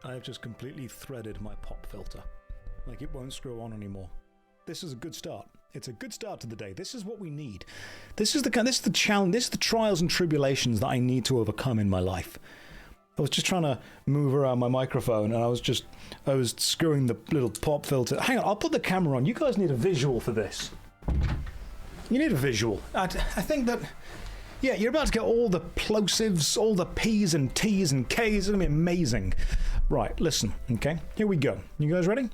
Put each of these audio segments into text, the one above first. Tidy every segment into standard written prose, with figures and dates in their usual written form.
I have just completely threaded my pop filter. Like, it won't screw on anymore. This is a good start. It's a good start to the day. This is what we need. This is the challenge, this is the trials and tribulations that I need to overcome in my life. I was just trying to move around my microphone, and I was screwing the little pop filter. Hang on, I'll put the camera on. You guys need a visual for this. You need a visual. I think that, yeah, you're about to get all the plosives, all the P's and T's and K's. It's going to be amazing. Right, listen, okay? Here we go. You guys ready?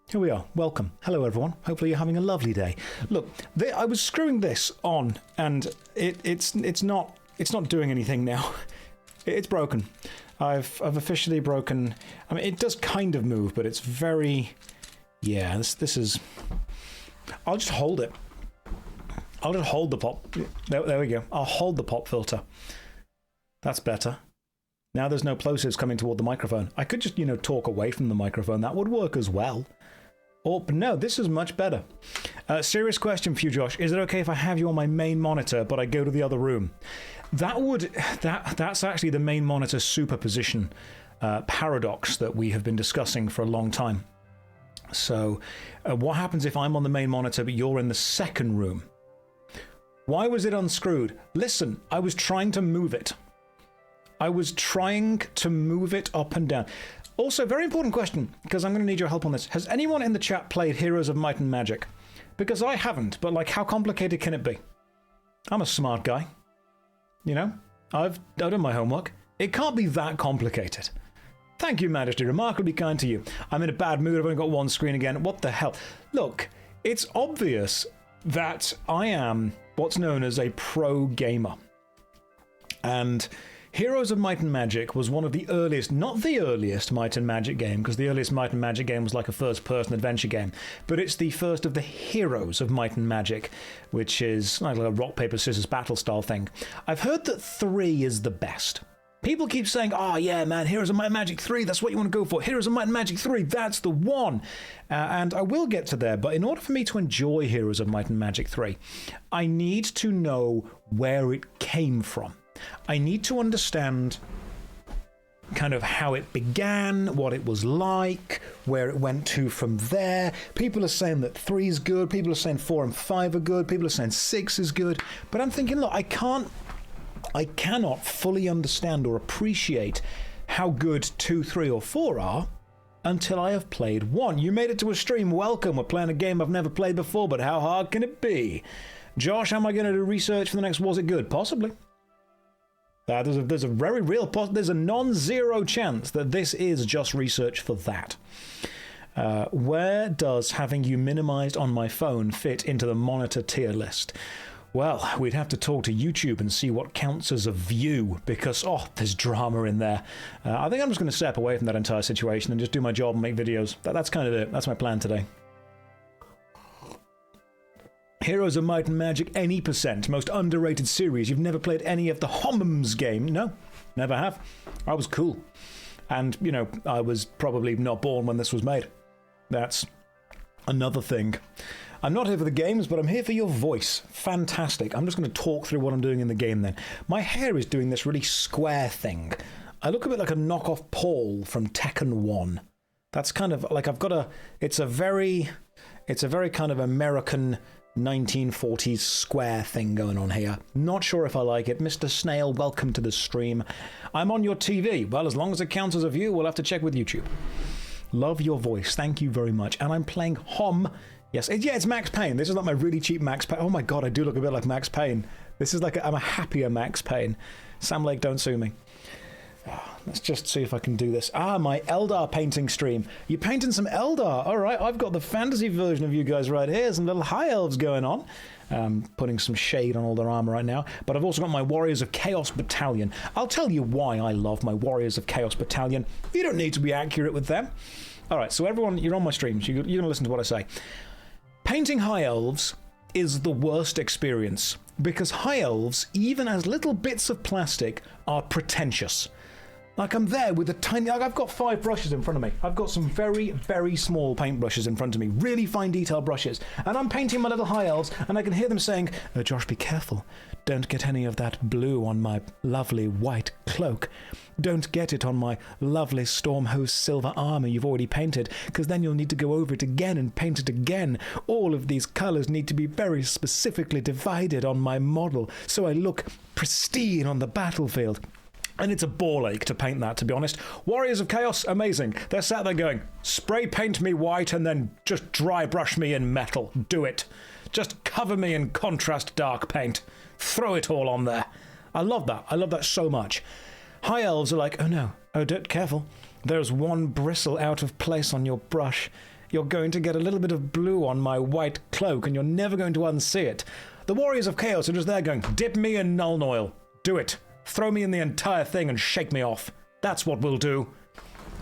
Here we are. Welcome. Hello, everyone. Hopefully you're having a lovely day. Look, I was screwing this on, and it's not doing anything now. It's broken. I've officially broken. I mean, it does kind of move, but it's very. Yeah, this is. I'll just hold it. I'll just hold the pop. There we go. I'll hold the pop filter. That's better. Now there's no plosives coming toward the microphone. I could just, talk away from the microphone. That would work as well. But no, this is much better. Serious question for you, Josh. Is it okay if I have you on my main monitor, but I go to the other room? That's actually the main monitor superposition paradox that we have been discussing for a long time. So, what happens if I'm on the main monitor, but you're in the second room? Why was it unscrewed? Listen, I was trying to move it. I was trying to move it up and down. Also, very important question, because I'm going to need your help on this. Has anyone in the chat played Heroes of Might and Magic? Because I haven't, but like, how complicated can it be? I'm a smart guy. I've done my homework. It can't be that complicated. Thank you, Majesty. Remarkably kind to you. I'm in a bad mood. I've only got one screen again. What the hell? Look, it's obvious that I am what's known as a pro gamer. And Heroes of Might and Magic was one of the earliest, not the earliest Might and Magic game, because the earliest Might and Magic game was like a first-person adventure game, but it's the first of the Heroes of Might and Magic, which is like a rock, paper, scissors battle style thing. I've heard that 3 is the best. People keep saying, oh yeah, man, Heroes of Might and Magic 3, that's what you want to go for. Heroes of Might and Magic 3, that's the one. And I will get to there, but in order for me to enjoy Heroes of Might and Magic 3, I need to know where it came from. I need to understand kind of how it began, what it was like, where it went to from there. People are saying that 3 is good, people are saying 4 and 5 are good, people are saying 6 is good, but I'm thinking, look, I cannot fully understand or appreciate how good 2, 3, or 4 are until I have played 1. You made it to a stream, welcome. We're playing a game I've never played before, but how hard can it be? Josh, am I going to do research for the next Was It Good? Possibly. There's a very real there's a non-zero chance that this is just research for that. Where does having you minimized on my phone fit into the monitor tier list? Well, we'd have to talk to YouTube and see what counts as a view, because, there's drama in there. I think I'm just going to step away from that entire situation and just do my job and make videos. That's kind of it. That's my plan today. Heroes of Might and Magic, any %. Most underrated series. You've never played any of the Hommums game? No, never have. I was cool. And, I was probably not born when this was made. That's another thing. I'm not here for the games, but I'm here for your voice. Fantastic. I'm just going to talk through what I'm doing in the game then. My hair is doing this really square thing. I look a bit like a knockoff Paul from Tekken 1. That's kind of like it's a very kind of American 1940s square thing going on here. Not sure if I like it. Mr. Snail, welcome to the stream. I'm on your TV. Well, as long as it counts as a view, we'll have to check with YouTube. Love your voice. Thank you very much. And I'm playing Hom. Yes, it's Max Payne. This is like my really cheap Max Payne. Oh my god, I do look a bit like Max Payne. This is like I'm a happier Max Payne. Sam Lake, don't sue me. Let's just see if I can do this. My Eldar painting stream. You're painting some Eldar. All right, I've got the fantasy version of you guys right here. Some little high elves going on. Putting some shade on all their armor right now. But I've also got my Warriors of Chaos Battalion. I'll tell you why I love my Warriors of Chaos Battalion. You don't need to be accurate with them. All right, so everyone, you're on my streams. You're going to listen to what I say. Painting high elves is the worst experience because high elves, even as little bits of plastic, are pretentious. Like, I'm there with a tiny... Like, I've got 5 brushes in front of me. I've got some very, very small paint brushes in front of me. Really fine detail brushes. And I'm painting my little high elves, and I can hear them saying, Josh, be careful. Don't get any of that blue on my lovely white cloak. Don't get it on my lovely Stormhost silver armor you've already painted, because then you'll need to go over it again and paint it again. All of these colors need to be very specifically divided on my model, so I look pristine on the battlefield. And it's a ball ache to paint that, to be honest. Warriors of Chaos, amazing. They're sat there going, spray paint me white and then just dry brush me in metal. Do it. Just cover me in contrast dark paint. Throw it all on there. I love that. I love that so much. High elves are like, oh no, oh, careful. There's one bristle out of place on your brush. You're going to get a little bit of blue on my white cloak and you're never going to unsee it. The Warriors of Chaos are just there going, dip me in Nuln Oil. Do it. Throw me in the entire thing and shake me off. That's what we'll do.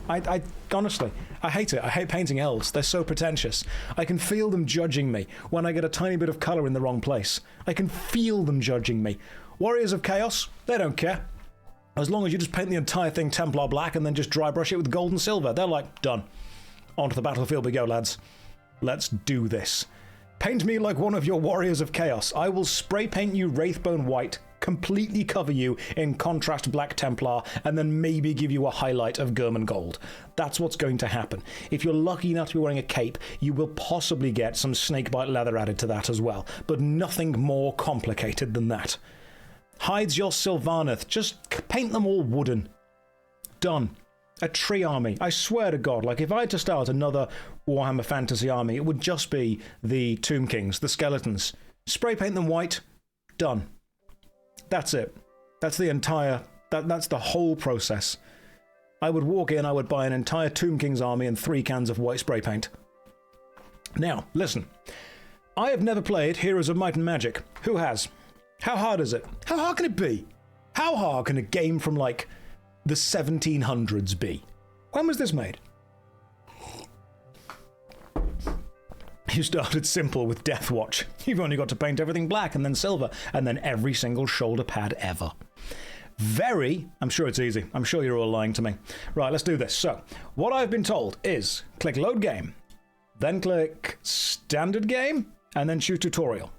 I honestly, I hate it. I hate painting elves. They're so pretentious. I can feel them judging me when I get a tiny bit of colour in the wrong place. I can feel them judging me. Warriors of Chaos, they don't care. As long as you just paint the entire thing Templar black and then just dry brush it with gold and silver, they're like, done. Onto the battlefield we go, lads. Let's do this. Paint me like one of your Warriors of Chaos. I will spray paint you Wraithbone white, completely cover you in contrast black Templar, and then maybe give you a highlight of German gold. That's what's going to happen. If you're lucky enough to be wearing a cape, you will possibly get some snakebite leather added to that as well, but nothing more complicated than that. Hides your Sylvaneth. Just paint them all wooden. Done. A tree army. I swear to God, like if I had to start another Warhammer Fantasy army, it would just be the Tomb Kings, the skeletons. Spray paint them white. Done. That's it. That's the entire... That's the whole process. I would walk in, I would buy an entire Tomb Kings army and 3 cans of white spray paint. Now, listen. I have never played Heroes of Might and Magic. Who has? How hard is it? How hard can it be? How hard can a game from, like, the 1700s be? When was this made? You started simple with Death Watch. You've only got to paint everything black and then silver, and then every single shoulder pad ever. I'm sure it's easy. I'm sure you're all lying to me. Right, let's do this. So, what I've been told is click Load Game, then click Standard Game, and then choose Tutorial.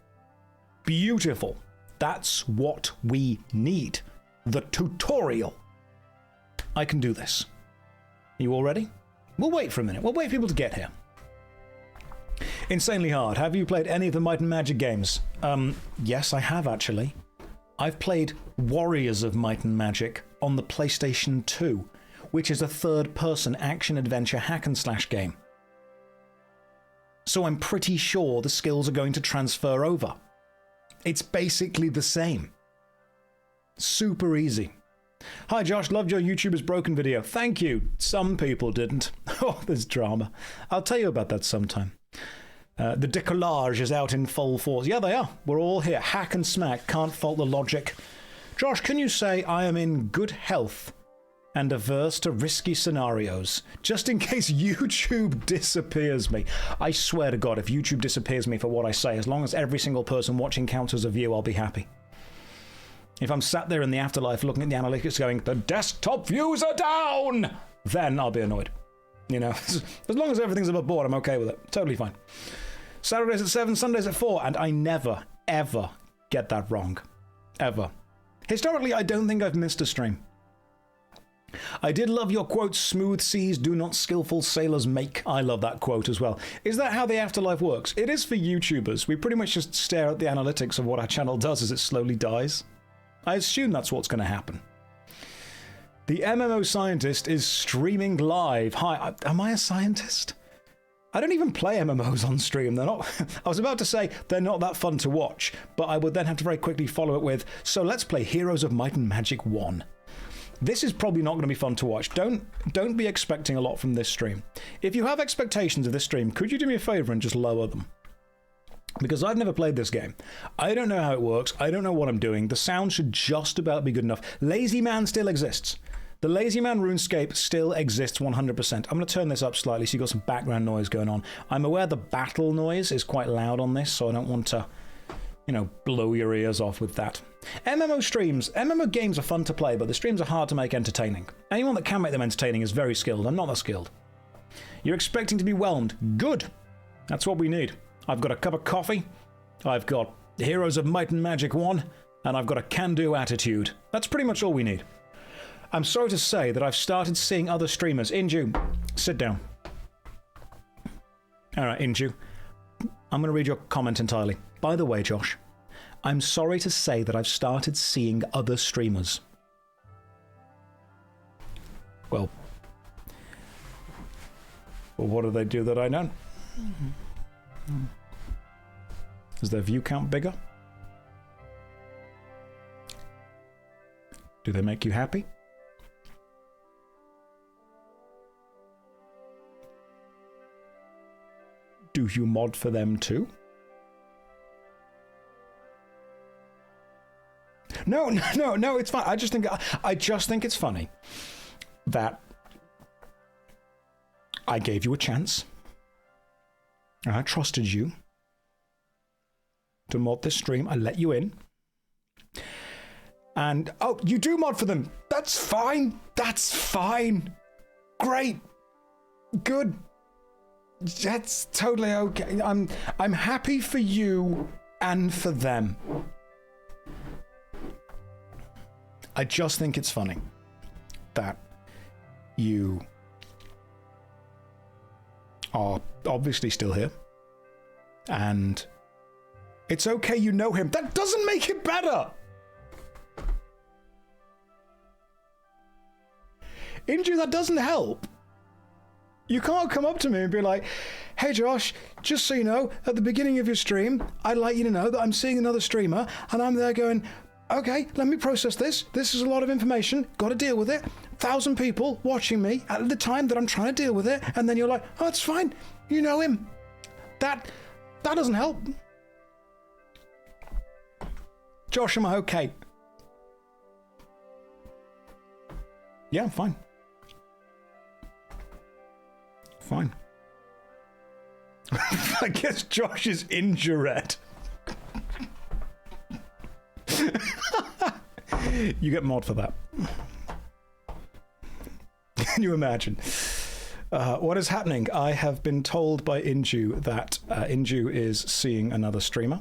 Beautiful. That's what we need. The tutorial. I can do this. Are you all ready? We'll wait for a minute. We'll wait for people to get here. Insanely hard. Have you played any of the Might and Magic games? Yes, I have actually. I've played Warriors of Might and Magic on the PlayStation 2, which is a third-person action-adventure hack-and-slash game. So I'm pretty sure the skills are going to transfer over. It's basically the same. Super easy. Hi Josh, loved your YouTuber's broken video. Thank you. Some people didn't. Oh, there's drama. I'll tell you about that sometime. The decollage is out in full force. Yeah, they are. We're all here. Hack and smack. Can't fault the logic. Josh, can you say I am in good health and averse to risky scenarios, just in case YouTube disappears me? I swear to God, if YouTube disappears me for what I say, as long as every single person watching counts as a view, I'll be happy. If I'm sat there in the afterlife looking at the analytics going, the desktop views are down, then I'll be annoyed. You know, as long as everything's above board, I'm okay with it. Totally fine. Saturdays at 7, Sundays at 4, and I never, ever get that wrong. Ever. Historically, I don't think I've missed a stream. I did love your quote, smooth seas do not skillful sailors make. I love that quote as well. Is that how the afterlife works? It is for YouTubers. We pretty much just stare at the analytics of what our channel does as it slowly dies. I assume that's what's going to happen. The MMO scientist is streaming live. Hi, am I a scientist? I don't even play MMOs on stream. They're not. I was about to say they're not that fun to watch, but I would then have to very quickly follow it with, so let's play Heroes of Might and Magic 1. This is probably not going to be fun to watch. Don't be expecting a lot from this stream. If you have expectations of this stream, could you do me a favor and just lower them? Because I've never played this game. I don't know how it works. I don't know what I'm doing. The sound should just about be good enough. Lazy Man still exists. The Lazy Man RuneScape still exists 100%. I'm going to turn this up slightly so you've got some background noise going on. I'm aware the battle noise is quite loud on this, so I don't want to you know, blow your ears off with that. MMO streams, MMO games are fun to play, but the streams are hard to make entertaining. Anyone that can make them entertaining is very skilled. I'm not that skilled. You're expecting to be whelmed. Good. That's what we need. I've got a cup of coffee. I've got Heroes of Might and Magic 1. And I've got a can-do attitude. That's pretty much all we need. I'm sorry to say that I've started seeing other streamers. Inju, sit down. All right, Inju. I'm going to read your comment entirely. By the way, Josh, I'm sorry to say that I've started seeing other streamers. Well, what do they do that I don't? Is their view count bigger? Do they make you happy? Do you mod for them too? No, it's fine. I just think it's funny that I gave you a chance. I trusted you to mod this stream. I let you in. And, oh, you do mod for them. That's fine. That's fine. Great. Good. That's totally okay. I'm happy for you and for them. I just think it's funny that you are obviously still here. And it's okay you know him. That doesn't make it better. Inju, that doesn't help. You can't come up to me and be like, hey Josh, just so you know, at the beginning of your stream, I'd like you to know that I'm seeing another streamer, and I'm there going, okay, let me process this. This is a lot of information. Got to deal with it. 1,000 people watching me at the time that I'm trying to deal with it, and then you're like, oh, it's fine. You know him. That doesn't help. Josh, am I okay? Yeah, I'm fine. Fine. I guess Josh is injured. You get mod for that. Can you imagine? What is happening? I have been told by Inju that Inju is seeing another streamer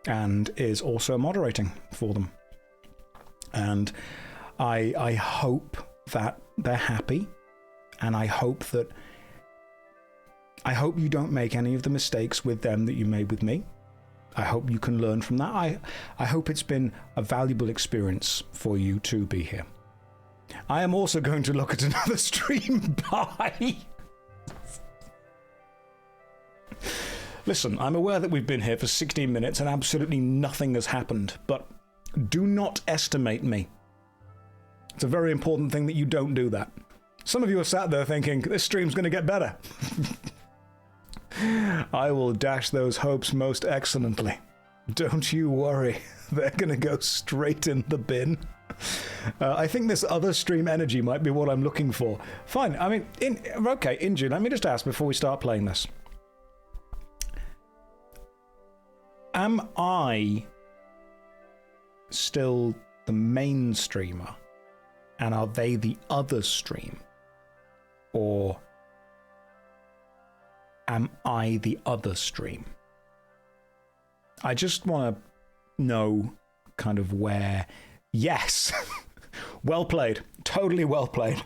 and is also moderating for them. And I hope that they're happy, and I hope you don't make any of the mistakes with them that you made with me. I hope you can learn from that. I hope it's been a valuable experience for you to be here. I am also going to look at another stream. Bye. Listen, I'm aware that we've been here for 16 minutes and absolutely nothing has happened, but do not estimate me. It's a very important thing that you don't do that. Some of you are sat there thinking, this stream's going to get better. I will dash those hopes most excellently. Don't you worry. They're going to go straight in the bin. I think this other stream energy might be what I'm looking for. Fine. I mean, okay, Inju, let me just ask before we start playing this. Am I still the main streamer? And are they the other stream? Or am I the other stream? I just want to know kind of where... Yes! Well played. Totally well played.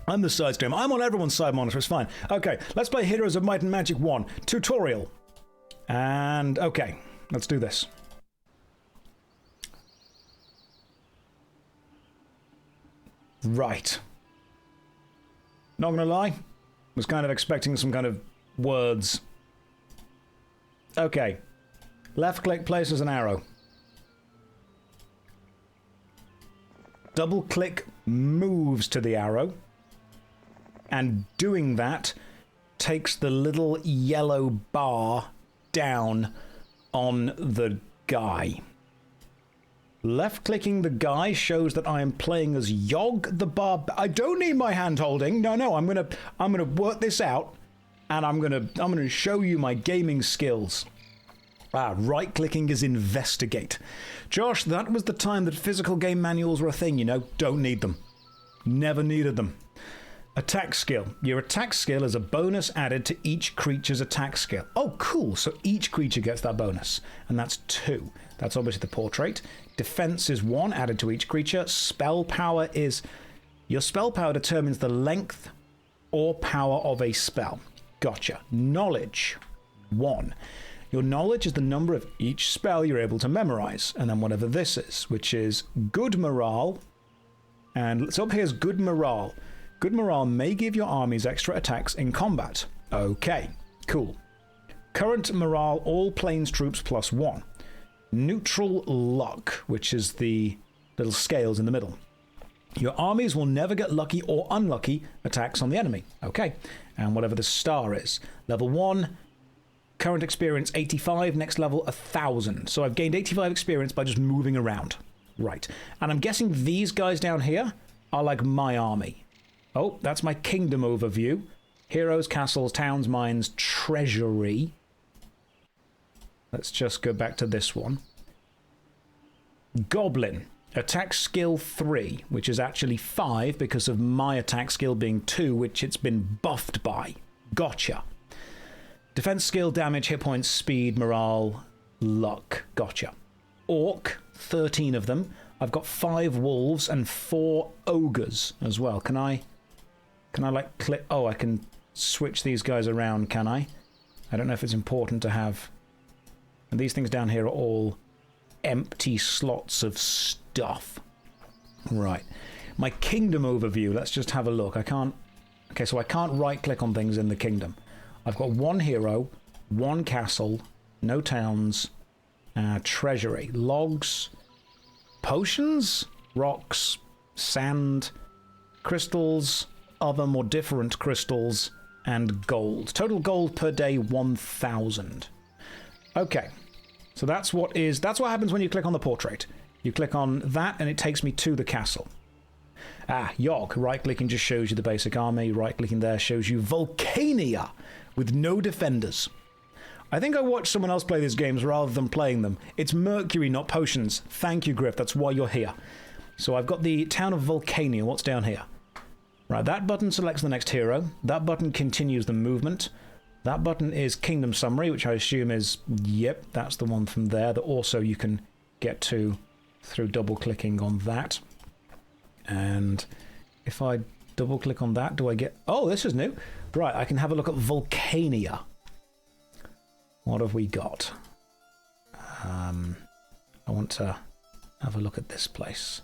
I'm the side stream. I'm on everyone's side monitor. It's fine. Okay, let's play Heroes of Might and Magic 1 tutorial. And okay, let's do this. Right. Not gonna lie, was kind of expecting some kind of words. Okay. Left click places an arrow. Double click moves to the arrow. And doing that takes the little yellow bar down on the guy. Left-clicking the guy shows that I am playing as Yogg the Barb. I don't need my hand holding. No, I'm gonna work this out. and I'm gonna show you my gaming skills. Right-clicking is investigate. Josh, that was the time that physical game manuals were a thing, you know. Don't need them. Never needed them. Attack skill. Your attack skill is a bonus added to each creature's attack skill. Oh, cool. So each creature gets that bonus. And that's 2. That's obviously the portrait. Defense is 1 added to each creature. Spell power is... Your spell power determines the length or power of a spell. Gotcha. Knowledge. 1. Your knowledge is the number of each spell you're able to memorize. And then whatever this is, which is good morale. And so up here is good morale. Good morale may give your armies extra attacks in combat. Okay, cool. Current morale, all planes troops +1. Neutral luck, which is the little scales in the middle. Your armies will never get lucky or unlucky attacks on the enemy. Okay, and whatever the star is. Level 1, current experience 85, next level 1000. So I've gained 85 experience by just moving around. Right, and I'm guessing these guys down here are like my army. Oh, that's my kingdom overview. Heroes, castles, towns, mines, treasury. Let's just go back to this one. Goblin. Attack skill 3, which is actually 5 because of my attack skill being 2, which it's been buffed by. Gotcha. Defense skill, damage, hit points, speed, morale, luck. Gotcha. Orc, 13 of them. I've got 5 wolves and 4 ogres as well. Can I like click? Oh, I can switch these guys around, can I? I don't know if it's important to have. And these things down here are all empty slots of stuff. Right. My kingdom overview, let's just have a look. I can't... Okay, so I can't right-click on things in the kingdom. I've got 1 hero, 1 castle, no towns, treasury, logs, potions, rocks, sand, crystals, other more different crystals, and gold. Total gold per day, 1,000. Okay, so that's what happens when you click on the portrait. You click on that, and it takes me to the castle. Yogg. Right-clicking just shows you the basic army. Right-clicking there shows you Volcania, with no defenders. I think I watched someone else play these games rather than playing them. It's Mercury, not potions. Thank you, Griff. That's why you're here. So I've got the town of Volcania. What's down here? Right, that button selects the next hero. That button continues the movement. That button is Kingdom Summary, which I assume is, yep, that's the one from there that also you can get to through double-clicking on that. And if I double-click on that, do I get... Oh, this is new. Right, I can have a look at Volcania. What have we got? I want to have a look at this place.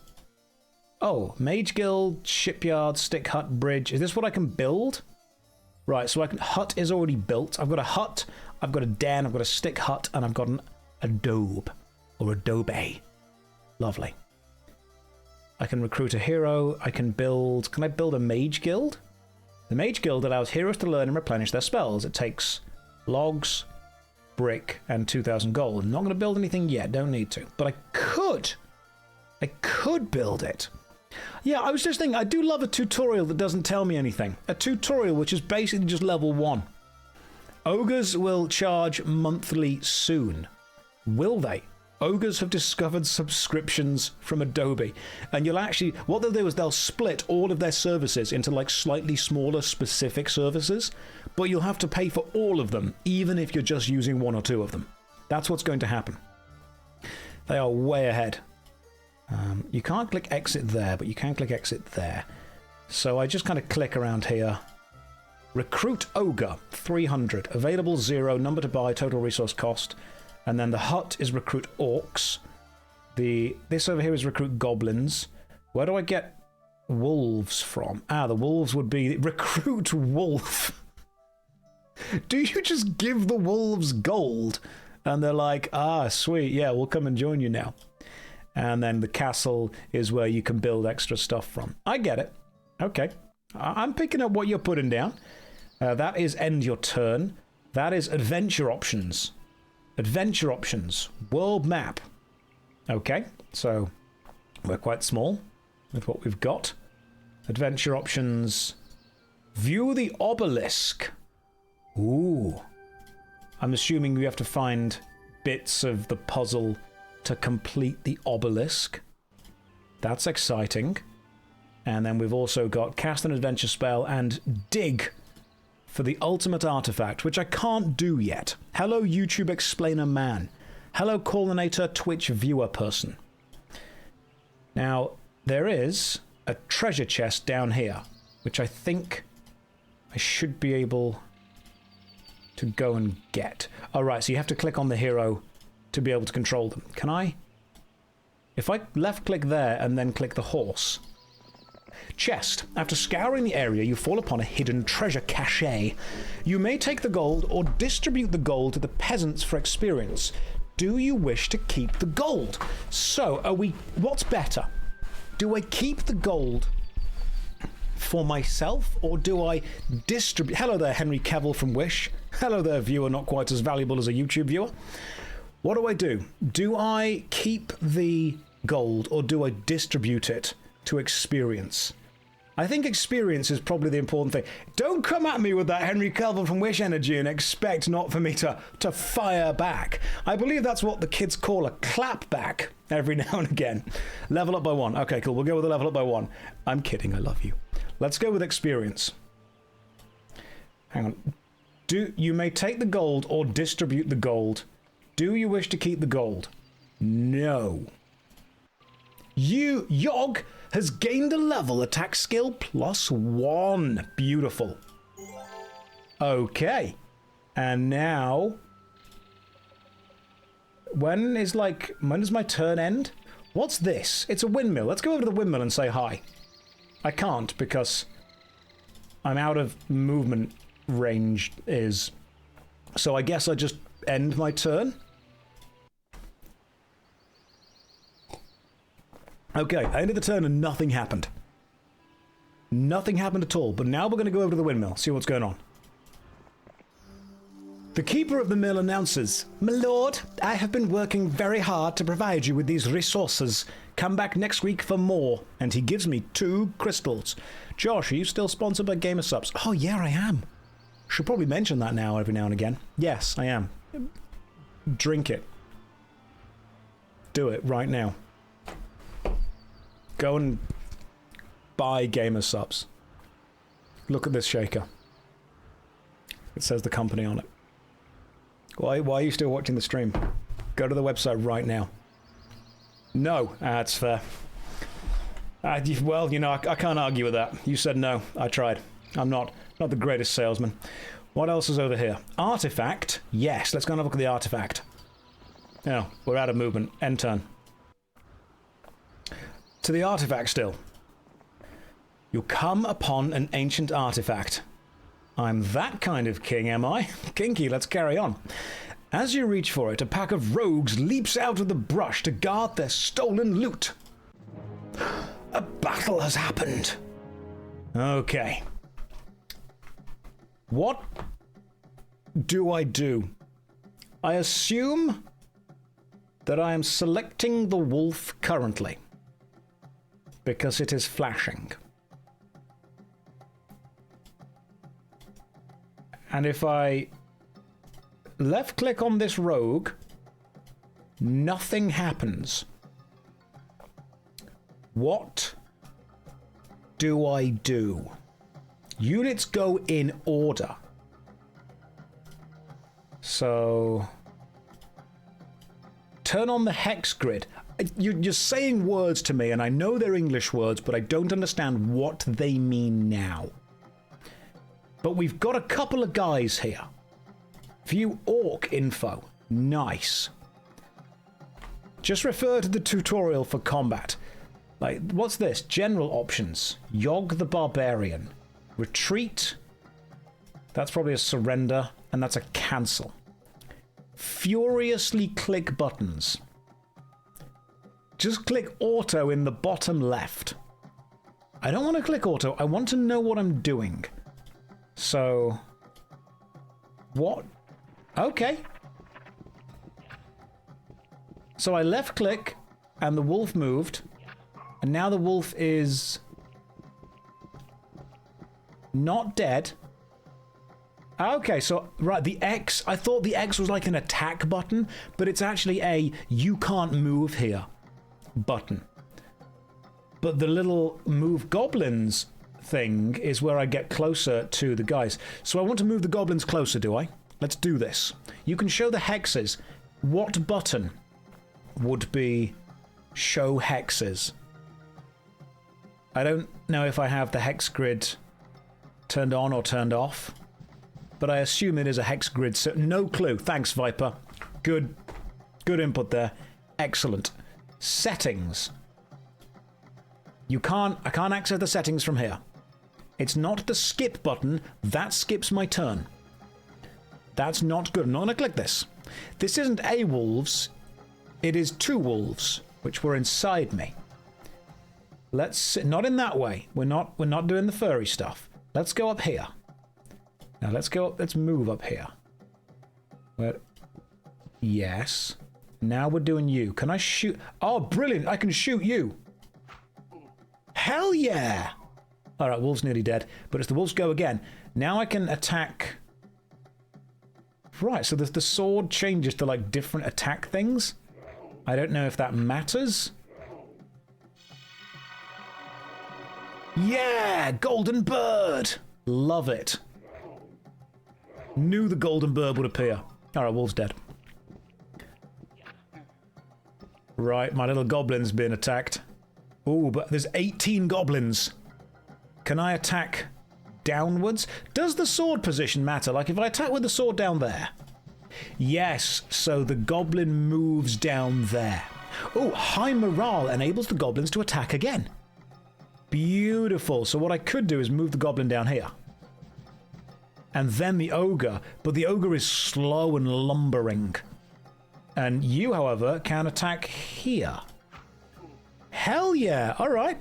Oh, Mage Guild, Shipyard, Stick Hut, Bridge. Is this what I can build? Right, so hut is already built. I've got a hut, I've got a den, I've got a stick hut, and I've got an adobe. Or adobe. Lovely. I can recruit a hero. I can build... Can I build a Mage Guild? The Mage Guild allows heroes to learn and replenish their spells. It takes logs, brick, and 2,000 gold. I'm not going to build anything yet. Don't need to. But I could. I could build it. Yeah, I was just thinking, I do love a tutorial that doesn't tell me anything. A tutorial which is basically just level 1. Ogres will charge monthly soon. Will they? Ogres have discovered subscriptions from Adobe. And you'll actually... What they'll do is they'll split all of their services into like slightly smaller specific services. But you'll have to pay for all of them, even if you're just using 1 or 2 of them. That's what's going to happen. They are way ahead. You can't click exit there, but you can click exit there. So I just kind of click around here. Recruit Ogre, 300. Available 0, number to buy, total resource cost. And then the hut is recruit orcs. This over here is recruit goblins. Where do I get wolves from? The wolves would be recruit wolf. Do you just give the wolves gold? And they're like, sweet, yeah, we'll come and join you now. And then the castle is where you can build extra stuff from. I get it. Okay. I'm picking up what you're putting down. That is end your turn. That is adventure options. Adventure options. World map. Okay. So we're quite small with what we've got. Adventure options. View the obelisk. Ooh. I'm assuming we have to find bits of the puzzle to complete the obelisk. That's exciting. And then we've also got cast an adventure spell and dig for the ultimate artifact, which I can't do yet. Hello, YouTube explainer man. Hello, Callinator Twitch viewer person. Now, there is a treasure chest down here, which I think I should be able to go and get. Alright, so you have to click on the hero to be able to control them. Can I? If I left-click there and then click the horse. Chest. After scouring the area, you fall upon a hidden treasure cache. You may take the gold or distribute the gold to the peasants for experience. Do you wish to keep the gold? So, what's better? Do I keep the gold for myself, or do I distribute... Hello there, Henry Cavill from Wish. Hello there, viewer not quite as valuable as a YouTube viewer. What do? Do I keep the gold, or do I distribute it to experience? I think experience is probably the important thing. Don't come at me with that Henry Cavill from Wish energy and expect not for me to fire back. I believe that's what the kids call a clap back every now and again. Level up by 1. Okay, cool. We'll go with a level up by 1. I'm kidding. I love you. Let's go with experience. Hang on. You may take the gold or distribute the gold. Do you wish to keep the gold? No. Yogg has gained a level, attack skill +1. Beautiful. Okay. And now... When does my turn end? What's this? It's a windmill. Let's go over to the windmill and say hi. I can't because I'm out of movement range so I guess I just end my turn. Okay, I ended the turn and nothing happened. Nothing happened at all, but now we're going to go over to the windmill, see what's going on. The keeper of the mill announces, "My lord, I have been working very hard to provide you with these resources. Come back next week for more." And he gives me 2 crystals. Josh, are you still sponsored by Gamer Subs? Oh yeah, I am. Should probably mention that now every now and again. Yes, I am. Drink it. Do it right now. Go and buy Gamer Subs. Look at this shaker. It says the company on it. Why are you still watching the stream? Go to the website right now. No, that's fair. Well, you know, I can't argue with that. You said no. I tried. I'm not the greatest salesman. What else is over here? Artifact. Yes, let's go and have a look at the artifact. No, we're out of movement. End turn. To the artifact still. You come upon an ancient artifact. I'm that kind of king, am I? Kinky, let's carry on. As you reach for it, a pack of rogues leaps out of the brush to guard their stolen loot. A battle has happened. Okay. What do? I assume that I am selecting the wolf currently, because it is flashing. And if I left-click on this rogue, nothing happens. What do I do? Units go in order. So... turn on the hex grid. You're saying words to me, and I know they're English words, but I don't understand what they mean now. But we've got a couple of guys here. View orc info. Nice. Just refer to the tutorial for combat. Like, what's this? General options. Yogg the Barbarian. Retreat. That's probably a surrender, and that's a cancel. Furiously click buttons. Just click auto in the bottom left. I don't want to click auto. I want to know what I'm doing. So... what? Okay. So I left click and the wolf moved. And now the wolf is... not dead. Okay, so, right, the X, I thought the X was like an attack button, but it's actually a you can't move here button. But the little move goblins thing is where I get closer to the guys. So I want to move the goblins closer, do I? Let's do this. You can show the hexes. What button would be show hexes? I don't know if I have the hex grid turned on or turned off, but I assume it is a hex grid, so no clue. Thanks, Viper. Good input there. Excellent. Settings. I can't access the settings from here. It's not the skip button. That skips my turn. That's not good. I'm not going to click this. This isn't a wolves. It is two wolves, which were inside me. Let's not in that way. We're not doing the furry stuff. Let's go up here. Now let's go up. Let's move up here. Where? Yes. Now we're doing you. Can I shoot? Oh, brilliant! I can shoot you. Hell yeah! All right, wolf's nearly dead, but as the wolves go again, now I can attack. Right, so the sword changes to like different attack things. I don't know if that matters. Yeah, golden bird. Love it. Knew the golden bird would appear. All right, wolf's dead. Right, my little goblin's been attacked. Ooh, but there's 18 goblins. Can I attack downwards? Does the sword position matter? Like if I attack with the sword down there? Yes, so the goblin moves down there. Oh, high morale enables the goblins to attack again. Beautiful. So what I could do is move the goblin down here. And then the ogre, but the ogre is slow and lumbering. And you, however, can attack here. Hell yeah, all right.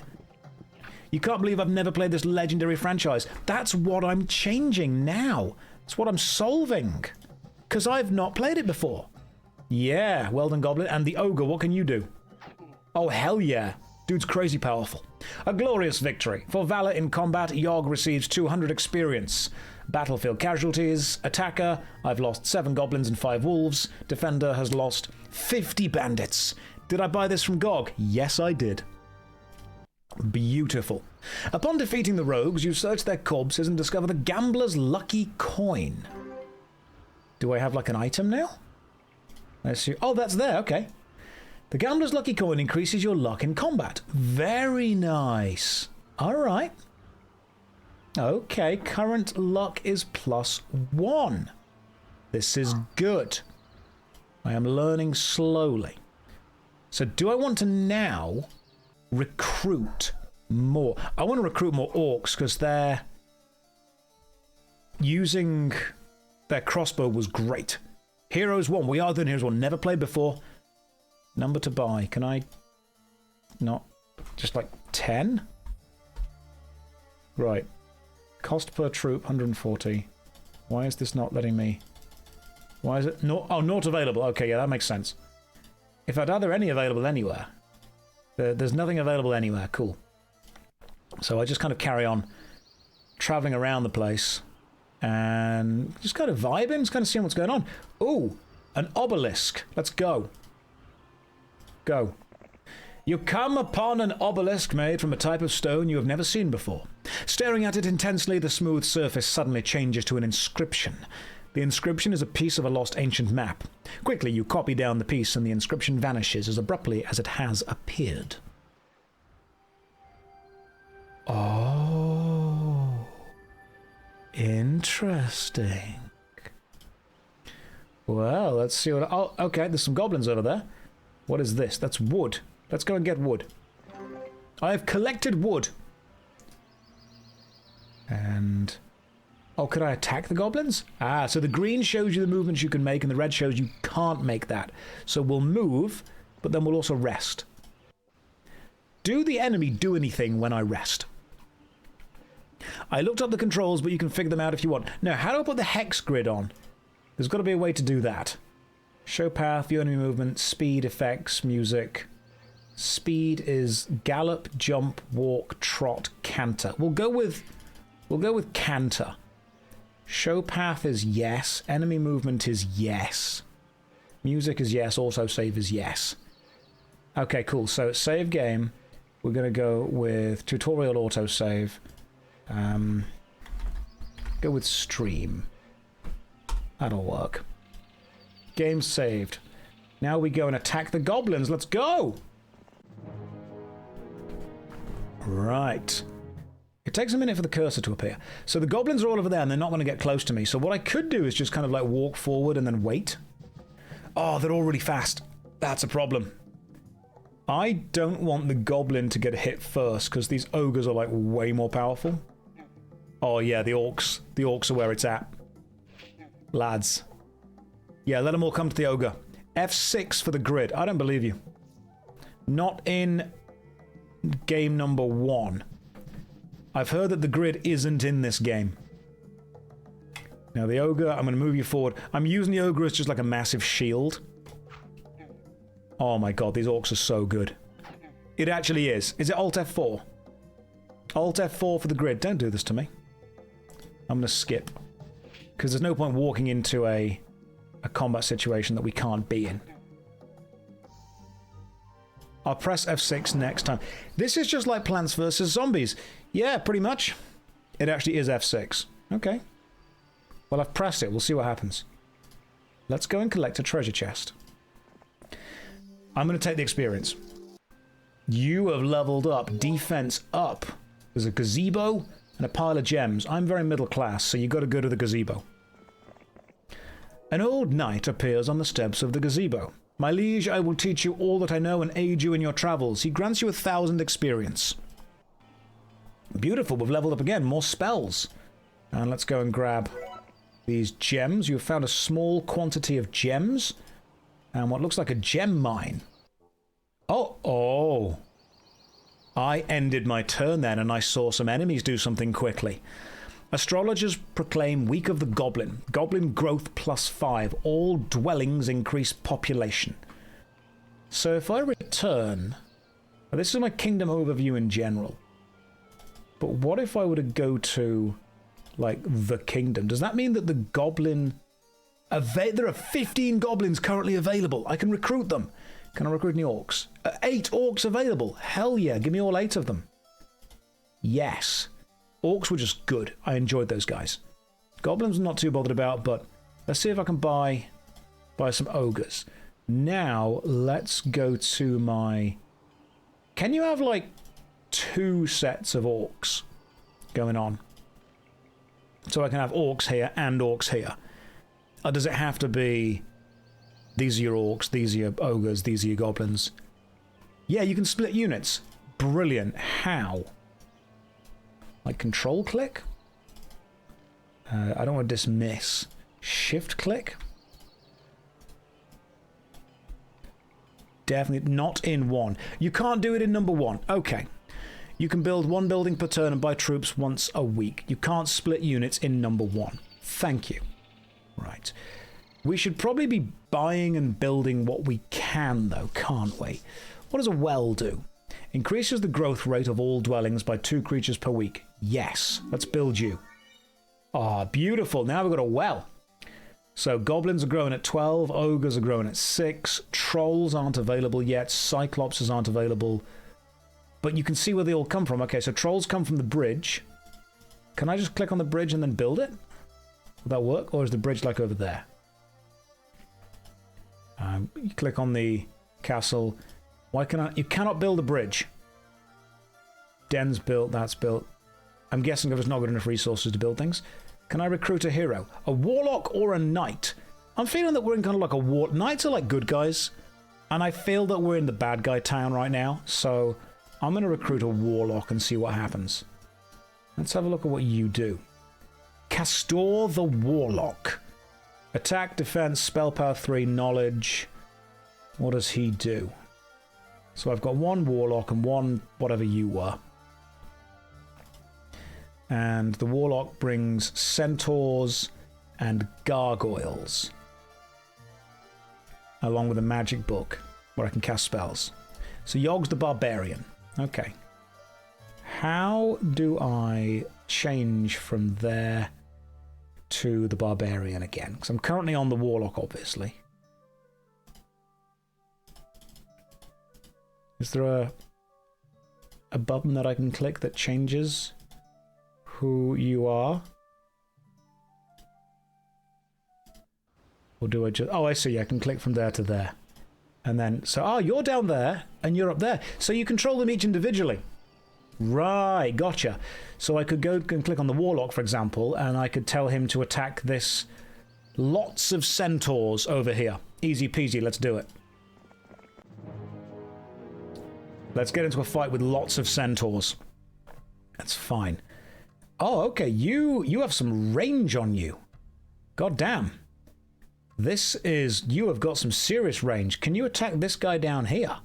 You can't believe I've never played this legendary franchise. That's what I'm changing now. That's what I'm solving. Because I've not played it before. Yeah, well done, Goblin. And the ogre, what can you do? Oh, hell yeah. Dude's crazy powerful. A glorious victory. For valor in combat, Yogg receives 200 experience. Battlefield casualties. Attacker, I've lost 7 goblins and 5 wolves. Defender has lost 50 bandits. Did I buy this from GOG? Yes, I did. Beautiful. Upon defeating the rogues, you search their corpses and discover the gambler's lucky coin. Do I have like an item now? Let's see. Oh, that's there. Okay. The gambler's lucky coin increases your luck in combat. Very nice. All right. Okay, current luck is +1. This is good. I am learning slowly. So do I want to now recruit more? I want to recruit more orcs because they're using their crossbow was great. Heroes 1. We are doing Heroes 1. Never played before. Number to buy. Can I not just like 10? Right. Cost per troop 140. Why is this not letting me? Why is it not? Oh, not available. Okay, yeah, that makes sense. If are there any available anywhere? There's nothing available anywhere. Cool. So I just kind of carry on traveling around the place and just kind of vibing, just kind of seeing what's going on. Ooh, an obelisk. Let's go. Go. You come upon an obelisk made from a type of stone you have never seen before. Staring at it intensely, the smooth surface suddenly changes to an inscription. The inscription is a piece of a lost ancient map. Quickly, you copy down the piece and the inscription vanishes as abruptly as it has appeared. Oh. Interesting. Well, let's see what... Oh, okay, there's some goblins over there. What is this? That's wood. Let's go and get wood. I have collected wood. And... Oh, could I attack the goblins? Ah, so the green shows you the movements you can make and the red shows you can't make that. So we'll move, but then we'll also rest. Do the enemy do anything when I rest? I looked up the controls, but you can figure them out if you want. Now, how do I put the hex grid on? There's got to be a way to do that. Show path, view enemy movement, speed, effects, music. Speed is gallop, jump, walk, trot, canter. We'll go with canter. Show path is yes. Enemy movement is yes. Music is yes. Autosave is yes. Okay, cool. So save game. We're going to go with tutorial autosave. Go with stream. That'll work. Game saved. Now we go and attack the goblins. Let's go! Right. It takes a minute for the cursor to appear. So the goblins are all over there and they're not going to get close to me. So what I could do is just kind of like walk forward and then wait. Oh, they're all really fast. That's a problem. I don't want the goblin to get hit first because these ogres are like way more powerful. Oh yeah, the orcs. The orcs are where it's at. Lads. Yeah, let them all come to the ogre. F6 for the grid. I don't believe you. Not in game number 1. I've heard that the grid isn't in this game. Now the ogre, I'm going to move you forward. I'm using the ogre as just like a massive shield. Oh my god, these orcs are so good. It actually is. Is it Alt F4? Alt F4 for the grid. Don't do this to me. I'm going to skip. Because there's no point walking into a combat situation that we can't be in. I'll press F6 next time. This is just like Plants vs. Zombies. Yeah, pretty much. It actually is F6. Okay. Well, I've pressed it. We'll see what happens. Let's go and collect a treasure chest. I'm going to take the experience. You have leveled up. Defense up. There's a gazebo and a pile of gems. I'm very middle class, so you got to go to the gazebo. An old knight appears on the steps of the gazebo. My liege, I will teach you all that I know and aid you in your travels. He grants you 1,000 experience. Beautiful, we've leveled up again. More spells. And let's go and grab these gems. You've found a small quantity of gems. And what looks like a gem mine. Oh. I ended my turn then and I saw some enemies do something quickly. Astrologers proclaim Week of the Goblin. Goblin growth +5. All dwellings increase population. So if I return... Well, this is my kingdom overview in general. But what if I were to go to, like, the kingdom? Does that mean that the goblin... There are 15 goblins currently available. I can recruit them. Can I recruit any orcs? 8 orcs available. Hell yeah, give me all 8 of them. Yes. Orcs were just good. I enjoyed those guys. Goblins I'm not too bothered about, but let's see if I can buy some ogres. Now, let's go to my... Can you have, like, 2 sets of orcs going on? So I can have orcs here and orcs here. Or does it have to be... These are your orcs, these are your ogres, these are your goblins? Yeah, you can split units. Brilliant. How? Like control click? I don't want to dismiss. Shift click? Definitely not in 1. You can't do it in number 1. Okay. You can build 1 building per turn and buy troops once a week. You can't split units in number 1. Thank you. Right. We should probably be buying and building what we can, though, can't we? What does a well do? Increases the growth rate of all dwellings by 2 creatures per week. Yes. Let's build you. Ah, beautiful. Now we've got a well. So goblins are growing at 12. Ogres are growing at 6. Trolls aren't available yet. Cyclopses aren't available. But you can see where they all come from. Okay, so trolls come from the bridge. Can I just click on the bridge and then build it? Will that work? Or is the bridge like over there? You click on the castle. Why can I... You cannot build a bridge. Den's built, that's built. I'm guessing I've just not got enough resources to build things. Can I recruit a hero? A warlock or a knight? I'm feeling that we're in kind of like a war... Knights are like good guys. And I feel that we're in the bad guy town right now. So I'm going to recruit a warlock and see what happens. Let's have a look at what you do. Castor the Warlock. Attack, defense, spell power 3, knowledge. What does he do? So I've got 1 warlock and 1 whatever you were. And the warlock brings centaurs and gargoyles. Along with a magic book where I can cast spells. So Yogg's the barbarian. Okay. How do I change from there to the Barbarian again, because I'm currently on the Warlock, obviously. Is there a button that I can click that changes who you are? Or do I just... Oh, I see. I can click from there to there. And then... So, oh, you're down there, and you're up there. So you control them each individually. Right, gotcha. So I could go and click on the Warlock, for example, and I could tell him to attack this... Lots of centaurs over here. Easy peasy, let's do it. Let's get into a fight with lots of centaurs. That's fine. Oh, okay, you have some range on you. God damn. This is... You have got some serious range. Can you attack this guy down here?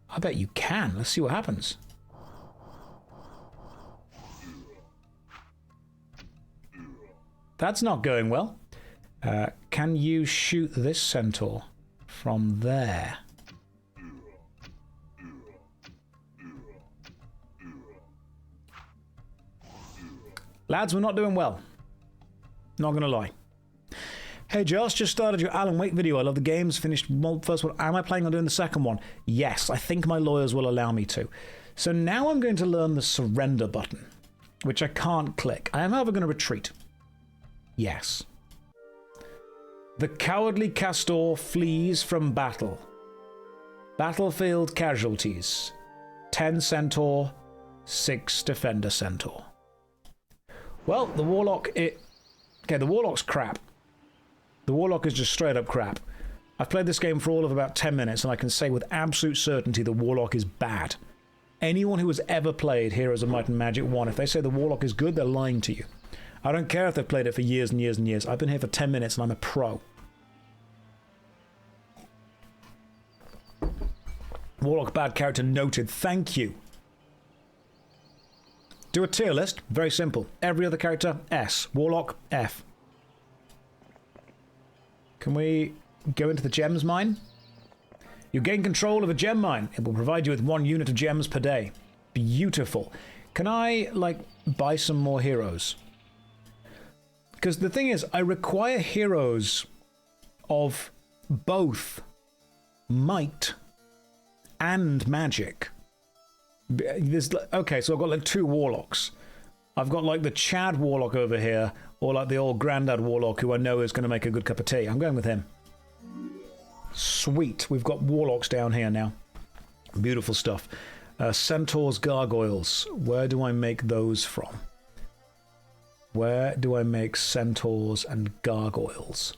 I bet you can. Let's see what happens. That's not going well. Can you shoot this centaur from there? Lads, we're not doing well. Not gonna lie. Hey Josh, just started your Alan Wake video. I love the games. Finished first one. Am I planning on doing the second one? Yes, I think my lawyers will allow me to. So now I'm going to learn the surrender button, which I can't click. I am however going to retreat. Yes. The cowardly Castor flees from battle. Battlefield casualties. 10 Centaur, 6 Defender Centaur. Well, the Warlock, Okay, the Warlock's crap. The Warlock is just straight up crap. I've played this game for all of about 10 minutes, and I can say with absolute certainty the Warlock is bad. Anyone who has ever played Heroes of Might and Magic 1, if they say the Warlock is good, they're lying to you. I don't care if they've played it for years and years and years. I've been here for 10 minutes, and I'm a pro. Warlock bad character noted. Thank you. Do a tier list. Very simple. Every other character, S. Warlock, F. Can we go into the gems mine? You gain control of a gem mine. It will provide you with 1 unit of gems per day. Beautiful. Can I, like, buy some more heroes? Because the thing is, I require heroes of both might and magic. Okay, so I've got like 2 warlocks. I've got like the Chad warlock over here, or like the old granddad warlock who I know is going to make a good cup of tea. I'm going with him. Sweet, we've got warlocks down here now. Beautiful stuff. Centaurs, gargoyles. Where do I make those from? Where do I make centaurs and gargoyles?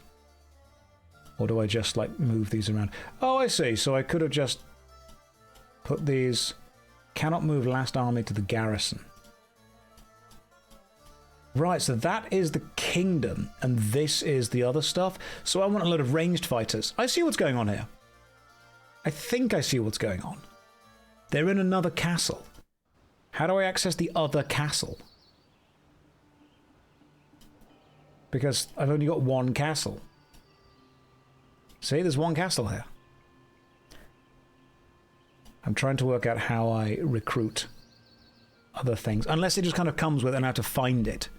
Or do I just like move these around? Oh, I see. So I could have just put these... Cannot move last army to the garrison. Right, so that is the kingdom, and this is the other stuff. So I want a lot of ranged fighters. I see what's going on here. I think I see what's going on. They're in another castle. How do I access the other castle? Because I've only got 1 castle. See, there's 1 castle here. I'm trying to work out how I recruit other things. Unless it just kind of comes with it and I have to find it.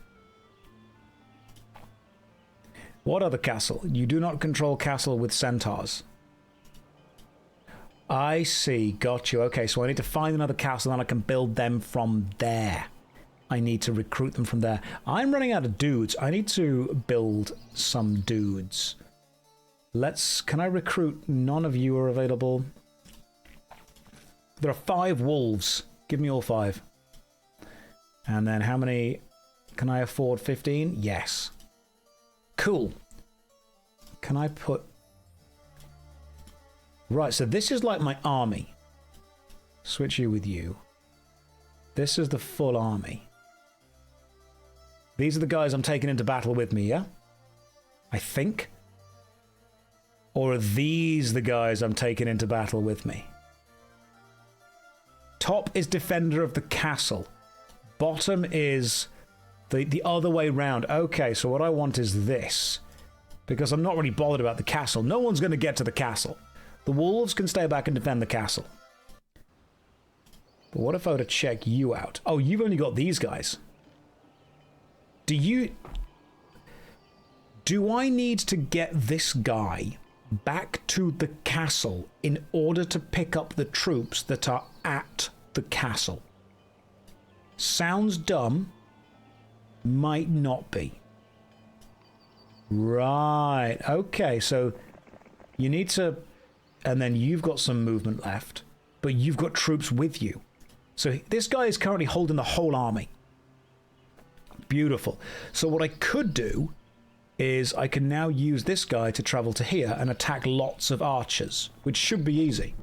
What other castle? You do not control castle with centaurs. I see. Got you. Okay, so I need to find another castle and I can build them from there. I need to recruit them from there. I'm running out of dudes. I need to build some dudes. Can I recruit? None of you are available. There are 5 wolves. Give me all 5. And then how many? Can I afford 15? Yes. Cool. Can I put... Right, so this is like my army. Switch you with you. This is the full army. These are the guys I'm taking into battle with me, yeah? I think. Or are these the guys I'm taking into battle with me? Top is defender of the castle. Bottom is the other way round. Okay, so what I want is this. Because I'm not really bothered about the castle. No one's going to get to the castle. The wolves can stay back and defend the castle. But what if I were to check you out? Oh, you've only got these guys. Do you... Do I need to get this guy back to the castle in order to pick up the troops that are at the castle? Sounds dumb. Might not be. Right. Okay, so you need to... And then you've got some movement left, but you've got troops with you. So this guy is currently holding the whole army. Beautiful. So what I could do is I can now use this guy to travel to here and attack lots of archers, which should be easy.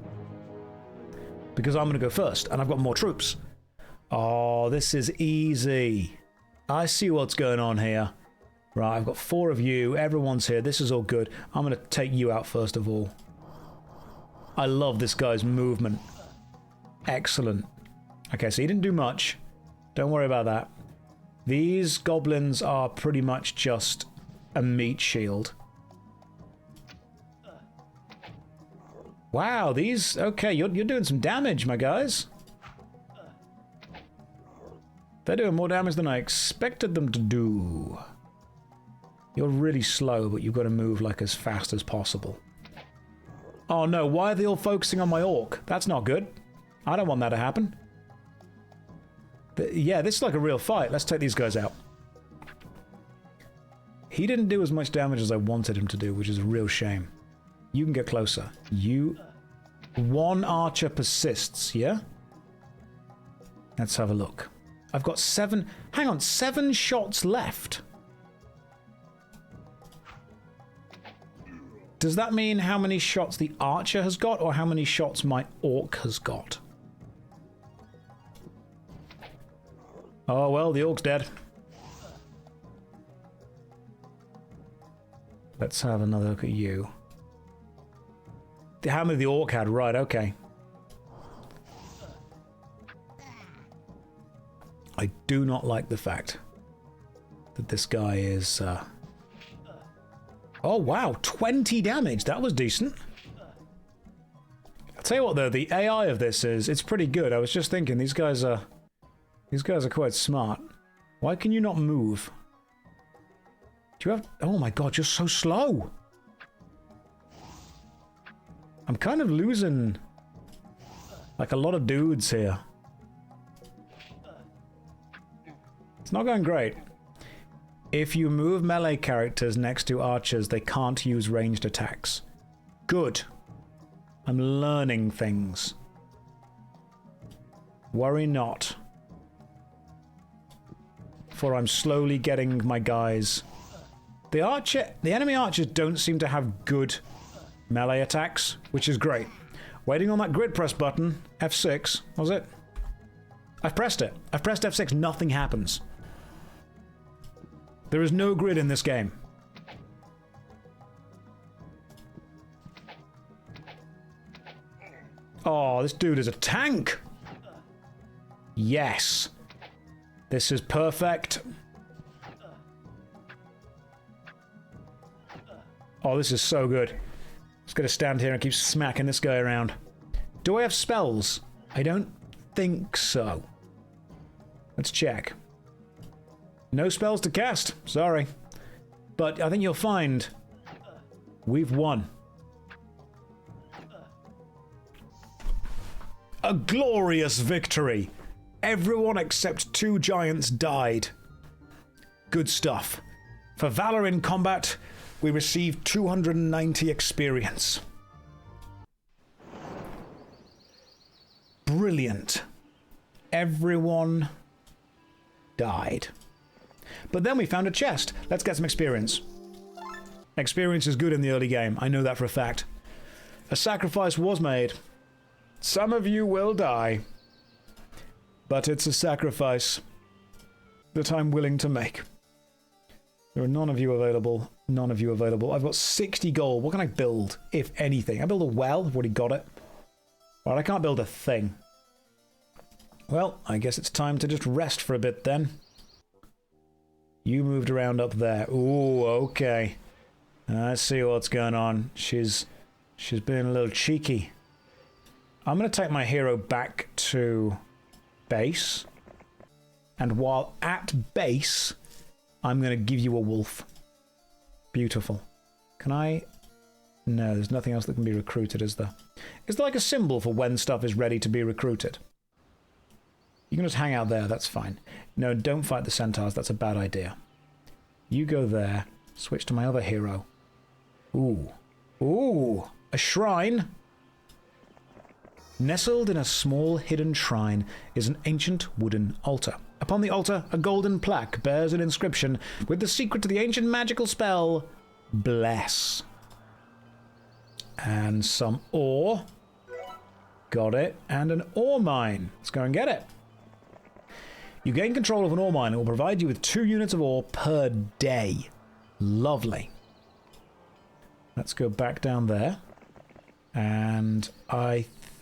Because I'm going to go first, and I've got more troops. Oh, this is easy. I see what's going on here. Right, I've got 4 of you. Everyone's here. This is all good. I'm going to take you out first of all. I love this guy's movement. Excellent. Okay, so he didn't do much. Don't worry about that. These goblins are pretty much just a meat shield. Wow, these... Okay, you're doing some damage, my guys. They're doing more damage than I expected them to do. You're really slow, but you've got to move like as fast as possible. Oh no, why are they all focusing on my orc? That's not good. I don't want that to happen. Yeah, this is like a real fight. Let's take these guys out. He didn't do as much damage as I wanted him to do, which is a real shame. You can get closer. You... 1 archer persists, yeah? Let's have a look. I've got 7... Hang on, 7 shots left. Does that mean how many shots the archer has got, or how many shots my orc has got? Oh, well, the orc's dead. Let's have another look at you. How many the orc had? Right, okay. I do not like the fact that this guy is... Oh, wow, 20 damage. That was decent. I'll tell you what, though, the AI of this is... It's pretty good. I was just thinking, these guys are quite smart. Why can you not move? Do you have... Oh my god, you're so slow! I'm kind of losing... like a lot of dudes here. It's not going great. If you move melee characters next to archers, they can't use ranged attacks. Good. I'm learning things. Worry not. For I'm slowly getting my guys... The enemy archers don't seem to have good melee attacks, which is great. Waiting on that grid press button. F6, was it? I've pressed it. I've pressed F6, nothing happens. There is no grid in this game. Oh, this dude is a tank! Yes. This is perfect. Oh, this is so good. Just gonna stand here and keep smacking this guy around. Do I have spells? I don't think so. Let's check. No spells to cast. Sorry. But I think you'll find we've won. A glorious victory. Everyone except 2 giants died. Good stuff. For valor in combat, we received 290 experience. Brilliant. Everyone died. But then we found a chest. Let's get some experience. Experience is good in the early game. I know that for a fact. A sacrifice was made. Some of you will die. But it's a sacrifice that I'm willing to make. There are none of you available. None of you available. I've got 60 gold. What can I build, if anything? I build a well. I've already got it. Right, I can't build a thing. Well, I guess it's time to just rest for a bit then. You moved around up there. Ooh, okay. I see what's going on. She's being a little cheeky. I'm going to take my hero back to base. And while at base, I'm going to give you a wolf. Beautiful. Can I... No, there's nothing else that can be recruited, is there? Is there like a symbol for when stuff is ready to be recruited? You can just hang out there, that's fine. No, don't fight the centaurs, that's a bad idea. You go there, switch to my other hero. Ooh. Ooh! A shrine! Nestled in a small hidden shrine is an ancient wooden altar. Upon the altar, a golden plaque bears an inscription with the secret to the ancient magical spell, Bless. And some ore. Got it. And an ore mine. Let's go and get it. You gain control of an ore mine. It will provide you with 2 units of ore per day. Lovely. Let's go back down there. And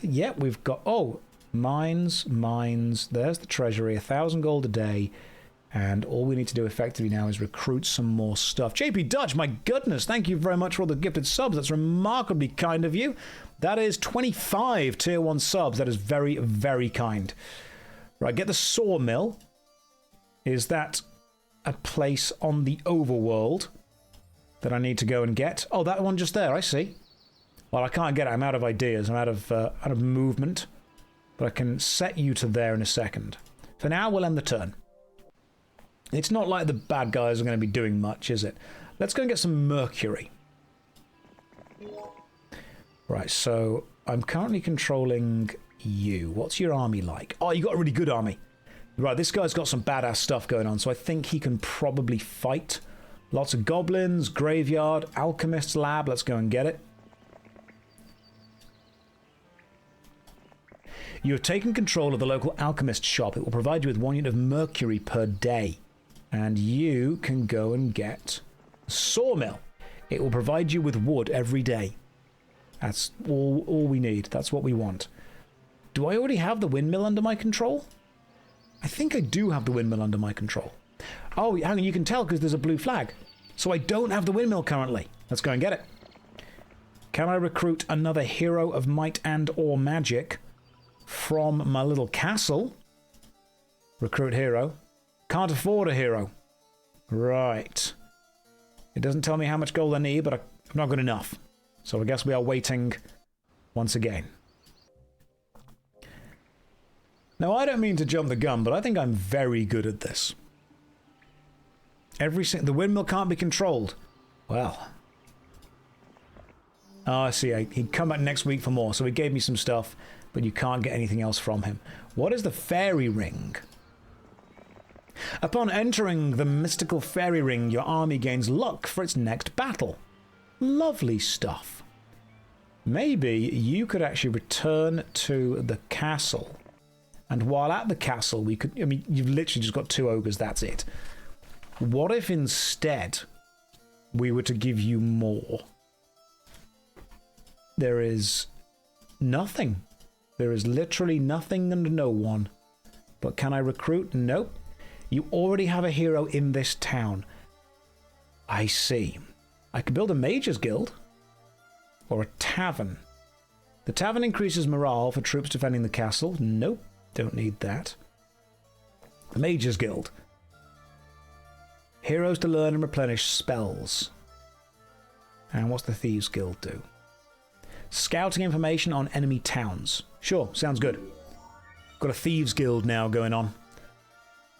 yeah, we've got... Oh, mines. There's the treasury. 1,000 gold a day. And all we need to do effectively now is recruit some more stuff. JP Dutch, my goodness, thank you very much for all the gifted subs. That's remarkably kind of you. That is 25 tier 1 subs. That is very, very kind. Right, get the sawmill. Is that a place on the overworld that I need to go and get? Oh, that one just there, I see. Well, I can't get it. I'm out of ideas. I'm out of movement. But I can set you to there in a second. For now, we'll end the turn. It's not like the bad guys are going to be doing much, is it? Let's go and get some mercury. Right, so I'm currently controlling you. What's your army like? Oh, you got a really good army. Right, this guy's got some badass stuff going on, so I think he can probably fight. Lots of goblins, graveyard, alchemist's lab. Let's go and get it. You have taken control of the local alchemist shop. It will provide you with 1 unit of mercury per day. And you can go and get a sawmill. It will provide you with wood every day. That's all we need. That's what we want. Do I already have the windmill under my control? I think I do have the windmill under my control. Oh, hang on, you can tell because there's a blue flag. So I don't have the windmill currently. Let's go and get it. Can I recruit another hero of might and or magic from my little castle? Recruit hero. Can't afford a hero. Right. It doesn't tell me how much gold I need, but I'm not good enough. So I guess we are waiting once again. Now, I don't mean to jump the gun, but I think I'm very good at this. The windmill can't be controlled. Well. Oh, I see. He'd come back next week for more, so he gave me some stuff, but you can't get anything else from him. What is the fairy ring? Upon entering the mystical fairy ring, your army gains luck for its next battle. Lovely stuff. Maybe you could actually return to the castle. And while at the castle, we could... I mean, you've literally just got 2 ogres, that's it. What if instead we were to give you more? There is nothing. There is literally nothing and no one. But can I recruit? Nope. You already have a hero in this town. I see. I could build a mage's guild. Or a tavern. The tavern increases morale for troops defending the castle. Nope. Don't need that. The mage's guild. Heroes to learn and replenish spells. And what's the Thieves Guild do? Scouting information on enemy towns. Sure, sounds good. Got a Thieves Guild now going on.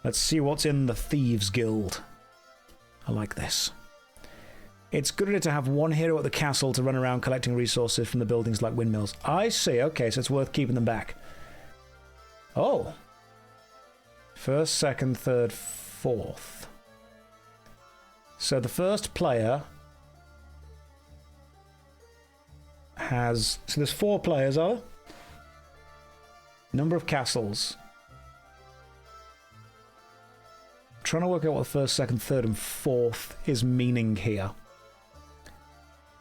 Let's see what's in the Thieves Guild. I like this. It's good to have 1 hero at the castle to run around collecting resources from the buildings like windmills. I see. Okay, so it's worth keeping them back. Oh. 1st, 2nd, 3rd, 4th. So the first player has... So there's 4 players, are there? Number of castles. I'm trying to work out what the 1st, 2nd, 3rd, and 4th is meaning here.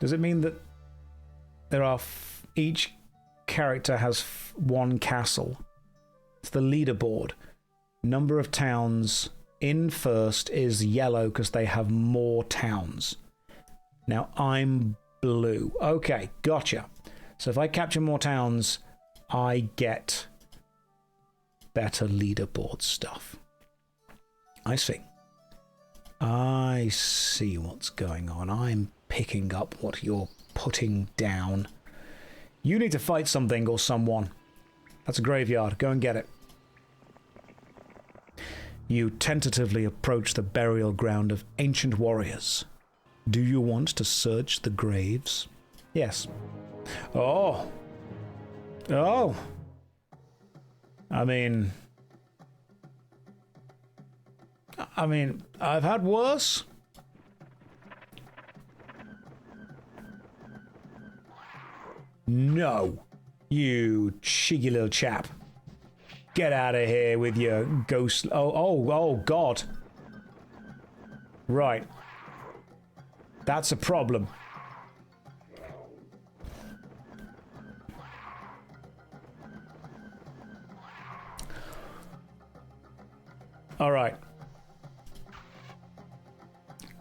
Does it mean that there are... each character has 1 castle? It's the leaderboard. Number of towns in first is yellow because they have more towns. Now I'm blue. Okay, gotcha. So if I capture more towns, I get better leaderboard stuff. I see. I see what's going on. I'm picking up what you're putting down. You need to fight something or someone. That's a graveyard. Go and get it. You tentatively approach the burial ground of ancient warriors. Do you want to search the graves? Yes. Oh. Oh. I mean, I've had worse. No. You cheeky little chap. Get out of here with your ghost... Oh, God. Right. That's a problem. All right.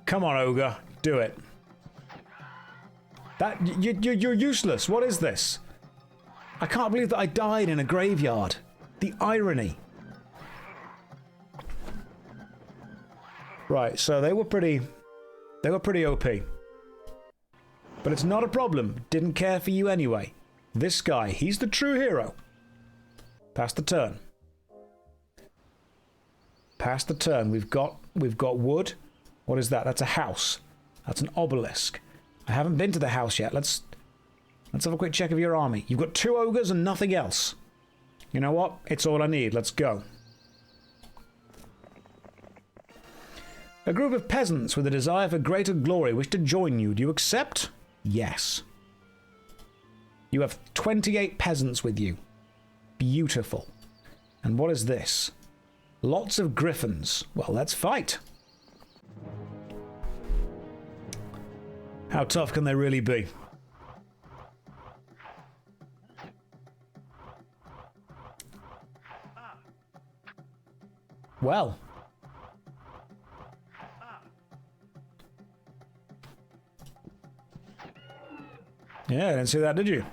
Come on, ogre. Do it. You're useless. What is this? I can't believe that I died in a graveyard. The irony. Right, so they were pretty OP. But it's not a problem. Didn't care for you anyway. This guy, he's the true hero. Pass the turn. Pass the turn. We've got wood. What is that? That's a house. That's an obelisk. I haven't been to the house yet. Let's have a quick check of your army. You've got 2 ogres and nothing else. You know what? It's all I need. Let's go. A group of peasants with a desire for greater glory wish to join you. Do you accept? Yes. You have 28 peasants with you. Beautiful. And what is this? Lots of griffins. Well, let's fight. How tough can they really be? Well. Yeah, I didn't see that, did you?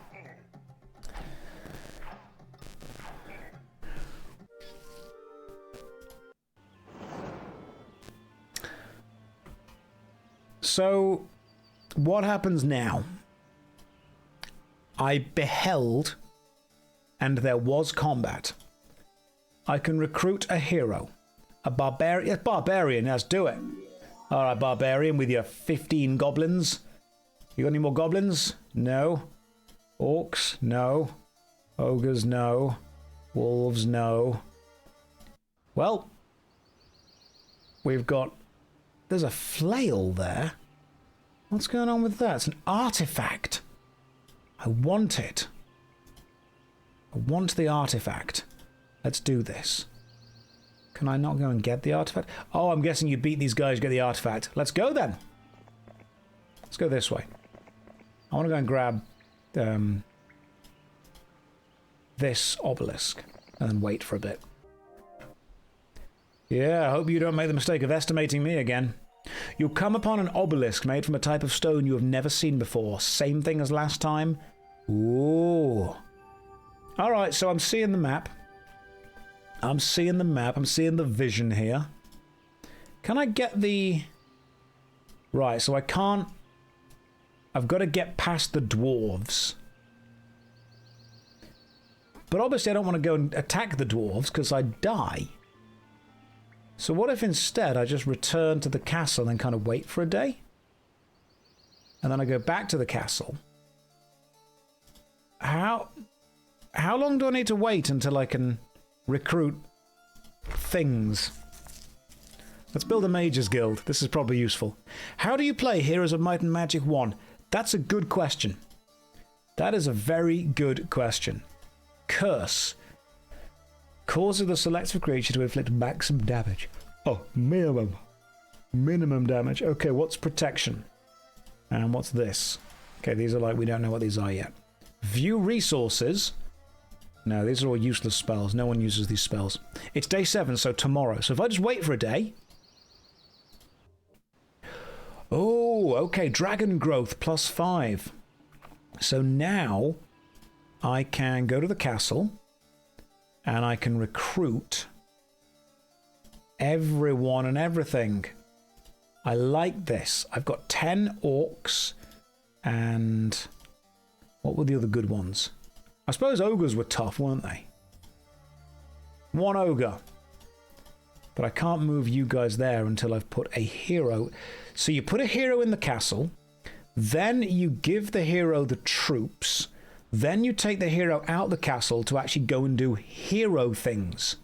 So, what happens now? I beheld, and there was combat. I can recruit a hero. A barbarian. Yes, barbarian, let's do it. Alright, barbarian with your 15 goblins. You got any more goblins? No. Orcs? No. Ogres? No. Wolves? No. Well, we've got... There's a flail there. What's going on with that? It's an artifact. I want it. I want the artifact. Let's do this. Can I not go and get the artifact? Oh, I'm guessing you beat these guys to get the artifact. Let's go then. Let's go this way. I want to go and grab this obelisk and then wait for a bit. Yeah, I hope you don't make the mistake of estimating me again. You'll come upon an obelisk made from a type of stone you have never seen before. Same thing as last time. Ooh. Alright, so I'm seeing the map. I'm seeing the map. I'm seeing the vision here. Can I get the... Right, so I can't... I've got to get past the dwarves. But obviously I don't want to go and attack the dwarves because I'd die. So what if instead I just return to the castle and kind of wait for a day? And then I go back to the castle. How long do I need to wait until I can recruit things? Let's build a mages guild. This is probably useful. How do you play Heroes of Might and Magic 1? That's a good question. That is a very good question. Curse. Causes the selective creature to inflict maximum damage. Oh, minimum. Minimum damage. Okay, what's protection? And what's this? Okay, these are like, we don't know what these are yet. View resources. No, these are all useless spells. No one uses these spells. It's day 7, so tomorrow. So if I just wait for a day... Oh, okay, dragon growth +5. So now I can go to the castle and I can recruit everyone and everything. I like this. I've got 10 orcs and what were the other good ones? I suppose ogres were tough, weren't they? 1 ogre. But I can't move you guys there until I've put a hero. So you put a hero in the castle, then you give the hero the troops, then you take the hero out the castle to actually go and do hero things.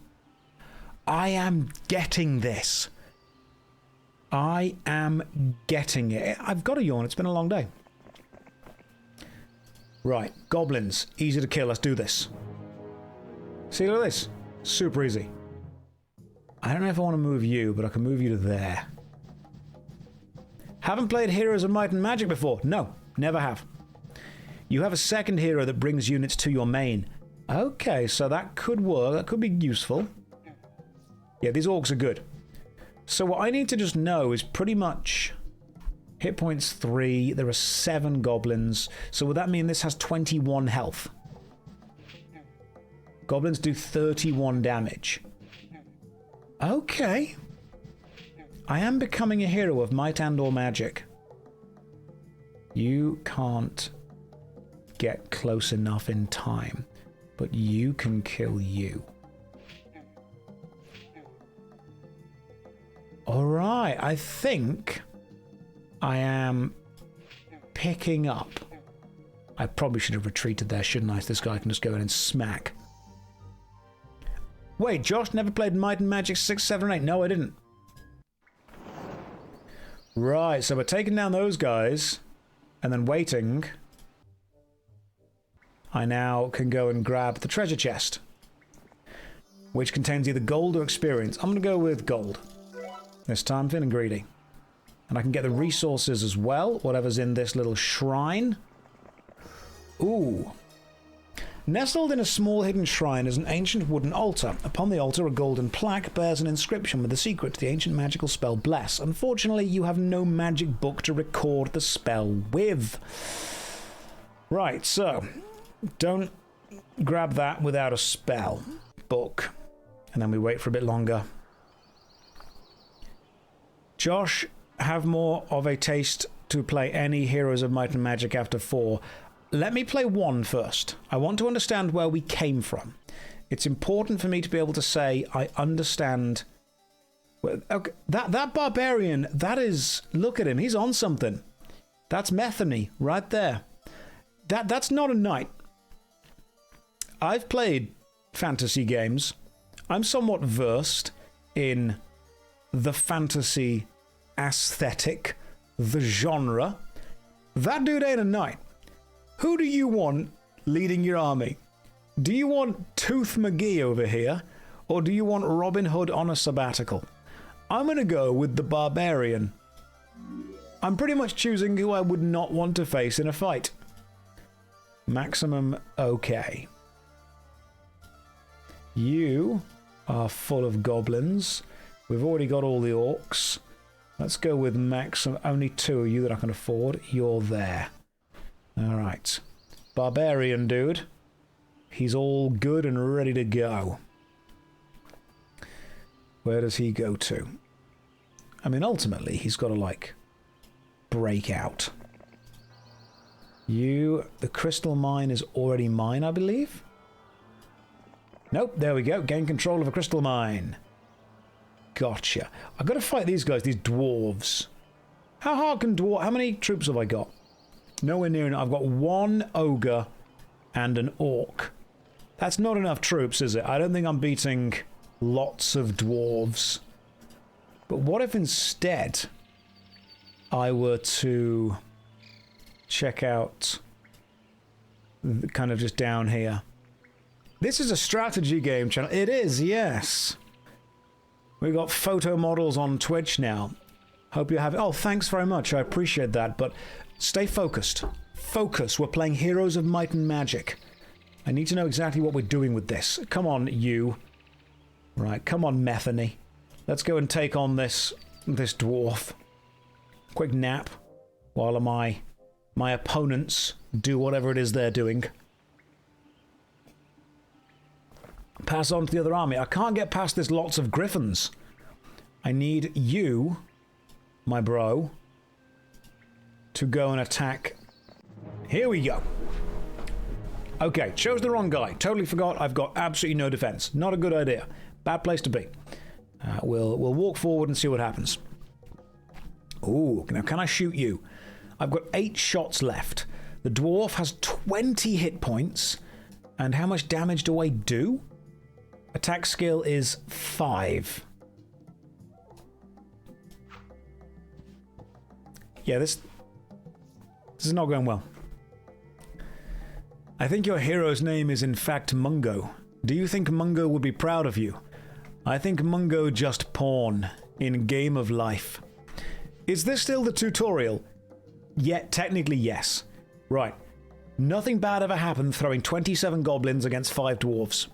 I am getting this. I am getting it. I've got a yawn. It's been a long day. Right. Goblins. Easy to kill. Let's do this. See, look at this. Super easy. I don't know if I want to move you, but I can move you to there. Haven't played Heroes of Might and Magic before? No. Never have. You have a second hero that brings units to your main. Okay, so that could work. That could be useful. Yeah, these orcs are good. So what I need to just know is pretty much hit points 3. There are 7 goblins. So would that mean this has 21 health? Goblins do 31 damage. Okay. I am becoming a hero of might and or magic. You can't get close enough in time, but you can kill you. Alright, I think I am picking up. I probably should have retreated there, shouldn't I? So this guy can just go in and smack. Wait, Josh never played Might and Magic 6, 7, 8. No, I didn't. Right, so we're taking down those guys and then waiting. I now can go and grab the treasure chest, which contains either gold or experience. I'm going to go with gold. This time I'm feeling greedy. And I can get the resources as well, whatever's in this little shrine. Ooh. Nestled in a small hidden shrine is an ancient wooden altar. Upon the altar, a golden plaque bears an inscription with the secret to the ancient magical spell Bless. Unfortunately, you have no magic book to record the spell with. Right, so don't grab that without a spell book. And then we wait for a bit longer. Josh, have more of a taste to play any Heroes of Might and Magic after 4. Let me play 1 first. I want to understand where we came from. It's important for me to be able to say I understand. Okay, that barbarian, that is, look at him, he's on something. That's Metheny right there. That's not a knight. I've played fantasy games. I'm somewhat versed in the fantasy aesthetic, the genre. That dude ain't a knight. Who do you want leading your army? Do you want Tooth McGee over here, or do you want Robin Hood on a sabbatical? I'm going to go with the barbarian. I'm pretty much choosing who I would not want to face in a fight. Maximum okay. You are full of goblins. We've already got all the orcs. Let's go with maximum. Only 2 of you that I can afford. You're there. Alright. Barbarian dude. He's all good and ready to go. Where does he go to? I mean, ultimately, he's got to, like, break out. The crystal mine is already mine, I believe? Nope, there we go. Gain control of a crystal mine. Gotcha. I've got to fight these guys, these dwarves. How hard can dwarf... How many troops have I got? Nowhere near enough. I've got 1 ogre and an orc. That's not enough troops, is it? I don't think I'm beating lots of dwarves. But what if instead I were to check out kind of just down here? This is a strategy game channel. It is, yes. We've got photo models on Twitch now. Hope you have... Oh, thanks very much. I appreciate that. But stay focused. Focus. We're playing Heroes of Might and Magic. I need to know exactly what we're doing with this. Come on, you. Right, come on, Metheny. Let's go and take on this dwarf. Quick nap while my opponents do whatever it is they're doing. Pass on to the other army. I can't get past this lots of griffins. I need you my bro, to go and attack. Here we go. Okay, chose the wrong guy. Totally forgot I've got absolutely no defense. Not a good idea. Bad place to be. We'll walk forward and see what happens. Ooh, now can I shoot you? I've got 8 shots left. The dwarf has 20 hit points. And how much damage do I do? Attack skill is 5. Yeah, this is not going well. I think your hero's name is in fact Mungo. Do you think Mungo would be proud of you? I think Mungo just pawn in Game of Life. Is this still the tutorial? Yet, technically yes. Right. Nothing bad ever happened throwing 27 goblins against 5 dwarves.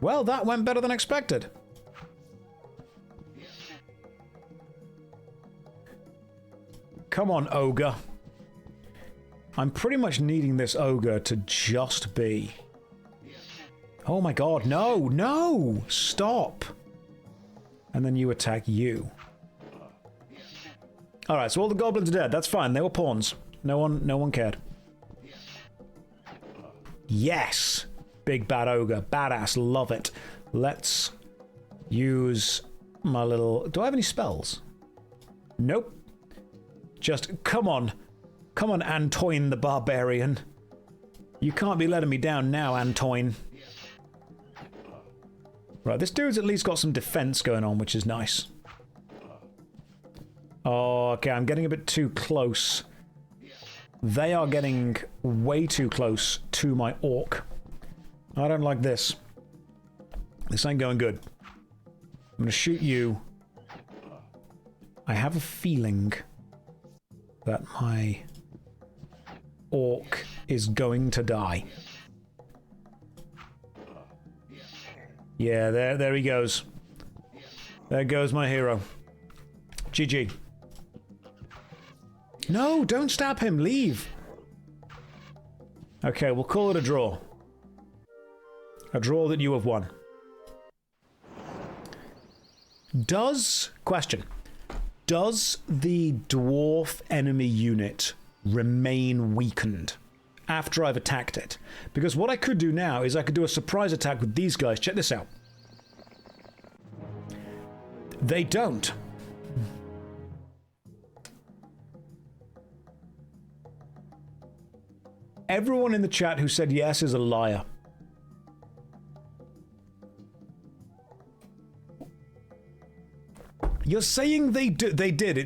Well, that went better than expected. Come on, ogre. I'm pretty much needing this ogre to just be... Oh my god, no, no! Stop! And then you attack you. Alright, so all the goblins are dead. That's fine, they were pawns. No one cared. Yes! Big bad ogre. Badass, love it. Let's use my little... Do I have any spells? Nope. Just, come on. Come on, Antoine the Barbarian. You can't be letting me down now, Antoine. Right, this dude's at least got some defense going on, which is nice. Oh, okay, I'm getting a bit too close. They are getting way too close to my orc. I don't like this. This ain't going good. I'm gonna shoot you. I have a feeling that my orc is going to die. Yeah, there he goes. There goes my hero. GG. No, don't stab him. Leave. Okay, we'll call it a draw. A draw that you have won. Question. Does the dwarf enemy unit remain weakened after I've attacked it? Because what I could do now is I could do a surprise attack with these guys. Check this out. They don't. Everyone in the chat who said yes is a liar. You're saying they did.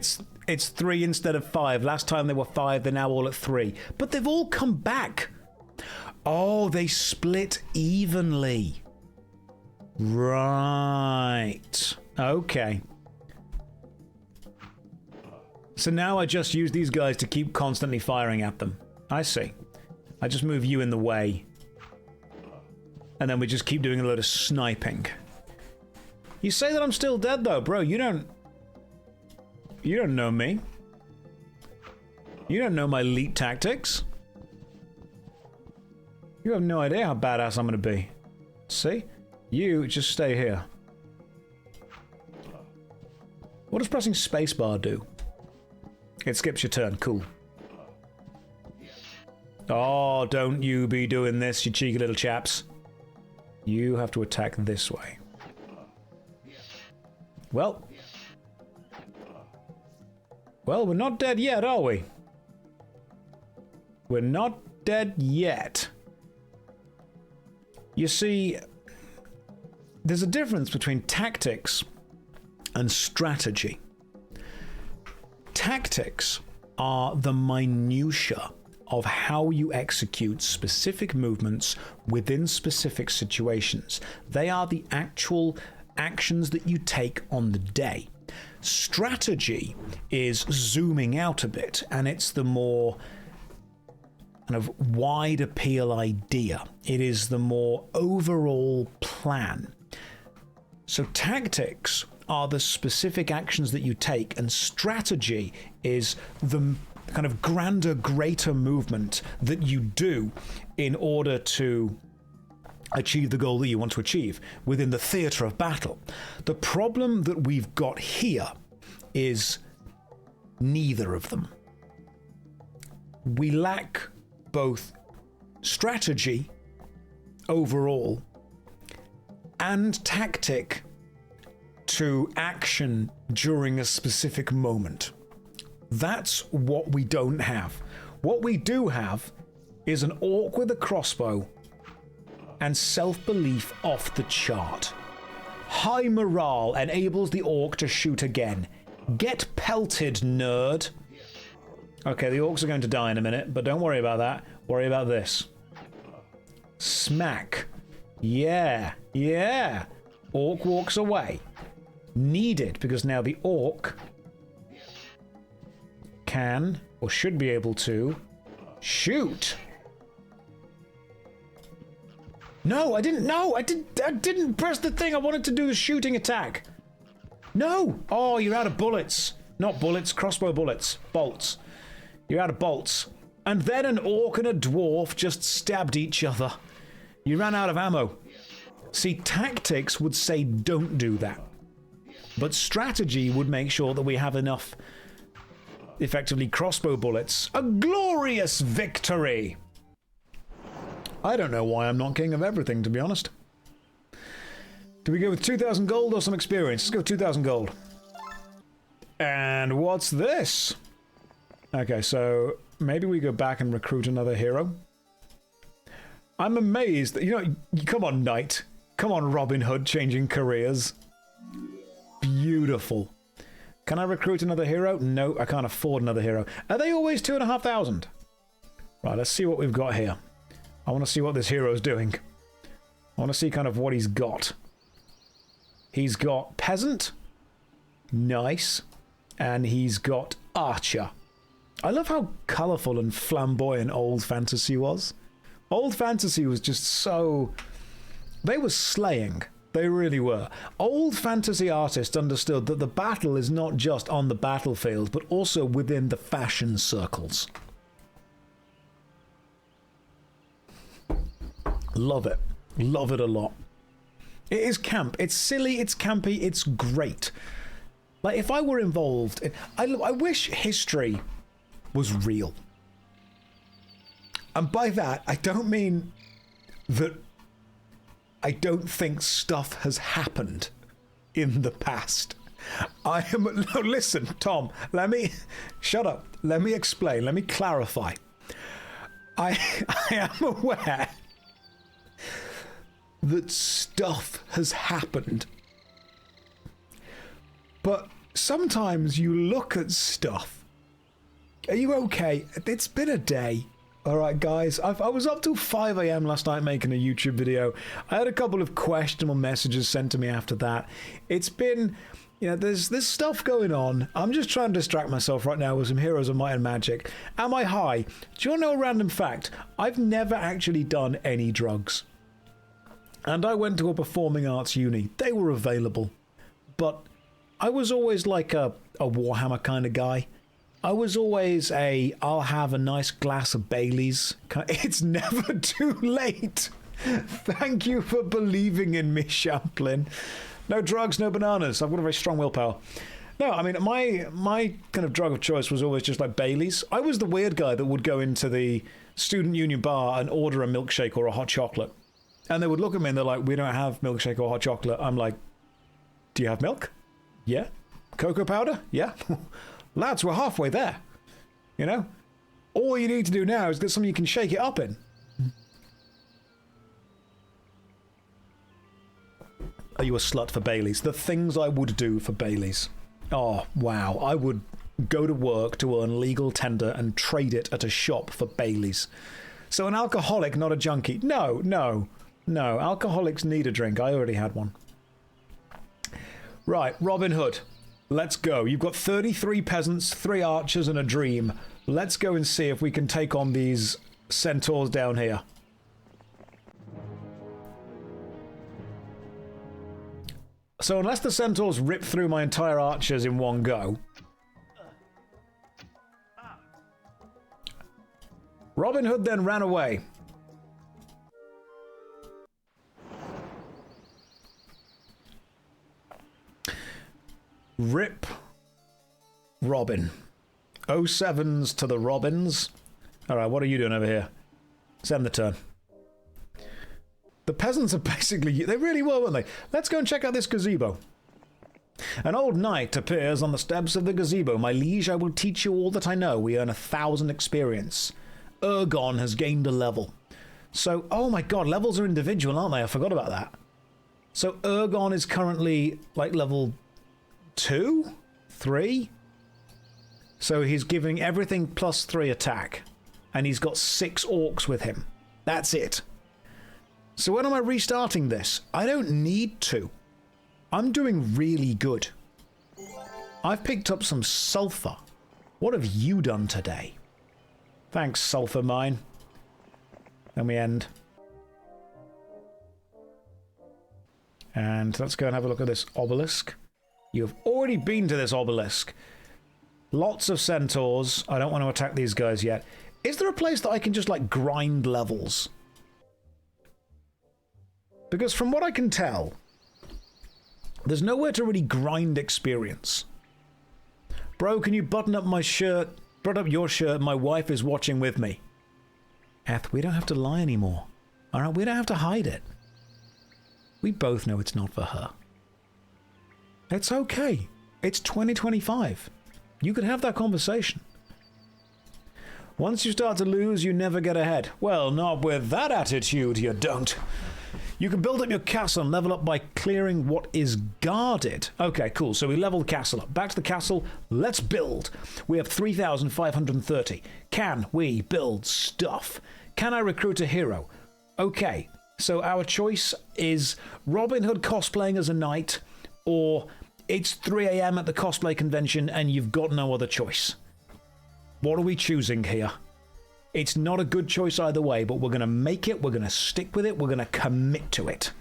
It's 3 instead of 5. Last time they were 5, they're now all at 3. But they've all come back. Oh, they split evenly. Right. Okay. So now I just use these guys to keep constantly firing at them. I see. I just move you in the way. And then we just keep doing a load of sniping. You say that I'm still dead though, bro. You don't know me. You don't know my elite tactics. You have no idea how badass I'm gonna be. See? You just stay here. What does pressing spacebar do? It skips your turn. Cool. Oh, don't you be doing this, you cheeky little chaps. You have to attack this way. Well, we're not dead yet, are we? We're not dead yet. You see, there's a difference between tactics and strategy. Tactics are the minutiae of how you execute specific movements within specific situations. They are the actual actions that you take on the day. Strategy is zooming out a bit, and it's the more kind of wide appeal idea. It is the more overall plan. So tactics are the specific actions that you take, and strategy is the kind of grander, greater movement that you do in order to achieve the goal that you want to achieve within the theatre of battle. The problem that we've got here is neither of them. We lack both strategy overall and tactic to action during a specific moment. That's what we don't have. What we do have is an orc with a crossbow and self-belief off the chart. High morale enables the orc to shoot again. Get pelted, nerd. Okay, the orcs are going to die in a minute, but don't worry about that. Worry about this. Smack. Yeah, yeah. Orc walks away. Needed, because now the orc can, or should be able to, shoot. No, I didn't. No, I didn't press the thing. I wanted to do the shooting attack. No. Oh, you're out of bullets. Not bullets, crossbow bullets. Bolts. You're out of bolts. And then an orc and a dwarf just stabbed each other. You ran out of ammo. See, tactics would say don't do that. But strategy would make sure that we have enough, effectively, crossbow bullets. A glorious victory! I don't know why I'm not king of everything, to be honest. Do we go with 2,000 gold or some experience? Let's go 2,000 gold. And what's this? Okay, so maybe we go back and recruit another hero. I'm amazed that, you know, come on, Knight. Come on, Robin Hood, changing careers. Beautiful. Can I recruit another hero? No, I can't afford another hero. Are they always 2,500? Right, let's see what we've got here. I want to see what this hero's doing. I want to see kind of what he's got. He's got Peasant. Nice. And he's got Archer. I love how colourful and flamboyant Old Fantasy was. Old Fantasy was just so... They were slaying. They really were. Old Fantasy artists understood that the battle is not just on the battlefield, but also within the fashion circles. Love it. Love it a lot. It is camp. It's silly, it's campy, it's great. Like, if I were involved... I wish history was real. And by that, I don't mean that I don't think stuff has happened in the past. I am... No, listen, Tom, let me... Shut up. Let me explain. Let me clarify. I am aware that stuff has happened. But sometimes you look at stuff. Are you okay? It's been a day. Alright guys, I was up till 5 AM last night making a YouTube video. I had a couple of questionable messages sent to me after that. It's been, you know, there's stuff going on. I'm just trying to distract myself right now with some Heroes of Might and Magic. Am I high? Do you want to know a random fact? I've never actually done any drugs. And I went to a performing arts uni. They were available. But I was always like a Warhammer kind of guy. I was always I'll have a nice glass of Bailey's. It's never too late. Thank you for believing in me, Champlin. No drugs, no bananas. I've got a very strong willpower. No, I mean, my kind of drug of choice was always just like Bailey's. I was the weird guy that would go into the student union bar and order a milkshake or a hot chocolate. And they would look at me and they're like, we don't have milkshake or hot chocolate. I'm like, do you have milk? Yeah. Cocoa powder? Yeah. Lads, we're halfway there. You know? All you need to do now is get something you can shake it up in. Are you a slut for Bailey's? The things I would do for Bailey's. Oh, wow. I would go to work to earn legal tender and trade it at a shop for Bailey's. So an alcoholic, not a junkie. No, no, no. Alcoholics need a drink. I already had one. Right, Robin Hood. Let's go. You've got 33 peasants, 3 archers, and a dream. Let's go and see if we can take on these centaurs down here. So unless the centaurs rip through my entire archers in one go... Robin Hood then ran away. Rip Robin. 07s to the Robins. Alright, what are you doing over here? Send the turn. The peasants are basically... They really were, weren't they? Let's go and check out this gazebo. An old knight appears on the steps of the gazebo. My liege, I will teach you all that I know. We earn 1,000 experience. Ergon has gained a level. So, oh my god, levels are individual, aren't they? I forgot about that. So Ergon is currently, like, level 2? 3? So he's giving everything +3 attack. And he's got 6 orcs with him. That's it. So when am I restarting this? I don't need to. I'm doing really good. I've picked up some sulfur. What have you done today? Thanks, sulfur mine. Then we end. And let's go and have a look at this obelisk. You've already been to this obelisk. Lots of centaurs. I don't want to attack these guys yet. Is there a place that I can just, like, grind levels? Because from what I can tell, there's nowhere to really grind experience. Bro, can you button up my shirt? Button up your shirt. My wife is watching with me. Eth, we don't have to lie anymore. Alright, we don't have to hide it. We both know it's not for her. It's okay. It's 2025. You can have that conversation. Once you start to lose, you never get ahead. Well, not with that attitude, you don't. You can build up your castle and level up by clearing what is guarded. Okay, cool. So we leveled the castle up. Back to the castle. Let's build. We have 3,530. Can we build stuff? Can I recruit a hero? Okay. So our choice is Robin Hood cosplaying as a knight, or it's 3 AM at the cosplay convention and you've got no other choice. What are we choosing here? It's not a good choice either way, but we're going to make it, we're going to stick with it, we're going to commit to it.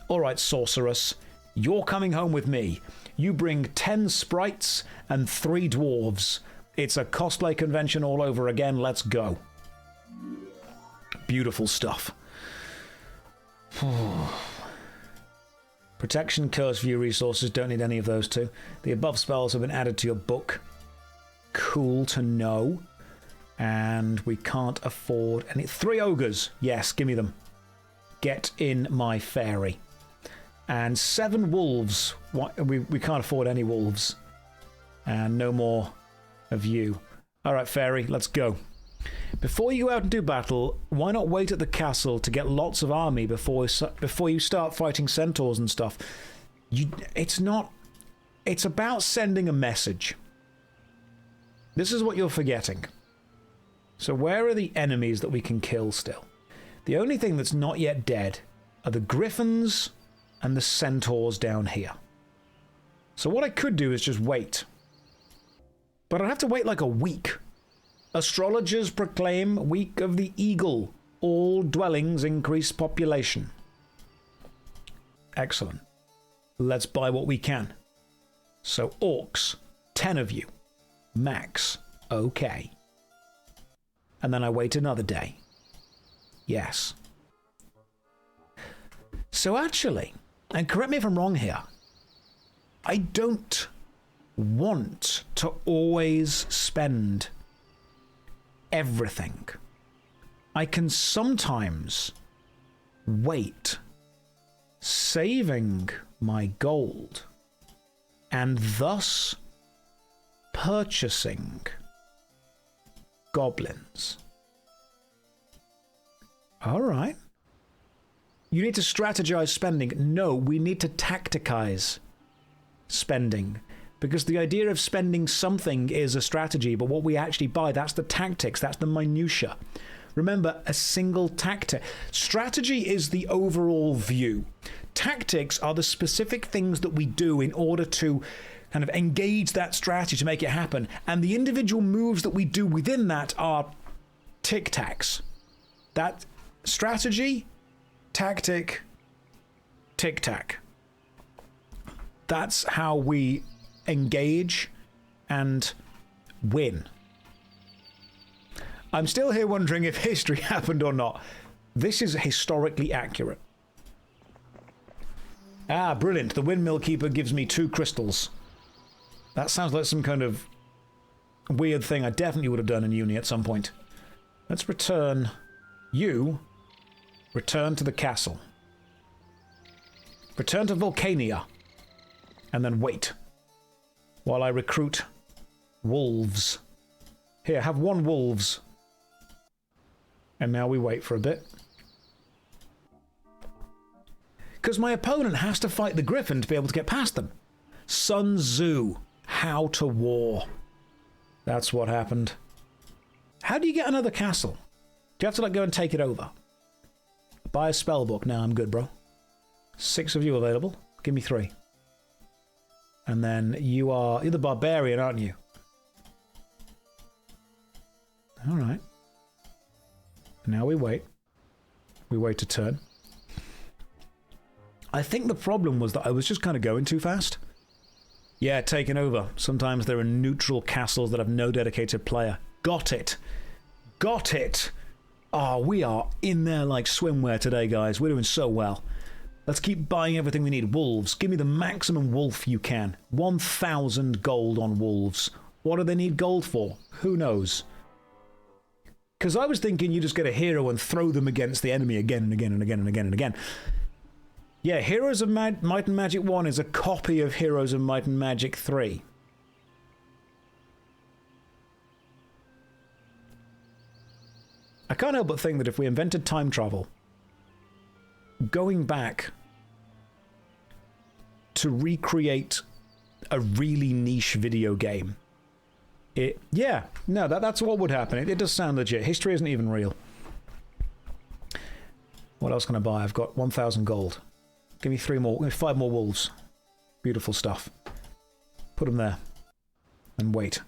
Alright, sorceress, you're coming home with me. You bring 10 sprites and 3 dwarves. It's a cosplay convention all over again, let's go. Beautiful stuff. Protection, curse, view resources, don't need any of those two. The above spells have been added to your book. Cool to know. And we can't afford any... 3 ogres. Yes, give me them. Get in my fairy. And 7 wolves. We can't afford any wolves. And no more of you. Alright, fairy, let's go. Before you go out and do battle, why not wait at the castle to get lots of army before you start fighting centaurs and stuff? It's not... It's about sending a message. This is what you're forgetting. So where are the enemies that we can kill still? The only thing that's not yet dead are the griffins and the centaurs down here. So what I could do is just wait. But I'd have to wait like a week. Astrologers proclaim Week of the Eagle. All dwellings increase population. Excellent. Let's buy what we can. So orcs, 10 of you. Max. Okay. And then I wait another day. Yes. So actually, and correct me if I'm wrong here, I don't want to always spend everything. I can sometimes wait, saving my gold, and thus purchasing goblins. Alright. You need to strategize spending. No, we need to tacticize spending. Because the idea of spending something is a strategy, but what we actually buy, that's the tactics, that's the minutia. Remember, a single tactic. Strategy is the overall view. Tactics are the specific things that we do in order to kind of engage that strategy to make it happen. And the individual moves that we do within that are tic-tacs. That strategy, tactic, tic-tac. That's how we engage and win. I'm still here wondering if history happened or not. This is historically accurate. Ah, brilliant. The windmill keeper gives me 2 crystals. That sounds like some kind of weird thing I definitely would have done in uni at some point. Let's return you. Return to the castle. Return to Volcania. And then wait. While I recruit wolves. Here, have 1 wolves. And now we wait for a bit. Because my opponent has to fight the Griffin to be able to get past them. Sun Tzu. How to war. That's what happened. How do you get another castle? Do you have to like go and take it over? Buy a spell book. Now I'm good, bro. 6 of you available. Give me 3. And then you're the barbarian, aren't you? Alright. Now we wait. We wait a turn. I think the problem was that I was just kind of going too fast. Yeah, taking over. Sometimes there are neutral castles that have no dedicated player. Got it. Got it. Oh, we are in there like swimwear today, guys. We're doing so well. Let's keep buying everything we need. Wolves. Give me the maximum wolf you can. 1,000 gold on wolves. What do they need gold for? Who knows? Because I was thinking you just get a hero and throw them against the enemy again and again and again and again and again. Yeah, Heroes of Might and Magic 1 is a copy of Heroes of Might and Magic 3. I can't help but think that if we invented time travel, going back to recreate a really niche video game, that's what would happen. It does sound legit. History isn't even real. What else can I buy? I've got 1,000 gold. Give me 3 more. Give me 5 more wolves. Beautiful stuff. Put them there. And wait.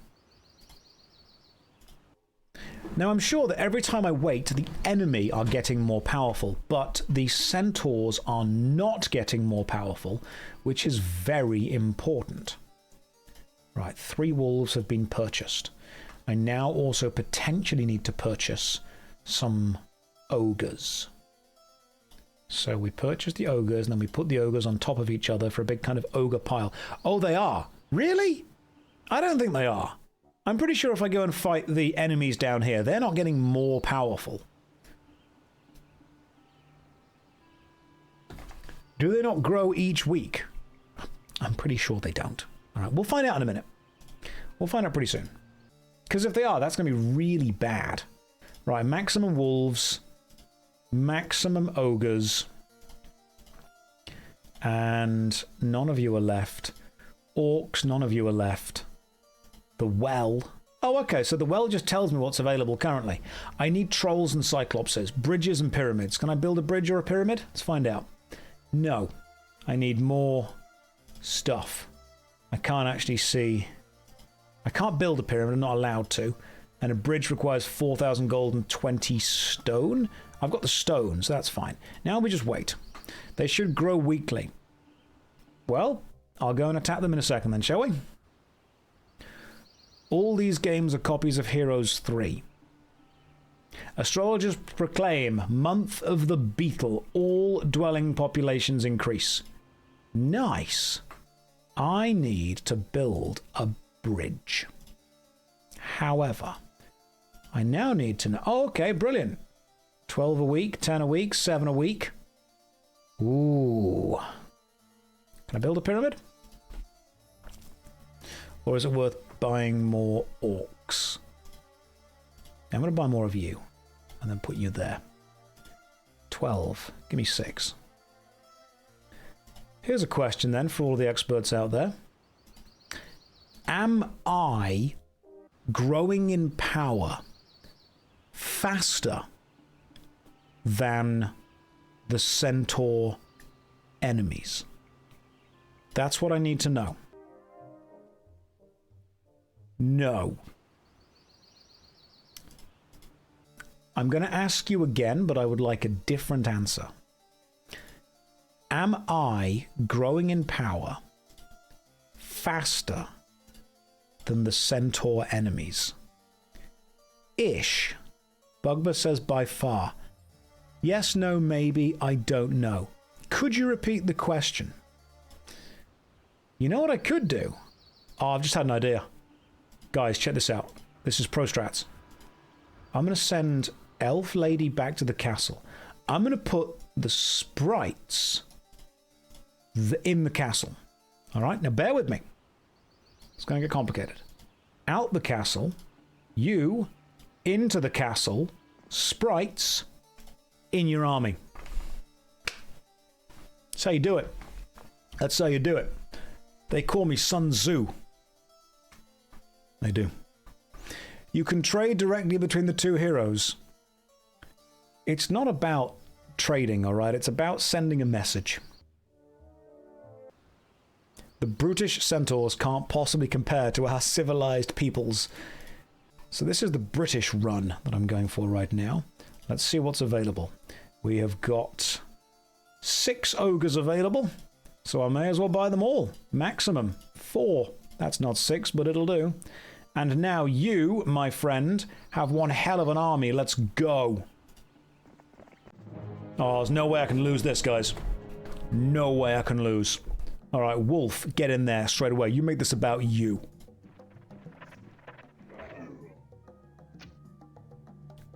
Now I'm sure that every time I wait, the enemy are getting more powerful, but the centaurs are not getting more powerful, which is very important. Right, 3 wolves have been purchased. I now also potentially need to purchase some ogres. So we purchase the ogres, and then we put the ogres on top of each other for a big kind of ogre pile. Oh, they are? Really? I don't think they are. I'm pretty sure if I go and fight the enemies down here, they're not getting more powerful. Do they not grow each week? I'm pretty sure they don't. All right, we'll find out in a minute. We'll find out pretty soon. Because if they are, that's going to be really bad. Right, maximum wolves, maximum ogres, and none of you are left. Orcs, none of you are left. The well. Oh, okay, so the well just tells me what's available currently. I need trolls and cyclopses, bridges and pyramids. Can I build a bridge or a pyramid? Let's find out. No. I need more stuff. I can't actually see. I can't build a pyramid, I'm not allowed to. And a bridge requires 4,000 gold and 20 stone. I've got the stones, so that's fine. Now we just wait. They should grow weekly. Well, I'll go and attack them in a second then, shall we? All these games are copies of Heroes 3. Astrologers proclaim, month of the beetle, all dwelling populations increase. Nice. I need to build a bridge. However, I now need to know... Oh, okay, brilliant. 12 a week, 10 a week, 7 a week. Ooh. Can I build a pyramid? Or is it worth buying more orcs? I'm going to buy more of you. And then put you there. 12. Give me 6. Here's a question then for all the experts out there. Am I growing in power faster than the centaur enemies? That's what I need to know. No. I'm going to ask you again, but I would like a different answer. Am I growing in power faster than the centaur enemies? Ish. Bugbear says by far. Yes, no, maybe, I don't know. Could you repeat the question? You know what I could do? Oh, I've just had an idea. Guys, check this out. This is pro strats. I'm going to send Elf Lady back to the castle. I'm going to put the sprites in the castle. All right, now bear with me. It's going to get complicated. Out the castle, you into the castle, sprites in your army. That's how you do it. That's how you do it. They call me Sun Tzu. They do. You can trade directly between the two heroes. It's not about trading, all right? It's about sending a message. The brutish centaurs can't possibly compare to our civilized peoples. So this is the British run that I'm going for right now. Let's see what's available. We have got 6 ogres available, so I may as well buy them all. Maximum 4. That's not 6, but it'll do. And now you, my friend, have one hell of an army. Let's go. Oh, there's no way I can lose this, guys. No way I can lose. All right, Wolf, get in there straight away. You make this about you.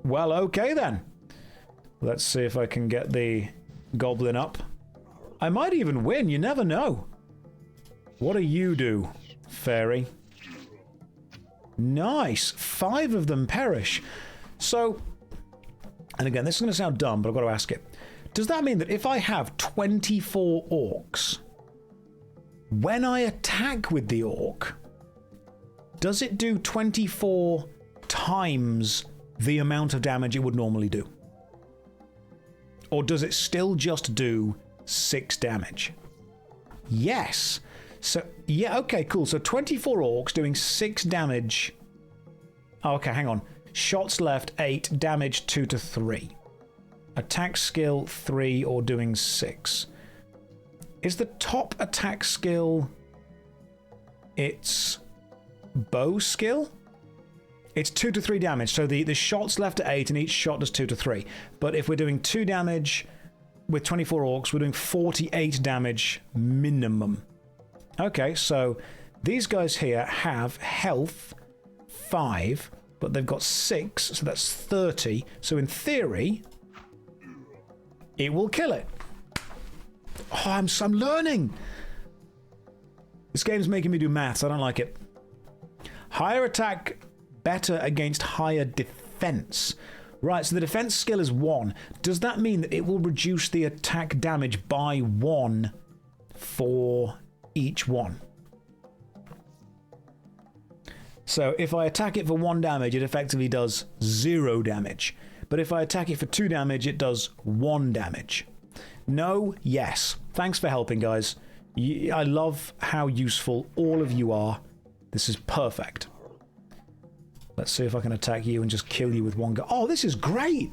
Well, okay then. Let's see if I can get the goblin up. I might even win, you never know. What do you do, fairy? Nice. 5 of them perish. So, and again, this is going to sound dumb, but I've got to ask it. Does that mean that if I have 24 orcs, when I attack with the orc, does it do 24 times the amount of damage it would normally do? Or does it still just do 6 damage? Yes. So, yeah, okay, cool. So 24 orcs doing 6 damage. Oh, okay, hang on. Shots left 8, damage 2 to 3. Attack skill 3 or doing 6. Is the top attack skill its bow skill? It's 2 to 3 damage, so the shots left at 8 and each shot does 2 to 3. But if we're doing 2 damage with 24 orcs, we're doing 48 damage minimum. Okay, so these guys here have health 5, but they've got 6, so that's 30. So in theory, it will kill it. Oh, I'm learning. This game's making me do maths. I don't like it. Higher attack, better against higher defense. Right, so the defense skill is 1. Does that mean that it will reduce the attack damage by 1 for each one? So if I attack it for 1 damage, it effectively does 0 damage. But if I attack it for 2 damage, it does 1 damage. No, yes. Thanks for helping, guys. I love how useful all of you are. This is perfect. Let's see if I can attack you and just kill you with 1 go. Oh, this is great!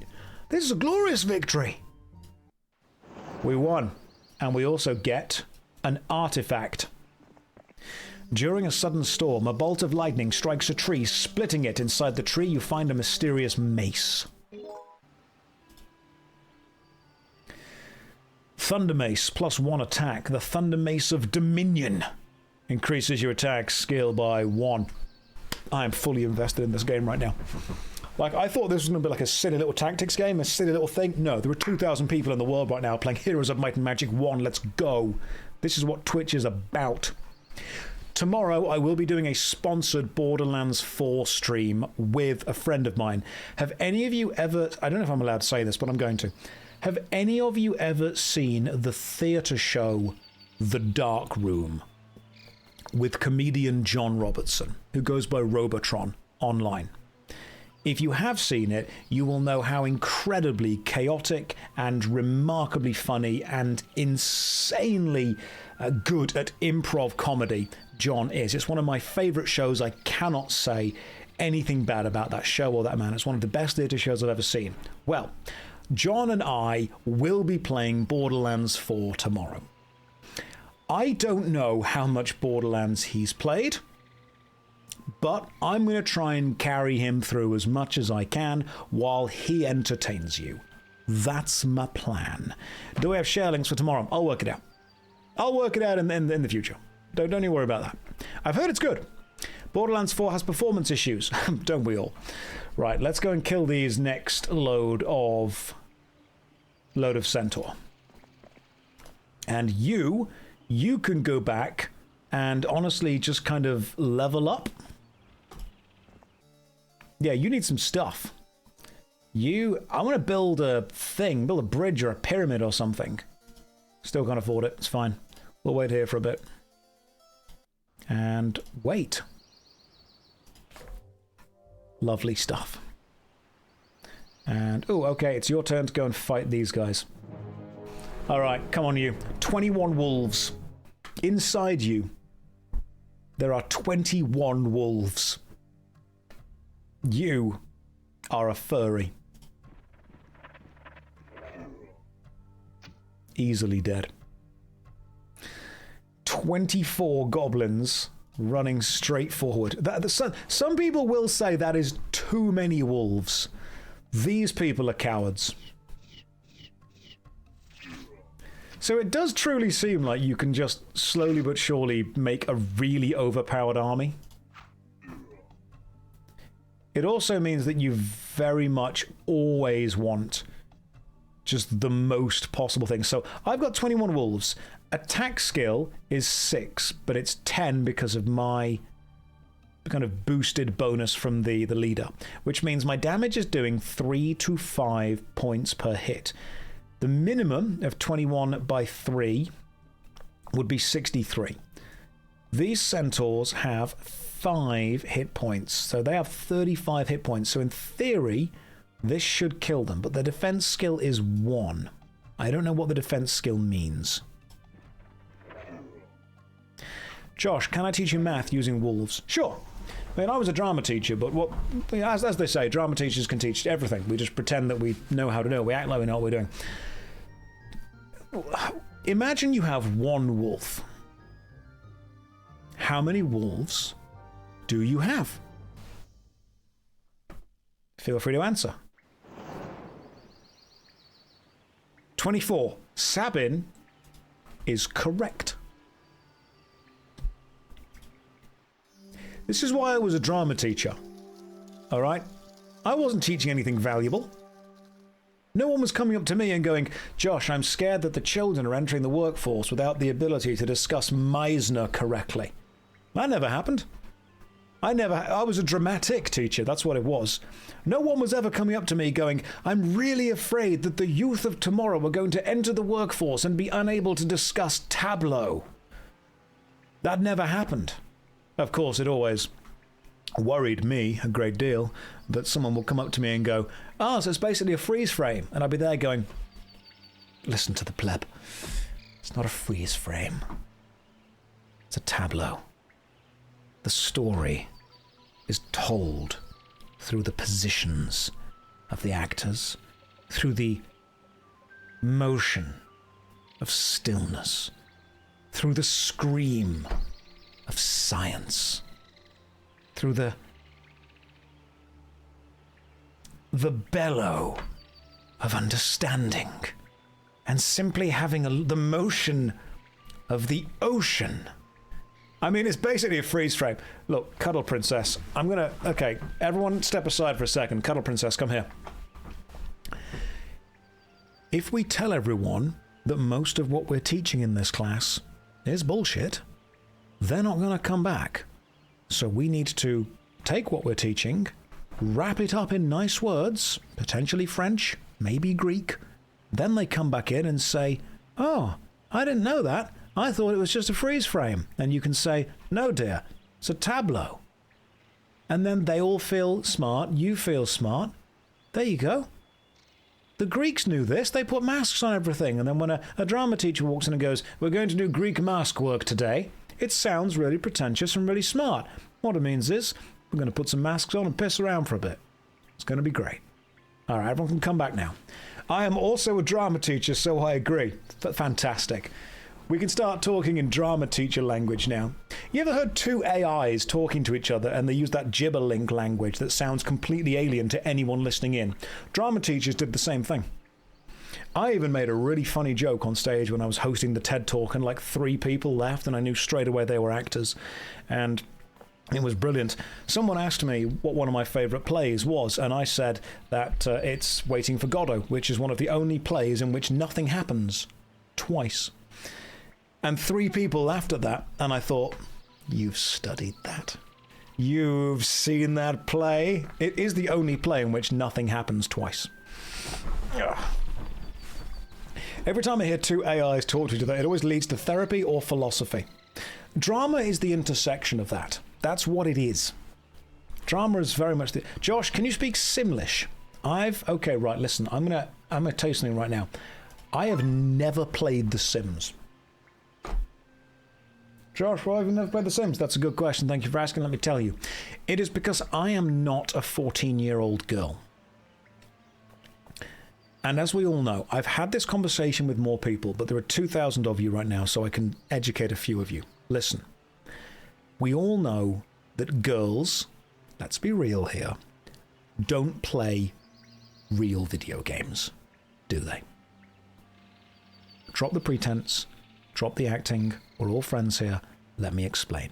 This is a glorious victory! We won. And we also get an artifact. During a sudden storm, a bolt of lightning strikes a tree, splitting it. Inside the tree, you find a mysterious mace. Thunder Mace, +1 attack. The Thunder Mace of Dominion increases your attack skill by 1. I am fully invested in this game right now. Like, I thought this was going to be like a silly little tactics game, a silly little thing. No, there are 2,000 people in the world right now playing Heroes of Might and Magic 1. Let's go. This is what Twitch is about. Tomorrow, I will be doing a sponsored Borderlands 4 stream with a friend of mine. Have any of you ever... I don't know if I'm allowed to say this, but I'm going to. Have any of you ever seen the theatre show The Dark Room with comedian John Robertson, who goes by Robotron online? If you have seen it, you will know how incredibly chaotic and remarkably funny and insanely good at improv comedy John is. It's one of my favourite shows. I cannot say anything bad about that show or that man. It's one of the best theatre shows I've ever seen. Well, John and I will be playing Borderlands 4 tomorrow. I don't know how much Borderlands he's played, but I'm going to try and carry him through as much as I can while he entertains you. That's my plan. Do we have share links for tomorrow? I'll work it out. I'll work it out in the future. Don't you worry about that. I've heard it's good. Borderlands 4 has performance issues. Don't we all? Right, let's go and kill these next load of Centaur. And you can go back and honestly just kind of level up. Yeah, you need some stuff. I want to build a thing, build a bridge or a pyramid or something. Still can't afford it, it's fine. We'll wait here for a bit. And wait. Lovely stuff. And, oh, okay, it's your turn to go and fight these guys. All right, come on you. 21 wolves. Inside you, there are 21 wolves. You are a furry. Easily dead. 24 goblins running straight forward. Some people will say that is too many wolves. These people are cowards. So it does truly seem like you can just slowly but surely make a really overpowered army. It also means that you very much always want just the most possible thing. So I've got 21 wolves. Attack skill is 6, but it's 10 because of my kind of boosted bonus from the leader, which means my damage is doing 3 to 5 points per hit. The minimum of 21 by 3 would be 63. These centaurs have 5 hit points, so they have 35 hit points. So in theory, this should kill them, but the defense skill is 1. I don't know what the defense skill means. Josh, can I teach you math using wolves? Sure. I mean, I was a drama teacher, but as they say, drama teachers can teach everything. We just pretend that we know how to do it. We act like we know what we're doing. Imagine you have one wolf. How many wolves do you have? Feel free to answer. 24. Sabin is correct. This is why I was a drama teacher. All right? I wasn't teaching anything valuable. No one was coming up to me and going, Josh, I'm scared that the children are entering the workforce without the ability to discuss Meisner correctly. That never happened. I was a dramatic teacher, that's what it was. No one was ever coming up to me going, I'm really afraid that the youth of tomorrow are going to enter the workforce and be unable to discuss Tableau. That never happened. Of course, it always worried me a great deal that someone will come up to me and go, so it's basically a freeze frame. And I'll be there going, listen to the pleb. It's not a freeze frame. It's a tableau. The story is told through the positions of the actors, through the motion of stillness, through the scream of science, through the bellow of understanding, and simply having the motion of the ocean. I mean, it's basically a freeze frame. Look, Cuddle Princess, okay, everyone step aside for a second. Cuddle Princess, come here. If we tell everyone that most of what we're teaching in this class is bullshit, they're not going to come back. So we need to take what we're teaching, wrap it up in nice words, potentially French, maybe Greek. Then they come back in and say, oh, I didn't know that. I thought it was just a freeze frame. And you can say, no, dear, it's a tableau. And then they all feel smart. You feel smart. There you go. The Greeks knew this. They put masks on everything. And then when a drama teacher walks in and goes, we're going to do Greek mask work today, it sounds really pretentious and really smart. What it means is, we're going to put some masks on and piss around for a bit. It's going to be great. All right, everyone can come back now. I am also a drama teacher, so I agree. Fantastic. We can start talking in drama teacher language now. You ever heard two AIs talking to each other and they use that gibberlink language that sounds completely alien to anyone listening in? Drama teachers did the same thing. I even made a really funny joke on stage when I was hosting the TED Talk, and like 3 people laughed, and I knew straight away they were actors. And it was brilliant. Someone asked me what one of my favourite plays was, and I said that it's Waiting for Godot, which is one of the only plays in which nothing happens twice. And 3 people laughed at that, and I thought, you've studied that. You've seen that play. It is the only play in which nothing happens twice. Ugh. Every time I hear 2 AIs talk to each other, it always leads to therapy or philosophy. Drama is the intersection of that. That's what it is. Drama is very much the... Josh, can you speak Simlish? Okay, right, listen. I'm gonna tell you something right now. I have never played The Sims. Josh, why have you never played The Sims? That's a good question. Thank you for asking. Let me tell you. It is because I am not a 14-year-old girl. And as we all know, I've had this conversation with more people, but there are 2,000 of you right now, so I can educate a few of you. Listen. We all know that girls, let's be real here, don't play real video games, do they? Drop the pretense, drop the acting, we're all friends here, let me explain.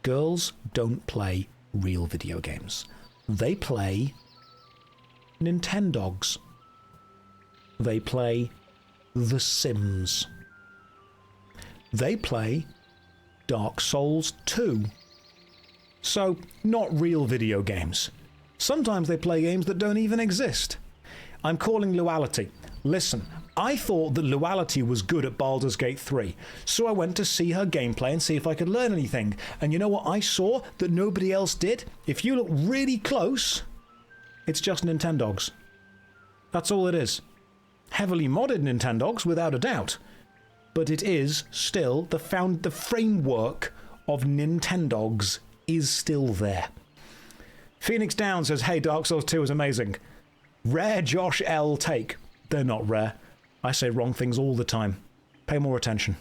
Girls don't play real video games. They play Nintendogs. They play The Sims. They play Dark Souls 2. So, not real video games. Sometimes they play games that don't even exist. I'm calling Luality. Listen, I thought that Luality was good at Baldur's Gate 3, so I went to see her gameplay and see if I could learn anything. And you know what I saw that nobody else did? If you look really close, it's just Nintendogs. That's all it is. Heavily modded Nintendogs, without a doubt. But it is still the framework of Nintendogs is still there. Phoenix Down says, hey, Dark Souls 2 is amazing. Rare Josh L take. They're not rare. I say wrong things all the time. Pay more attention.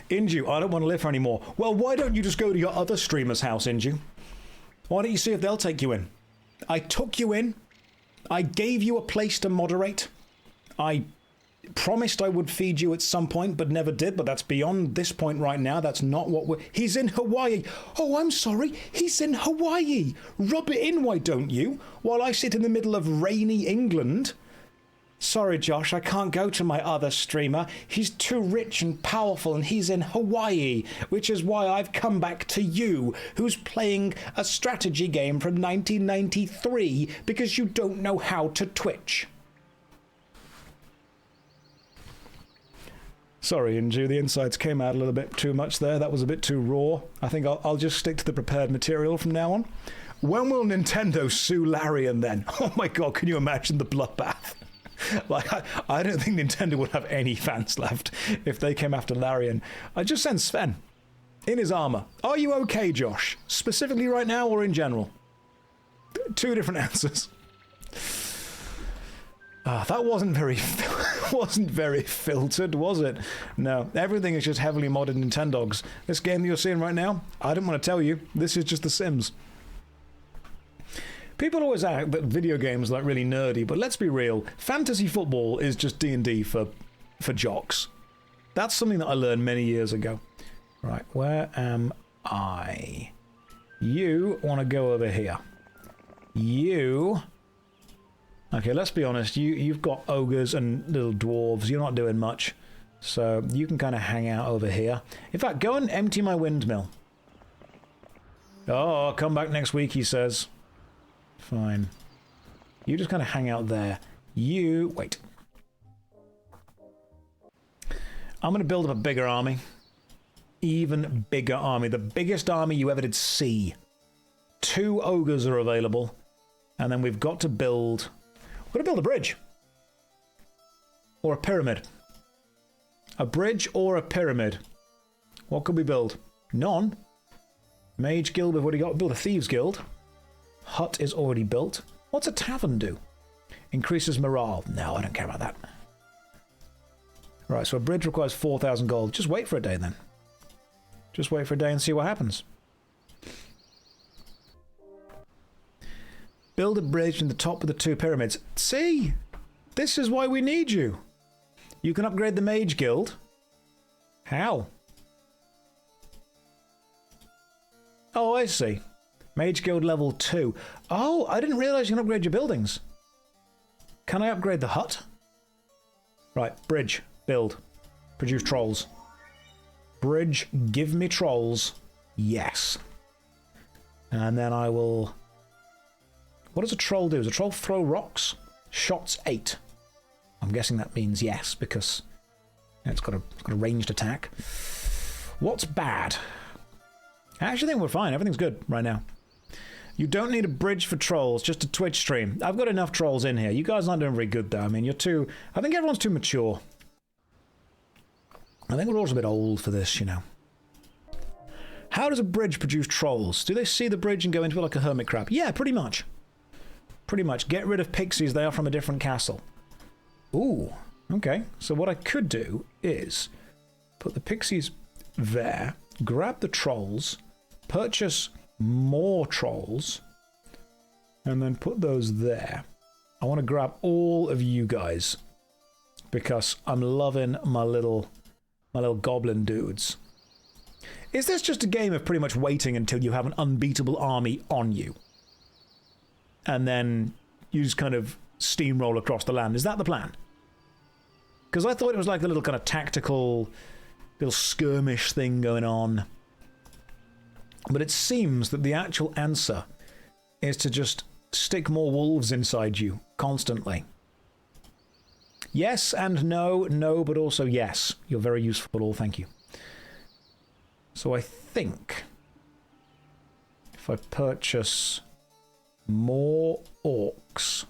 Inju, I don't want to live here anymore. Well, why don't you just go to your other streamer's house, Inju? Why don't you see if they'll take you in? I took you in. I gave you a place to moderate. I promised I would feed you at some point, but never did. But that's beyond this point right now. That's not what we're... He's in Hawaii. Oh, I'm sorry. He's in Hawaii. Rub it in, why don't you? While I sit in the middle of rainy England. Sorry, Josh, I can't go to my other streamer. He's too rich and powerful, and he's in Hawaii, which is why I've come back to you, who's playing a strategy game from 1993 because you don't know how to Twitch. Sorry, Inju, the insides came out a little bit too much there. That was a bit too raw. I think I'll just stick to the prepared material from now on. When will Nintendo sue Larian then? Oh my god, can you imagine the bloodbath? Like, I don't think Nintendo would have any fans left if they came after Larian. I just sent Sven in his armor. Are you okay, Josh? Specifically right now or in general? 2 different answers. That wasn't very filtered, was it? No, everything is just heavily modded Nintendogs. This game that you're seeing right now, I didn't want to tell you, this is just The Sims. People always act that video games are like really nerdy, but let's be real. Fantasy football is just D&D for jocks. That's something that I learned many years ago. Right, where am I? You want to go over here. You... Okay, let's be honest. You've got ogres and little dwarves. You're not doing much. So you can kind of hang out over here. In fact, go and empty my windmill. Oh, I'll come back next week, he says. Fine. You just kind of hang out there. You... Wait. I'm going to build up a bigger army. Even bigger army. The biggest army you ever did see. 2 ogres are available. And then we've got to build... We're going to build a bridge. Or a pyramid. A bridge or a pyramid. What could we build? None. Mage guild, we've already got. Build a thieves guild. Hut is already built. What's a tavern do? Increases morale. No, I don't care about that. Right, so a bridge requires 4,000 gold. Just wait for a day then. Just wait for a day and see what happens. Build a bridge in the top of the 2 pyramids. See? This is why we need you. You can upgrade the Mage Guild. How? Oh, I see. Mage Guild level 2. Oh, I didn't realize you can upgrade your buildings. Can I upgrade the hut? Right, bridge, build, produce trolls. Bridge, give me trolls. Yes. And then I will... What does a troll do? Does a troll throw rocks? Shots 8. I'm guessing that means yes, because it's got a ranged attack. What's bad? I actually think we're fine. Everything's good right now. You don't need a bridge for trolls, just a Twitch stream. I've got enough trolls in here. You guys aren't doing very good, though. I mean, you're too... I think everyone's too mature. I think we're all a bit old for this, you know. How does a bridge produce trolls? Do they see the bridge and go into it like a hermit crab? Yeah, pretty much. Pretty much. Get rid of pixies. They are from a different castle. Ooh, okay. So what I could do is put the pixies there, grab the trolls, purchase more trolls, and then put those there. I want to grab all of you guys because I'm loving my little goblin dudes. Is this just a game of pretty much waiting until you have an unbeatable army on you? And then you just kind of steamroll across the land. Is that the plan? Because I thought it was like a little kind of tactical, little skirmish thing going on. But it seems that the actual answer is to just stick more wolves inside you constantly. Yes and no, no, but also yes. You're very useful, all, thank you. So I think if I purchase more orcs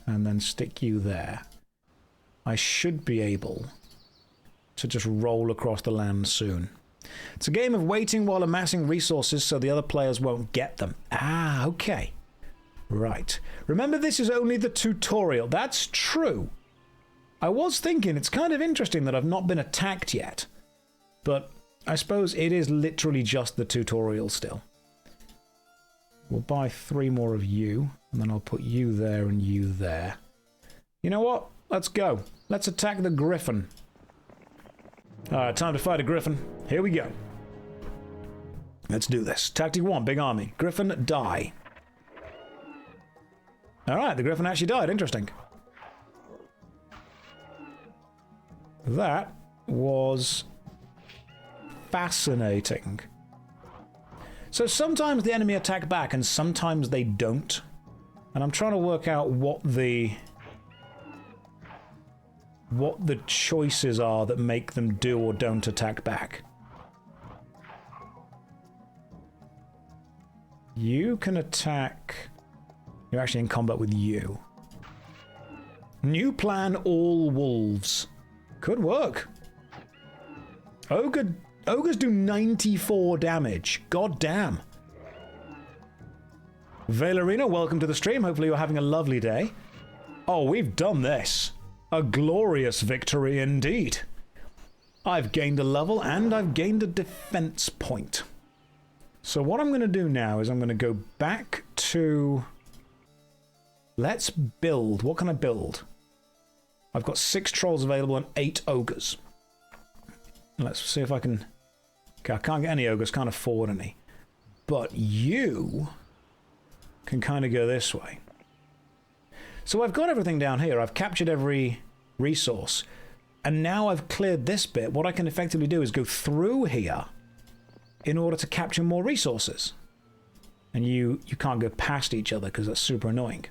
and then stick you there, I should be able to just roll across the land soon. It's a game of waiting while amassing resources so the other players won't get them. Ah, okay. Right. Remember, this is only the tutorial. That's true. I was thinking it's kind of interesting that I've not been attacked yet. But I suppose it is literally just the tutorial still. We'll buy 3 more of you, and then I'll put you there and you there. You know what? Let's go. Let's attack the Griffin. Alright, time to fight a Griffin. Here we go. Let's do this. Tactic 1, big army. Griffin, die. Alright, the Griffin actually died. Interesting. That was fascinating. So sometimes the enemy attack back and sometimes they don't. And I'm trying to work out what the choices are that make them do or don't attack back. You can attack... You're actually in combat with you. New plan, all wolves. Could work. Ogres do 94 damage. God damn. Valerina, welcome to the stream. Hopefully you're having a lovely day. Oh, we've done this. A glorious victory indeed. I've gained a level and I've gained a defense point. So what I'm going to do now is I'm going to go back to... Let's build. What can I build? I've got 6 trolls available and 8 ogres. Let's see if I can... Okay, I can't get any ogres, can't afford any. But you can kind of go this way. So I've got everything down here. I've captured every resource. And now I've cleared this bit. What I can effectively do is go through here in order to capture more resources. And you can't go past each other because that's super annoying.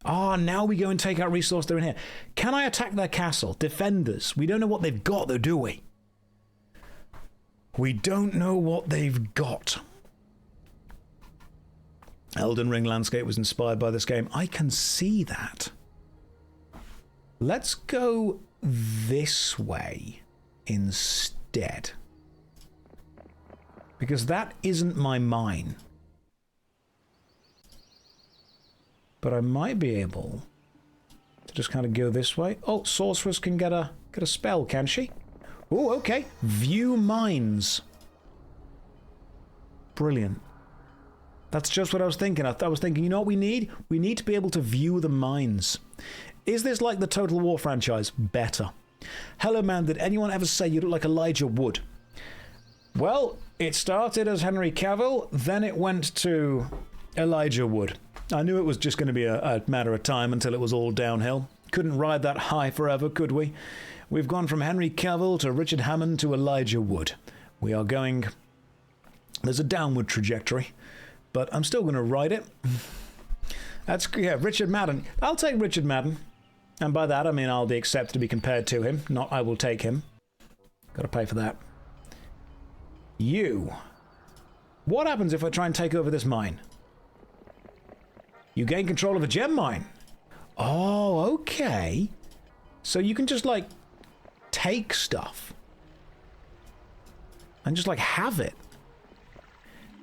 Ah, now we go and take out resource they're in here. Can I attack their castle? Defenders. We don't know what they've got though, do we? We don't know what they've got. Elden Ring landscape was inspired by this game. I can see that. Let's go this way instead. Because that isn't my mine. But I might be able to just kind of go this way. Oh, sorceress can get a spell, can she? Oh, okay. View mines. Brilliant. That's just what I was thinking. I was thinking, you know what we need? We need to be able to view the mines. Is this like the Total War franchise? Better. Hello, man. Did anyone ever say you look like Elijah Wood? Well, it started as Henry Cavill, then it went to Elijah Wood. I knew it was just going to be a matter of time until it was all downhill. Couldn't ride that high forever, could we? We've gone from Henry Cavill to Richard Hammond to Elijah Wood. We are going... There's a downward trajectory, but I'm still going to ride it. That's, yeah, Richard Madden. I'll take Richard Madden. And by that, I mean I'll be accepted to be compared to him, not I will take him. Got to pay for that. You. What happens if I try and take over this mine? You gain control of a gem mine. Oh, okay. So you can just, like, take stuff. And just, like, have it.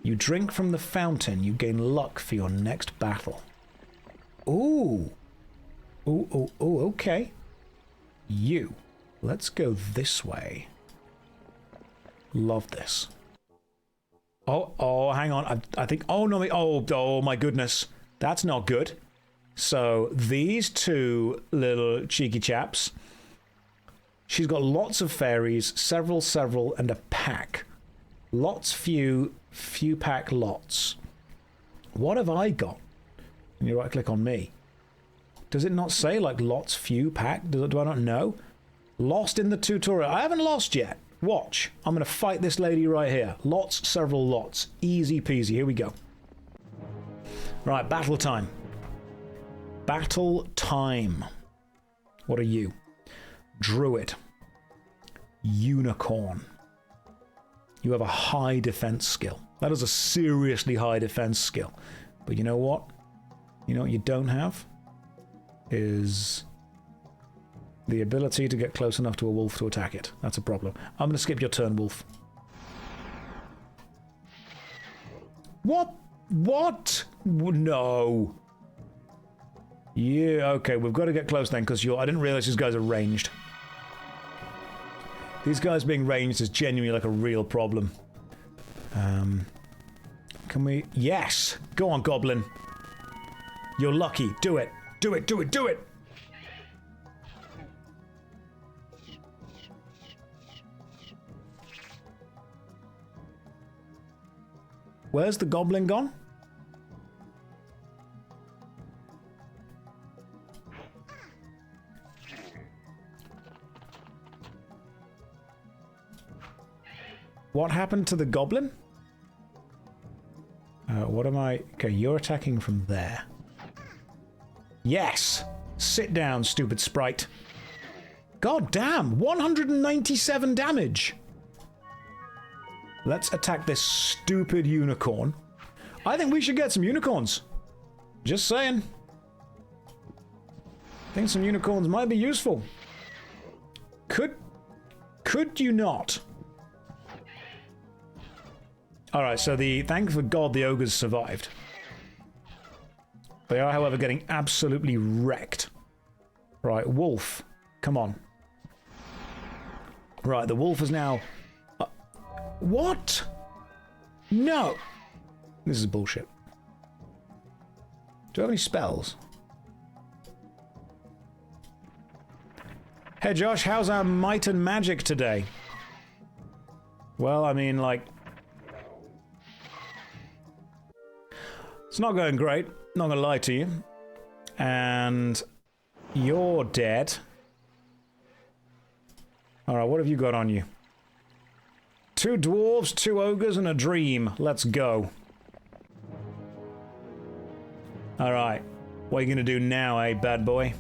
You drink from the fountain. You gain luck for your next battle. Ooh. Ooh, ooh, ooh, okay. You. Let's go this way. Love this. Oh, hang on. I think... Oh, no. Oh, my goodness. That's not good. So, these two little cheeky chaps. She's got lots of fairies, several, and a pack. Lots, few pack, lots. What have I got? And you right-click on me. Does it not say, like, lots, few, pack? Do I not know? Lost in the tutorial. I haven't lost yet. Watch. I'm going to fight this lady right here. Lots, several, lots. Easy peasy. Here we go. Right, battle time. Battle time. What are you? Druid. Unicorn. You have a high defense skill. That is a seriously high defense skill. But you know what? You know what you don't have? Is the ability to get close enough to a wolf to attack it. That's a problem. I'm going to skip your turn, wolf. What? What? No. Yeah, okay, we've got to get close then, because I didn't realize these guys are ranged. These guys being ranged is genuinely like a real problem. Can we... Yes! Go on, goblin. You're lucky. Do it. Do it, do it, do it! Where's the goblin gone? What happened to the goblin? What am I... Okay, you're attacking from there. Yes! Sit down, stupid sprite. God damn! 197 damage! Let's attack this stupid unicorn. I think we should get some unicorns. Just saying. I think some unicorns might be useful. Could you not? Alright, so thank for God the ogres survived. They are, however, getting absolutely wrecked. Right, wolf. Come on. Right, the wolf is now... What? No! This is bullshit. Do I have any spells? Hey Josh, how's our might and magic today? Well, I mean, like... It's not going great, not gonna lie to you. And... You're dead. Alright, what have you got on you? 2 dwarves, 2 ogres, and a dream. Let's go. Alright. What are you gonna do now, eh, bad boy?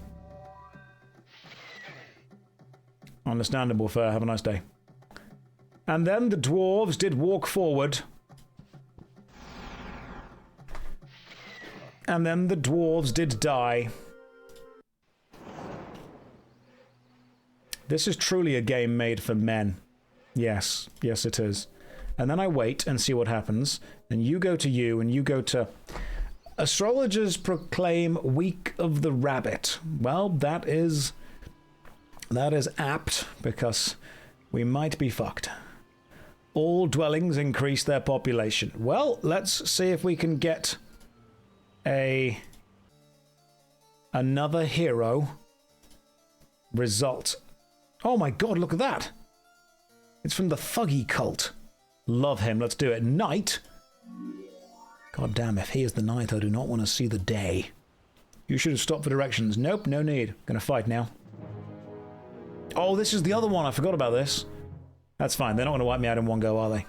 Understandable, fair. Have a nice day. And then the dwarves did walk forward. And then the dwarves did die. This is truly a game made for men. Yes. Yes, it is. And then I wait and see what happens. And you go to you, and you go to... Astrologers proclaim Week of the Rabbit. Well, that is apt, because we might be fucked. All dwellings increase their population. Well, let's see if we can get another hero result. Oh my god, look at that. It's from the Thuggy cult. Love him. Let's do it. Knight. God damn, if he is the knight, I do not want to see the day. You should have stopped for directions. Nope, no need. Gonna fight now. Oh, this is the other one. I forgot about this. That's fine. They're not going to wipe me out in one go, are they?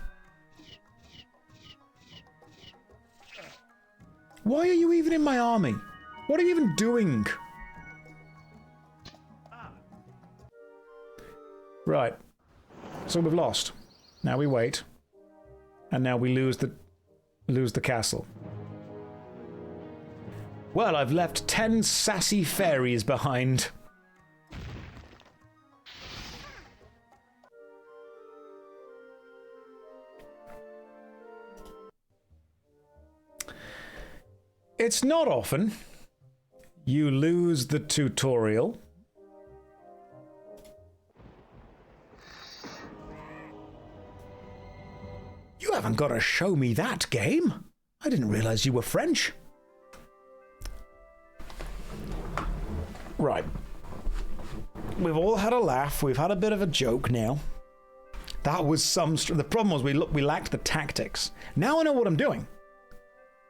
Why are you even in my army? What are you even doing? Right. So we've lost. Now we wait. And now we lose the castle. Well, I've left 10 sassy fairies behind. It's not often you lose the tutorial. You haven't got to show me that game. I didn't realize you were French. Right. We've all had a laugh. We've had a bit of a joke now. That was some... The problem was we lacked the tactics. Now I know what I'm doing.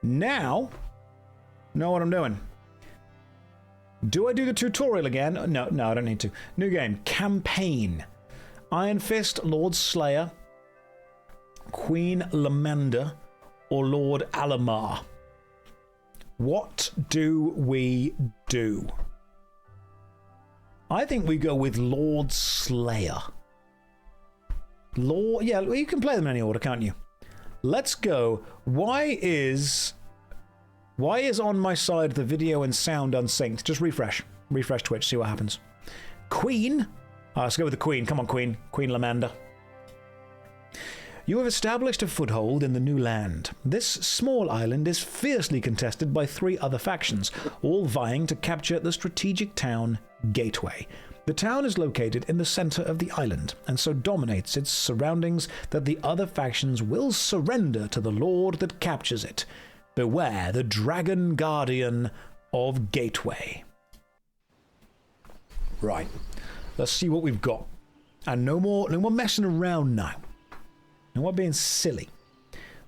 Now... know what I'm doing. Do I do the tutorial again? No, I don't need to. New game. Campaign. Iron Fist, Lord Slayer, Queen Lamanda, or Lord Alamar. What do we do? I think we go with Lord Slayer. Yeah, you can play them in any order, can't you? Let's go. Why is on my side the video and sound unsynced? Just refresh. Refresh Twitch, see what happens. Queen? Let's go with the Queen. Come on, Queen. Queen Lamanda. You have established a foothold in the new land. This small island is fiercely contested by 3 other factions, all vying to capture the strategic town Gateway. The town is located in the center of the island, and so dominates its surroundings that the other factions will surrender to the lord that captures it. Beware the Dragon Guardian of Gateway. Right. Let's see what we've got. And no more messing around now. No more being silly.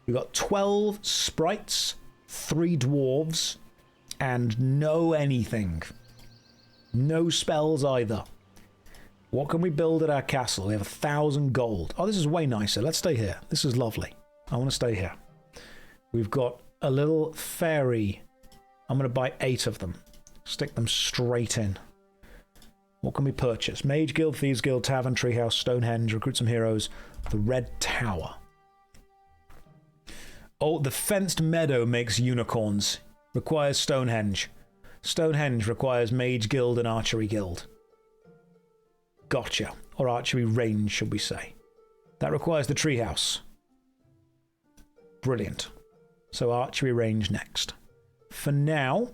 We've got 12 sprites, 3 dwarves, and no anything. No spells either. What can we build at our castle? We have 1,000 gold. Oh, this is way nicer. Let's stay here. This is lovely. I want to stay here. We've got a little fairy. I'm going to buy 8 of them. Stick them straight in. What can we purchase? Mage Guild, Thieves Guild, Tavern, Treehouse, Stonehenge, recruit some heroes. The Red Tower. Oh, the Fenced Meadow makes unicorns. Requires Stonehenge. Stonehenge requires Mage Guild and Archery Guild. Gotcha. Or Archery Range, should we say. That requires the Treehouse. Brilliant. So Archery Range next. For now,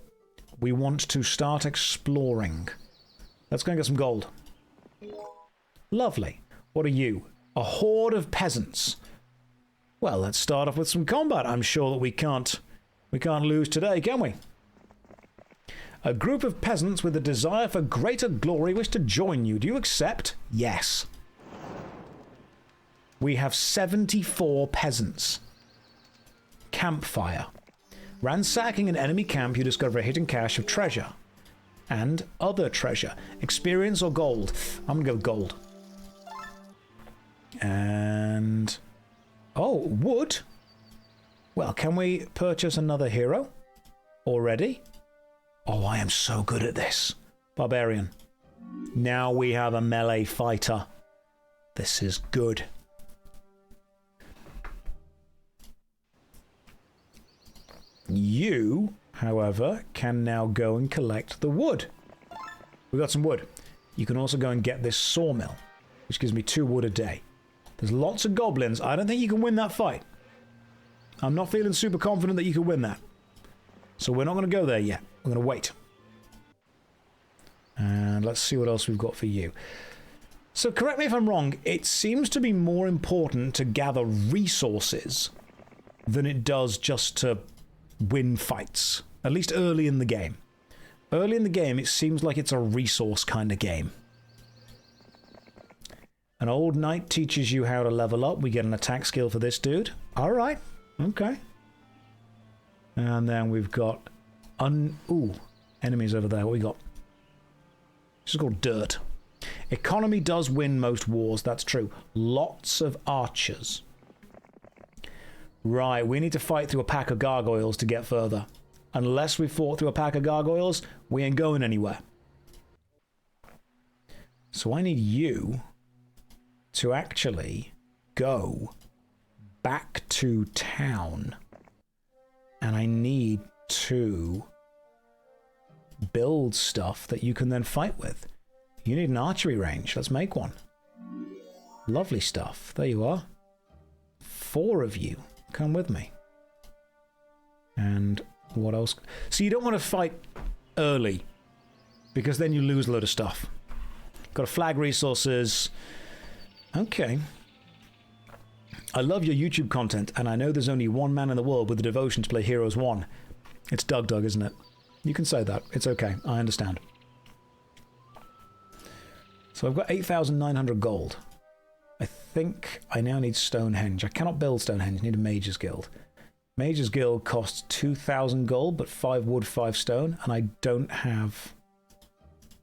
we want to start exploring. Let's go and get some gold. Lovely. What are you? A horde of peasants. Well, let's start off with some combat. I'm sure that we can't lose today, can we? A group of peasants with a desire for greater glory wish to join you. Do you accept? Yes. We have 74 peasants. Campfire. Ransacking an enemy camp, you discover a hidden cache of treasure. And other treasure. Experience or gold? I'm going to go with gold. And... oh, wood? Well, can we purchase another hero? Already? Oh, I am so good at this. Barbarian. Now we have a melee fighter. This is good. You, however, can now go and collect the wood. We've got some wood. You can also go and get this sawmill, which gives me 2 wood a day. There's lots of goblins. I don't think you can win that fight. I'm not feeling super confident that you can win that. So we're not going to go there yet. We're going to wait. And let's see what else we've got for you. So correct me if I'm wrong, it seems to be more important to gather resources than it does just to win fights, at least early in the game. Early in the game, it seems like it's a resource kind of game. An old knight teaches you how to level up. We get an attack skill for this dude. All right. Okay. And then we've got... Ooh, enemies over there. What we got? This is called dirt. Economy does win most wars. That's true. Lots of archers. Right, we need to fight through a pack of gargoyles to get further. Unless we fought through a pack of gargoyles, we ain't going anywhere. So I need you to actually go back to town. And I need to build stuff that you can then fight with. You need an archery range. Let's make one. Lovely stuff. There you are. 4 of you. Come with me. And what else? So you don't want to fight early, because then you lose a load of stuff. Got to flag resources. Okay. I love your YouTube content, and I know there's only one man in the world with the devotion to play Heroes 1. It's Doug, isn't it? You can say that. It's okay. I understand. So I've got 8,900 gold. I think I now need Stonehenge. I cannot build Stonehenge. I need a Mage's Guild. Mage's Guild costs 2,000 gold, but 5 wood, 5 stone, and I don't have...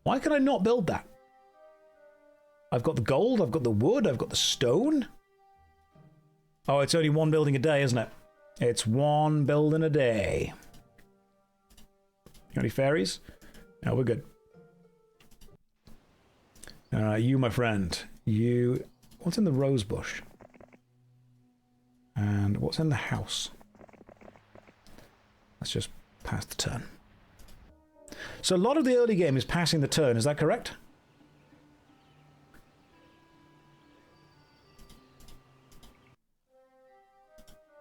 Why can I not build that? I've got the gold, I've got the wood, I've got the stone. Oh, it's only 1 building a day, isn't it? It's 1 building a day. Got any fairies? No, we're good. You, my friend. You... What's in the rose bush? And what's in the house? Let's just pass the turn. So a lot of the early game is passing the turn, is that correct?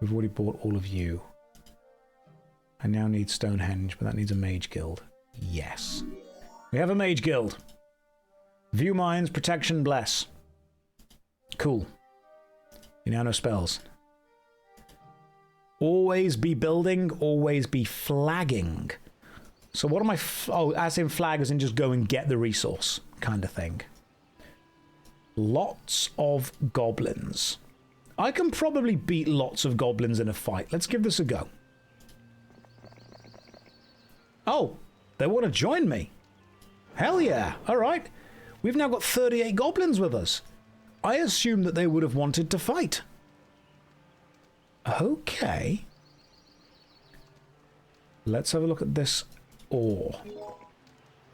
We've already bought all of you. I now need Stonehenge, but that needs a Mage Guild. Yes. We have a Mage Guild. View Mines, Protection, Bless. Cool. You now know spells. Always be building, always be flagging. So what am I... oh, as in flag, as in just go and get the resource kind of thing. Lots of goblins. I can probably beat lots of goblins in a fight. Let's give this a go. Oh, they want to join me. Hell yeah. All right. We've now got 38 goblins with us. I assumed that they would have wanted to fight. Okay. Let's have a look at this ore.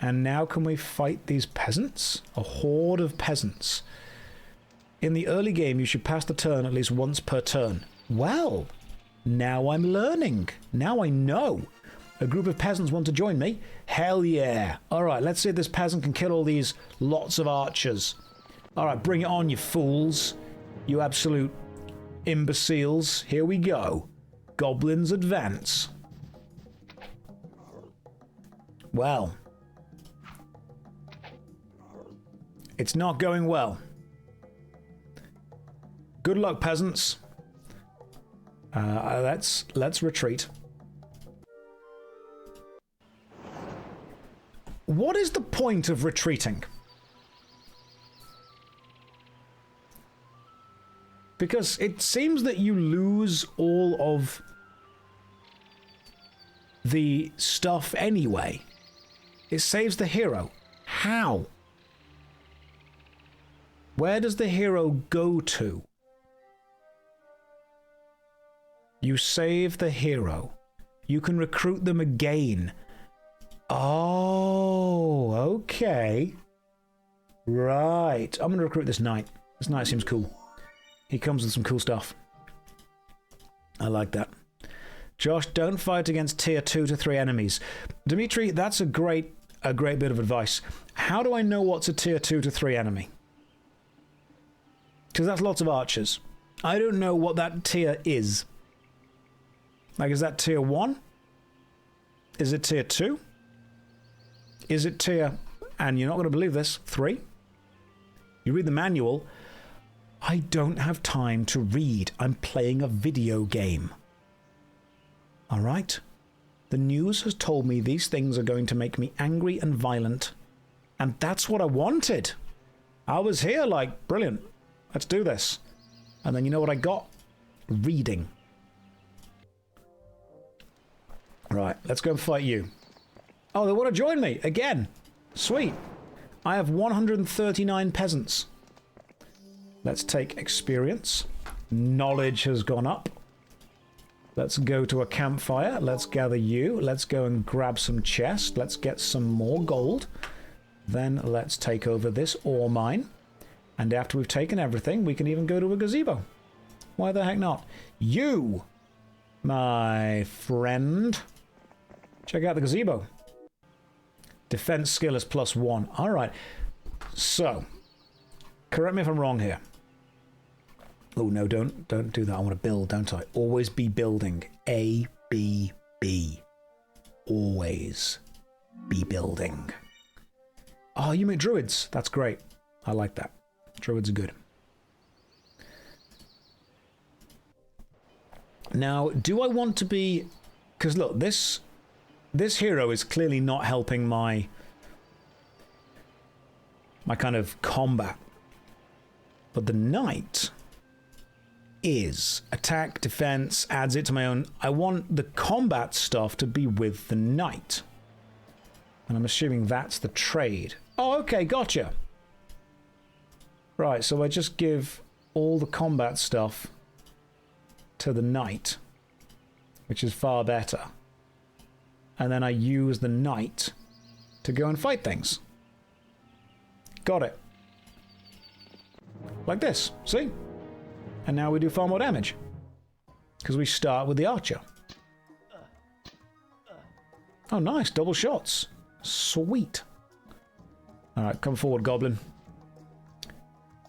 And now can we fight these peasants? A horde of peasants. In the early game, you should pass the turn at least once per turn. Well, now I'm learning. Now I know. A group of peasants want to join me? Hell yeah. All right, let's see if this peasant can kill all these lots of archers. All right, bring it on, you fools. You absolute imbeciles. Here we go. Goblins advance. Well. It's not going well. Good luck, peasants. Let's retreat. What is the point of retreating? Because it seems that you lose all of the stuff anyway. It saves the hero. How? Where does the hero go to? You save the hero. You can recruit them again. Oh, okay. Right. I'm going to recruit this knight. This knight seems cool. He comes with some cool stuff. I like that. Josh, don't fight against tier 2 to 3 enemies. Dimitri, that's a great bit of advice. How do I know what's a tier 2 to 3 enemy? Because that's lots of archers. I don't know what that tier is. Like, is that tier 1? Is it tier 2? Is it tier, and you're not going to believe this, 3? You read the manual. I don't have time to read. I'm playing a video game. All right? The news has told me these things are going to make me angry and violent. And that's what I wanted. I was here like, brilliant. Let's do this. And then you know what I got? Reading. Right, let's go and fight you. Oh, they want to join me again. Sweet. I have 139 peasants. Let's take experience. Knowledge has gone up. Let's go to a campfire. Let's gather you. Let's go and grab some chests. Let's get some more gold. Then let's take over this ore mine. And after we've taken everything, we can even go to a gazebo. Why the heck not? You, my friend. Check out the gazebo. Defense skill is +1. All right. So, correct me if I'm wrong here. Oh, no, don't do that. I want to build, don't I? Always be building. A, B, B. Always be building. Oh, you make druids. That's great. I like that. Druids are good. Now, do I want to be... Because look, this hero is clearly not helping my kind of combat. But the knight is attack, defense, adds it to my own. I want the combat stuff to be with the knight. And I'm assuming that's the trade. Oh, okay, gotcha. Right, so I just give all the combat stuff to the knight, which is far better. And then I use the knight to go and fight things. Got it. Like this, see? And now we do far more damage. Because we start with the archer. Oh, nice. Double shots. Sweet. Alright, come forward, goblin.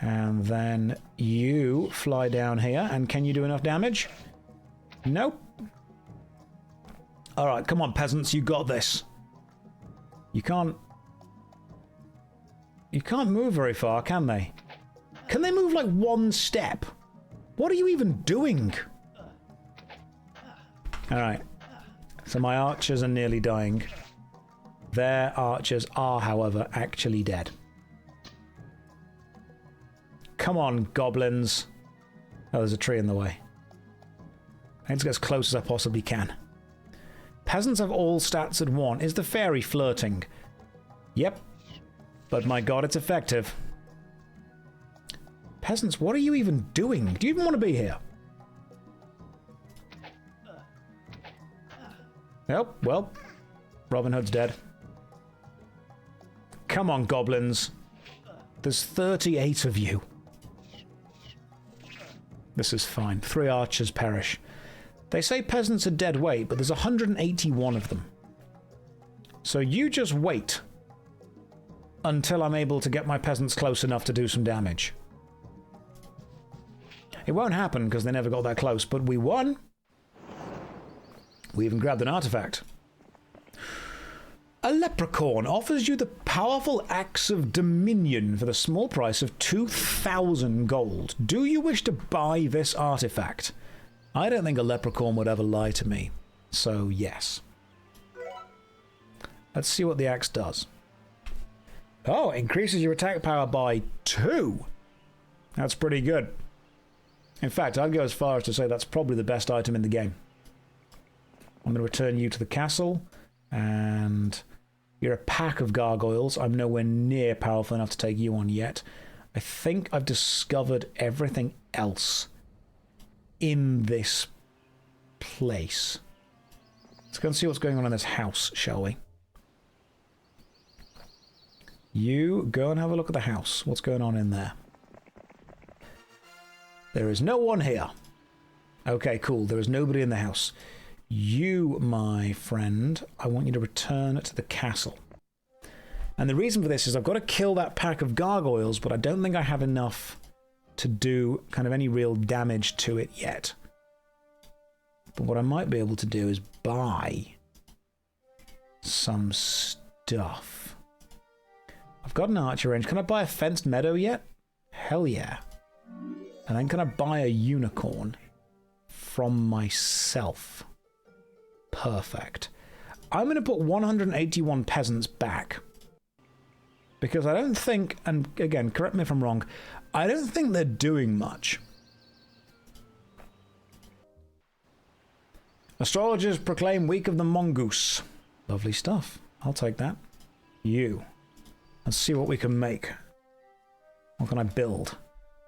And then you fly down here. And can you do enough damage? Nope. Alright, come on, peasants. You got this. You can't move very far, can they? Can they move like one step? What are you even doing? Alright. So my archers are nearly dying. Their archers are, however, actually dead. Come on, goblins. Oh, there's a tree in the way. I need to get as close as I possibly can. Peasants have all stats at 1. Is the fairy flirting? Yep. But my god, it's effective. Peasants, what are you even doing? Do you even want to be here? Nope, well, Robin Hood's dead. Come on, goblins. There's 38 of you. This is fine. 3 archers perish. They say peasants are dead weight, but there's 181 of them. So you just wait until I'm able to get my peasants close enough to do some damage. It won't happen because they never got that close, but we won. We even grabbed an artifact. A leprechaun offers you the powerful axe of dominion for the small price of 2,000 gold. Do you wish to buy this artifact? I don't think a leprechaun would ever lie to me, so yes. Let's see what the axe does. Oh, it increases your attack power by 2. That's pretty good. In fact, I'd go as far as to say that's probably the best item in the game. I'm going to return you to the castle, and you're a pack of gargoyles. I'm nowhere near powerful enough to take you on yet. I think I've discovered everything else in this place. Let's go and see what's going on in this house, shall we? You go and have a look at the house. What's going on in there? There is no one here. Okay, cool. There is nobody in the house. You, my friend, I want you to return to the castle. And the reason for this is I've got to kill that pack of gargoyles, but I don't think I have enough to do kind of any real damage to it yet. But what I might be able to do is buy some stuff. I've got an archer range. Can I buy a fenced meadow yet? Hell yeah. And then can I buy a unicorn from myself? Perfect. I'm going to put 181 peasants back. Because I don't think, and again, correct me if I'm wrong, I don't think they're doing much. Astrologers proclaim week of the mongoose. Lovely stuff. I'll take that. You. Let's see what we can make. What can I build?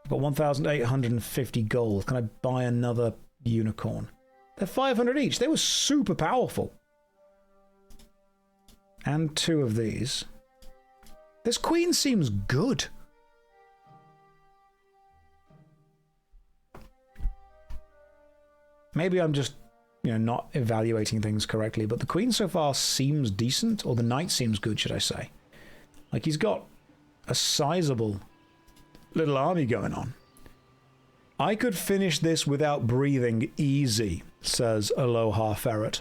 I've got 1,850 gold. Can I buy another unicorn? They're 500 each. They were super powerful. And 2 of these. This queen seems good. Maybe I'm just, you know, not evaluating things correctly, but the queen so far seems decent, or the knight seems good, should I say. Like, he's got a sizable little army going on. I could finish this without breathing easy, says Aloha Ferret.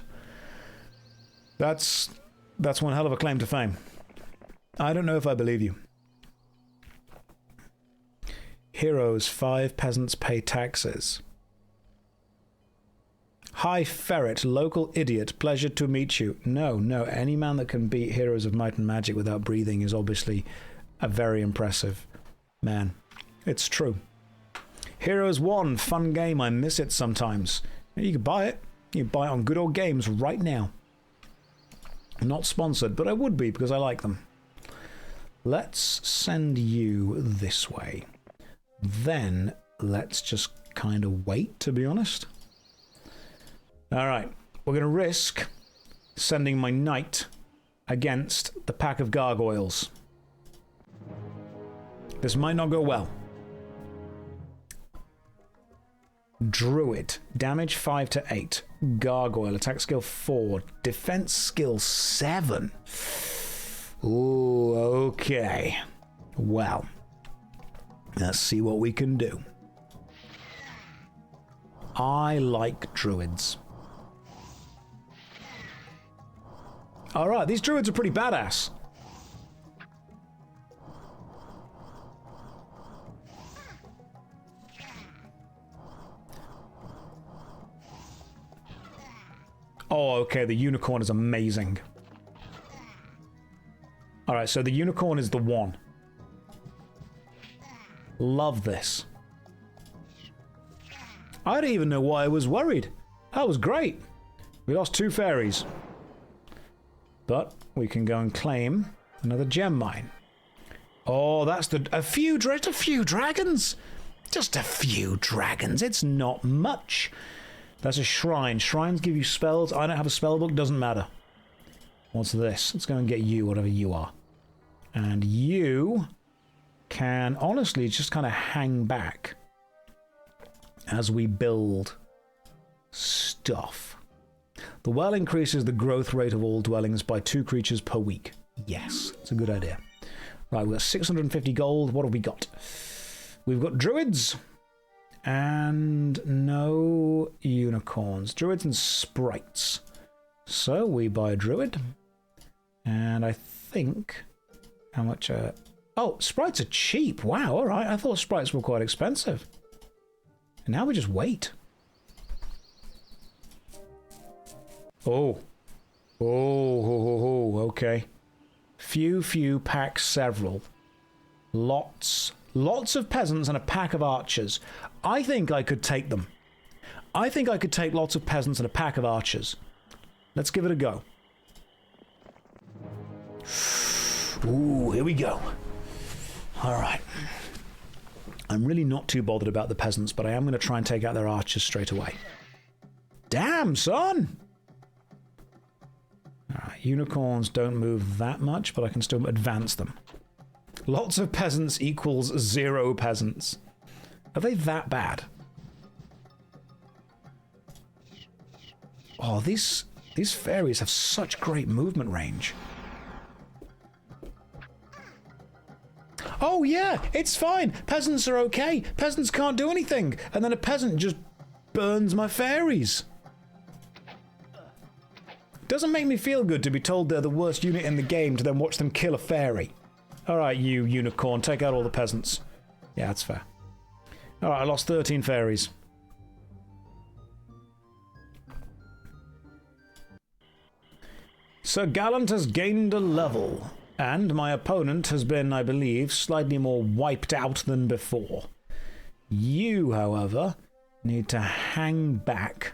That's one hell of a claim to fame. I don't know if I believe you. Heroes, 5 peasants pay taxes. Hi, Ferret, local idiot. Pleasure to meet you. No, any man that can beat Heroes of Might and Magic without breathing is obviously a very impressive man. It's true. Heroes 1, fun game. I miss it sometimes. You can buy it. You can buy it on Good Old Games right now. Not sponsored, but I would be because I like them. Let's send you this way. Then let's just kind of wait, to be honest. All right, we're going to risk sending my knight against the pack of gargoyles. This might not go well. Druid, damage 5 to 8. Gargoyle, attack skill 4. Defense skill 7. Ooh, okay. Well, let's see what we can do. I like druids. Alright, these druids are pretty badass. Oh, okay, the unicorn is amazing. Alright, so the unicorn is the one. Love this. I don't even know why I was worried. That was great. We lost 2 fairies. But we can go and claim another gem mine. Oh, that's a few dragons. Just a few dragons. It's not much. That's a shrine. Shrines give you spells. I don't have a spell book. Doesn't matter. What's this? Let's go and get you, whatever you are. And you can honestly just kind of hang back as we build stuff. The well increases the growth rate of all dwellings by 2 creatures per week. Yes, it's a good idea. Right, we've got 650 gold. What have we got? We've got druids and no unicorns. Druids and sprites. So we buy a druid. And I think... How much... Oh, sprites are cheap. Wow, all right. I thought sprites were quite expensive. And now we just wait. Oh. Oh, okay. Few, pack several. Lots of peasants and a pack of archers. I think I could take them. I think I could take lots of peasants and a pack of archers. Let's give it a go. Ooh, here we go. All right. I'm really not too bothered about the peasants, but I am going to try and take out their archers straight away. Damn, son! All right, unicorns don't move that much, but I can still advance them. Lots of peasants equals 0 peasants. Are they that bad? Oh, these fairies have such great movement range. Oh yeah, it's fine. Peasants are okay. Peasants can't do anything. And then a peasant just burns my fairies. Doesn't make me feel good to be told they're the worst unit in the game to then watch them kill a fairy. Alright, you unicorn, take out all the peasants. Yeah, that's fair. Alright, I lost 13 fairies. Sir Gallant has gained a level, and my opponent has been, I believe, slightly more wiped out than before. You, however, need to hang back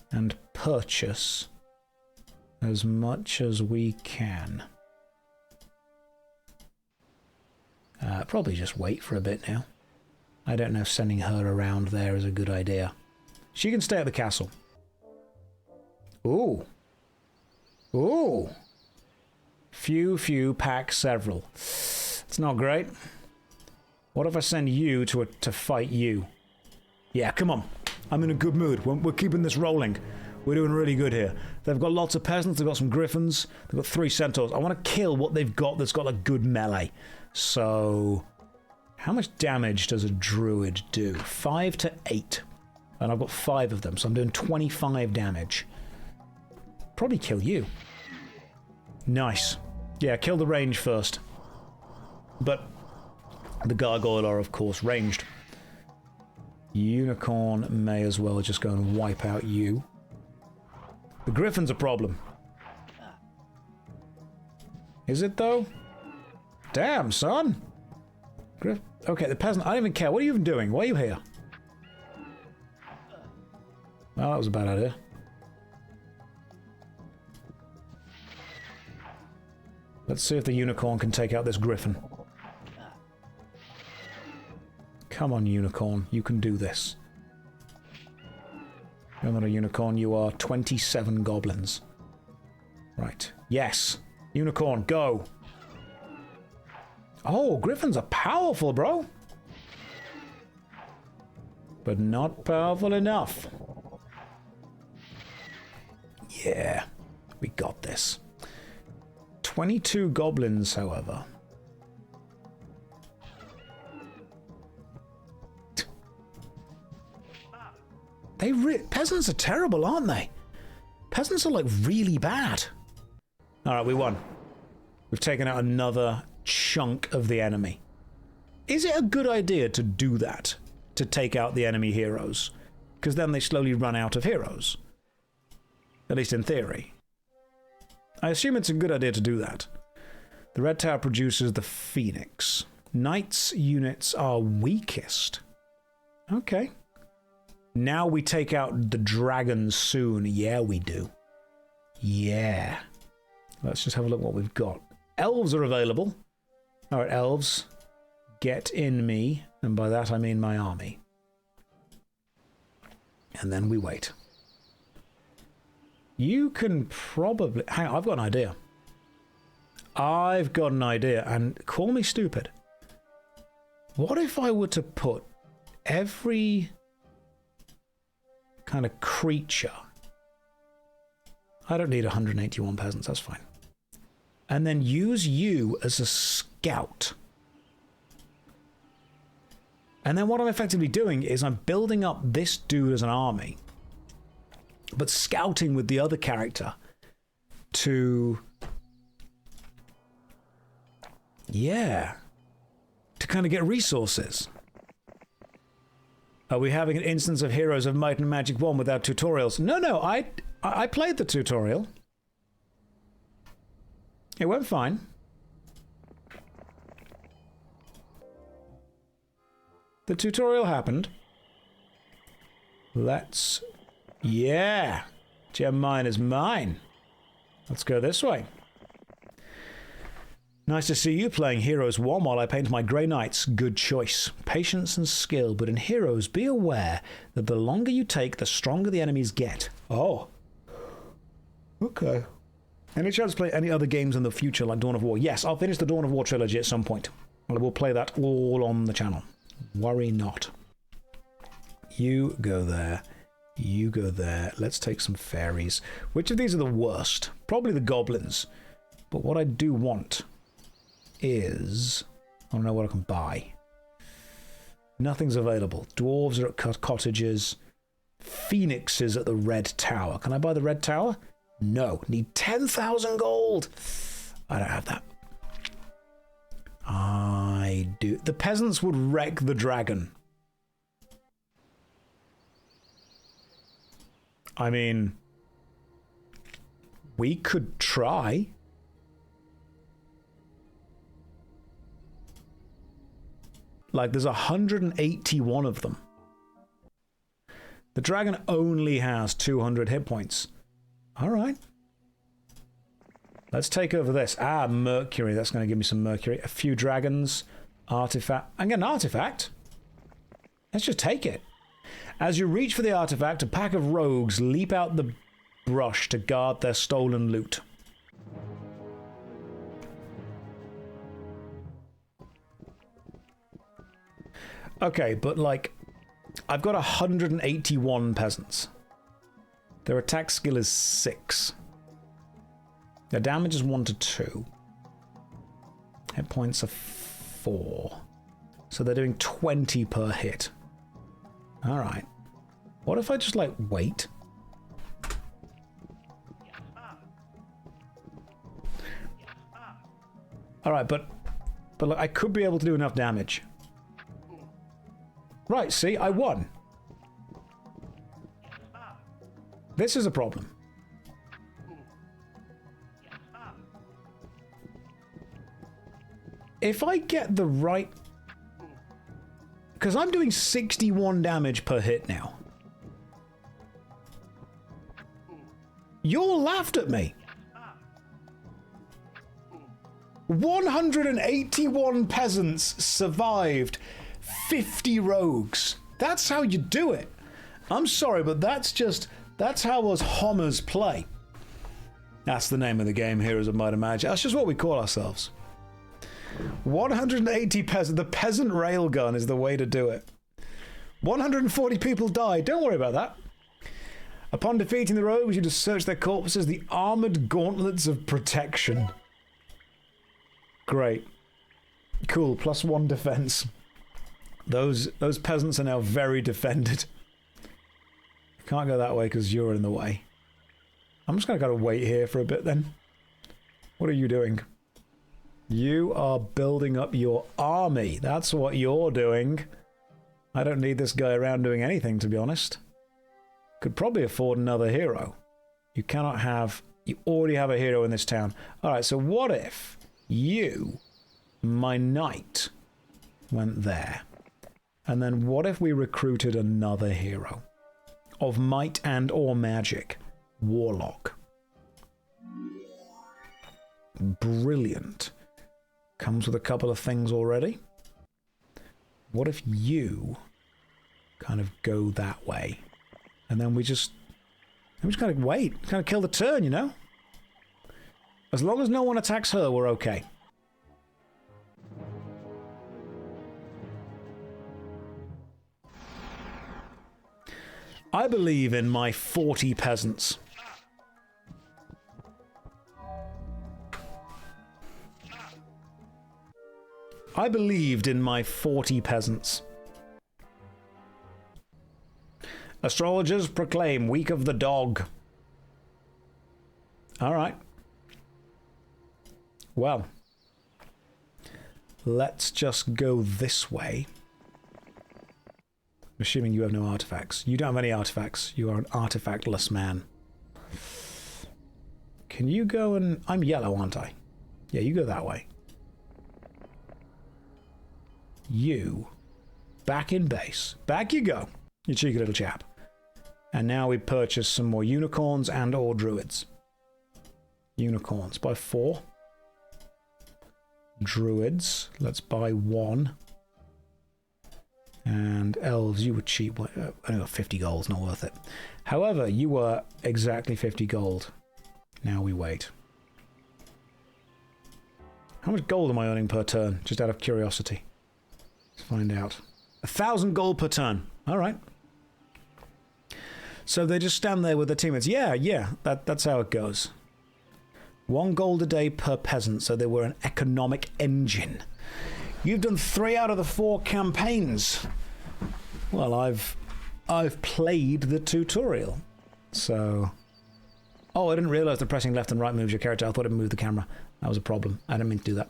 and purchase as much as we can. Probably just wait for a bit now. I don't know if sending her around there is a good idea. She can stay at the castle. Ooh. Ooh. Few, pack several. It's not great. What if I send you to fight you? Yeah, come on. I'm in a good mood. We're keeping this rolling. We're doing really good here. They've got lots of peasants. They've got some griffins. They've got 3 centaurs. I want to kill what they've got that's got a good melee. So, how much damage does a druid do? 5 to 8. And I've got 5 of them, so I'm doing 25 damage. Probably kill you. Nice. Yeah, kill the range first. But the gargoyle are, of course, ranged. Unicorn may as well just go and wipe out you. The griffin's a problem. Is it, though? Damn, son. Okay, the peasant, I don't even care. What are you even doing? Why are you here? Well, that was a bad idea. Let's see if the unicorn can take out this griffin. Come on, unicorn. You can do this. You're not a unicorn. You are 27 goblins. Right. Yes. Unicorn, go. Oh, griffins are powerful, bro. But not powerful enough. Yeah. We got this. 22 goblins, however. Peasants are terrible, aren't they? Peasants are, like, really bad. Alright, we won. We've taken out another chunk of the enemy. Is it a good idea to do that? To take out the enemy heroes? Because then they slowly run out of heroes. At least in theory. I assume it's a good idea to do that. The Red Tower produces the Phoenix. Knights units are weakest. Okay. Now we take out the dragons soon. Yeah, we do. Yeah. Let's just have a look what we've got. Elves are available. Alright, elves. Get in me. And by that I mean my army. And then we wait. You can probably... Hang on, I've got an idea. I've got an idea, and call me stupid. What if I were to put every kind of creature... I don't need 181 peasants, that's fine. And then use you as a scout. And then what I'm effectively doing is I'm building up this dude as an army, but scouting with the other character to... Yeah. To kind of get resources. Are we having an instance of Heroes of Might and Magic 1 without tutorials? No, I played the tutorial. It went fine. The tutorial happened. Let's... Yeah! Gem mine is mine. Let's go this way. Nice to see you playing Heroes 1 while I paint my Grey Knights. Good choice. Patience and skill, but in Heroes, be aware that the longer you take, the stronger the enemies get. Oh. Okay. Any chance to play any other games in the future like Dawn of War? Yes, I'll finish the Dawn of War trilogy at some point. I will play that all on the channel. Worry not. You go there. You go there. Let's take some fairies. Which of these are the worst? Probably the goblins. But what I do want is... I don't know what I can buy. Nothing's available. Dwarves are at cottages. Phoenixes at the Red Tower. Can I buy the Red Tower? No. Need 10,000 gold. I don't have that. I they do? The peasants would wreck the dragon. I mean, we could try. Like, there's 181 of them. The dragon only has 200 hit points. All right. Let's take over this. Ah, Mercury. That's going to give me some Mercury. A few dragons. Artifact. I get an artifact. Let's just take it. As you reach for the artifact, a pack of rogues leap out the brush to guard their stolen loot. Okay, but like, I've got 181 peasants. Their attack skill is 6. Their damage is 1 to 2. Hit points are 4. So they're doing 20 per hit. Alright. What if I just, like, wait? Alright, but look, I could be able to do enough damage. Right, see, I won. This is a problem. If I get the right... Because I'm doing 61 damage per hit now. You all laughed at me. 181 peasants survived 50 rogues. That's how you do it. I'm sorry, but that's how us Hommers play. That's the name of the game, Heroes of Might and Magic. That's just what we call ourselves. 180 peasants. The peasant railgun is the way to do it. 140 people died. Don't worry about that. Upon defeating the rogues, you just search their corpses, the armored gauntlets of protection. Great. Cool. +1 defense. Those peasants are now very defended. Can't go that way because you're in the way. I'm just going to wait here for a bit then. What are you doing? You are building up your army. That's what you're doing. I don't need this guy around doing anything, to be honest. Could probably afford another hero. You cannot have... You already have a hero in this town. Alright, so what if you, my knight, went there? And then what if we recruited another hero? Of might and or magic. Warlock. Brilliant. Comes with a couple of things already. What if you kind of go that way? And then we just kind of wait. Kind of kill the turn, you know? As long as no one attacks her, we're okay. I believe in my 40 peasants. I believed in my 40 peasants. Astrologers proclaim week of the dog. All right. Well, let's just go this way. I'm assuming you have no artifacts. You don't have any artifacts. You are an artifactless man. Can you go and... I'm yellow, aren't I? Yeah, you go that way. You. Back in base. Back you go, you cheeky little chap. And now we purchase some more unicorns and or druids. Unicorns by 4. Druids, let's buy 1. And elves, you were cheap. I got 50 gold, not worth it. However, you were exactly 50 gold. Now we wait. How much gold am I earning per turn? Just out of curiosity. Let's find out. 1,000 gold per turn. All right. So they just stand there with their teammates. Yeah, that's how it goes. 1 gold a day per peasant, so they were an economic engine. You've done 3 out of the 4 campaigns. Well, I've played the tutorial. So... Oh, I didn't realize that pressing left and right moves your character. I thought it moved the camera. That was a problem. I didn't mean to do that.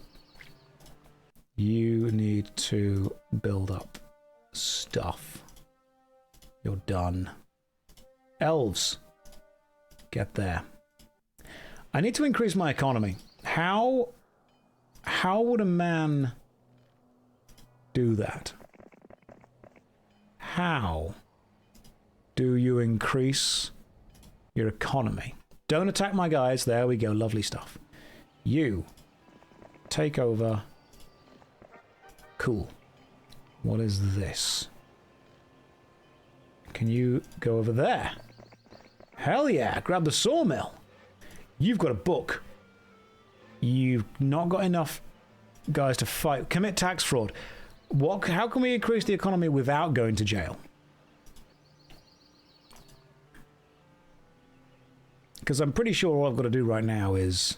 You need to build up stuff. You're done. Elves. Get there. I need to increase my economy. How would a man do that? How do you increase your economy? Don't attack my guys. There we go. Lovely stuff. You take over. Cool. What is this? Can you go over there? Hell yeah. Grab the sawmill. You've got a book. You've not got enough guys to fight. Commit tax fraud. How can we increase the economy without going to jail? Because I'm pretty sure all I've got to do right now is...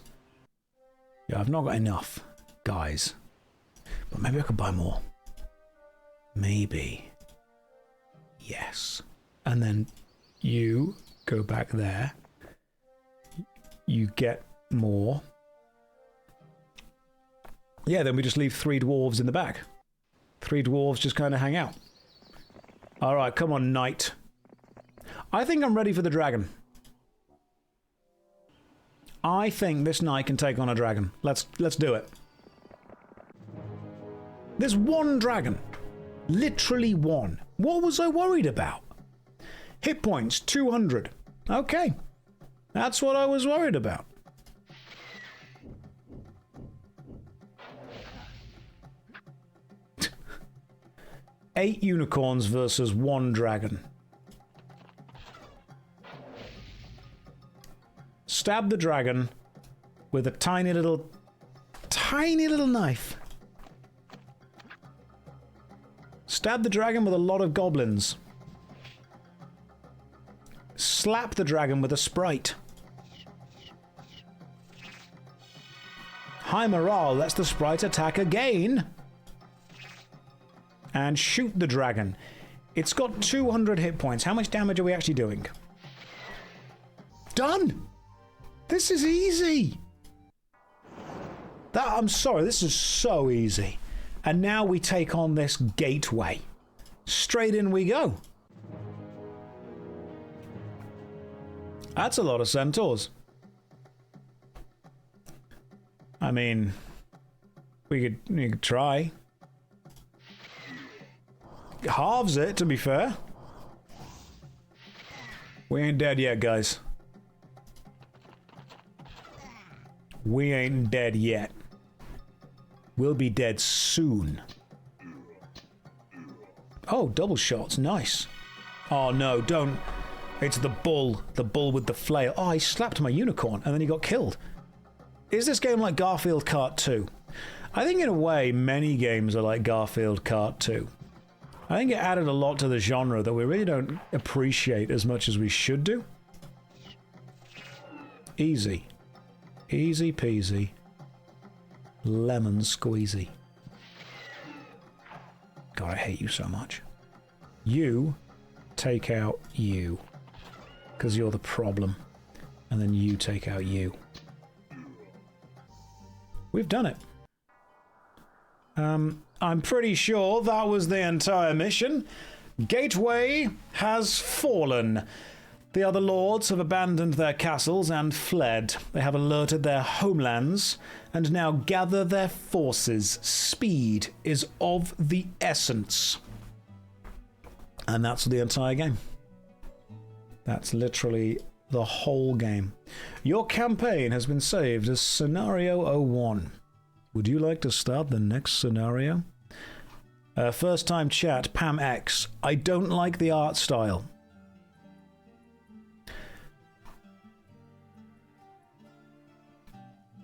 Yeah, I've not got enough guys. But maybe I could buy more. Maybe. Yes. And then you go back there. You get more. Yeah, then we just leave 3 dwarves in the back. 3 dwarves just kind of hang out. Alright, come on, knight. I think I'm ready for the dragon. I think this knight can take on a dragon. Let's do it. There's 1 dragon. Literally 1. What was I worried about? Hit points, 200. Okay. That's what I was worried about. Eight unicorns versus 1 dragon. Stab the dragon with a tiny little knife. Stab the dragon with a lot of goblins. Slap the dragon with a sprite. High morale lets the sprite attack again. And shoot the dragon. It's got 200 hit points. How much damage are we actually doing? Done! This is easy! I'm sorry, this is so easy. And now we take on this gateway. Straight in we go. That's a lot of centaurs. I mean, we could try. Halves it, to be fair. We ain't dead yet, guys. We ain't dead yet. We'll be dead soon. Oh, double shots. Nice. Oh, no, don't. It's the bull. The bull with the flail. Oh, he slapped my unicorn, and then he got killed. Is this game like Garfield Kart 2? I think, in a way, many games are like Garfield Kart 2. I think it added a lot to the genre that we really don't appreciate as much as we should do. Easy. Easy peasy. Lemon squeezy. God, I hate you so much. You take out you. Because you're the problem. And then you take out you. We've done it. I'm pretty sure that was the entire mission. Gateway has fallen. The other lords have abandoned their castles and fled. They have alerted their homelands and now gather their forces. Speed is of the essence. And that's the entire game. That's literally the whole game. Your campaign has been saved as Scenario 01. Would you like to start the next scenario? First time chat, Pam X. I don't like the art style.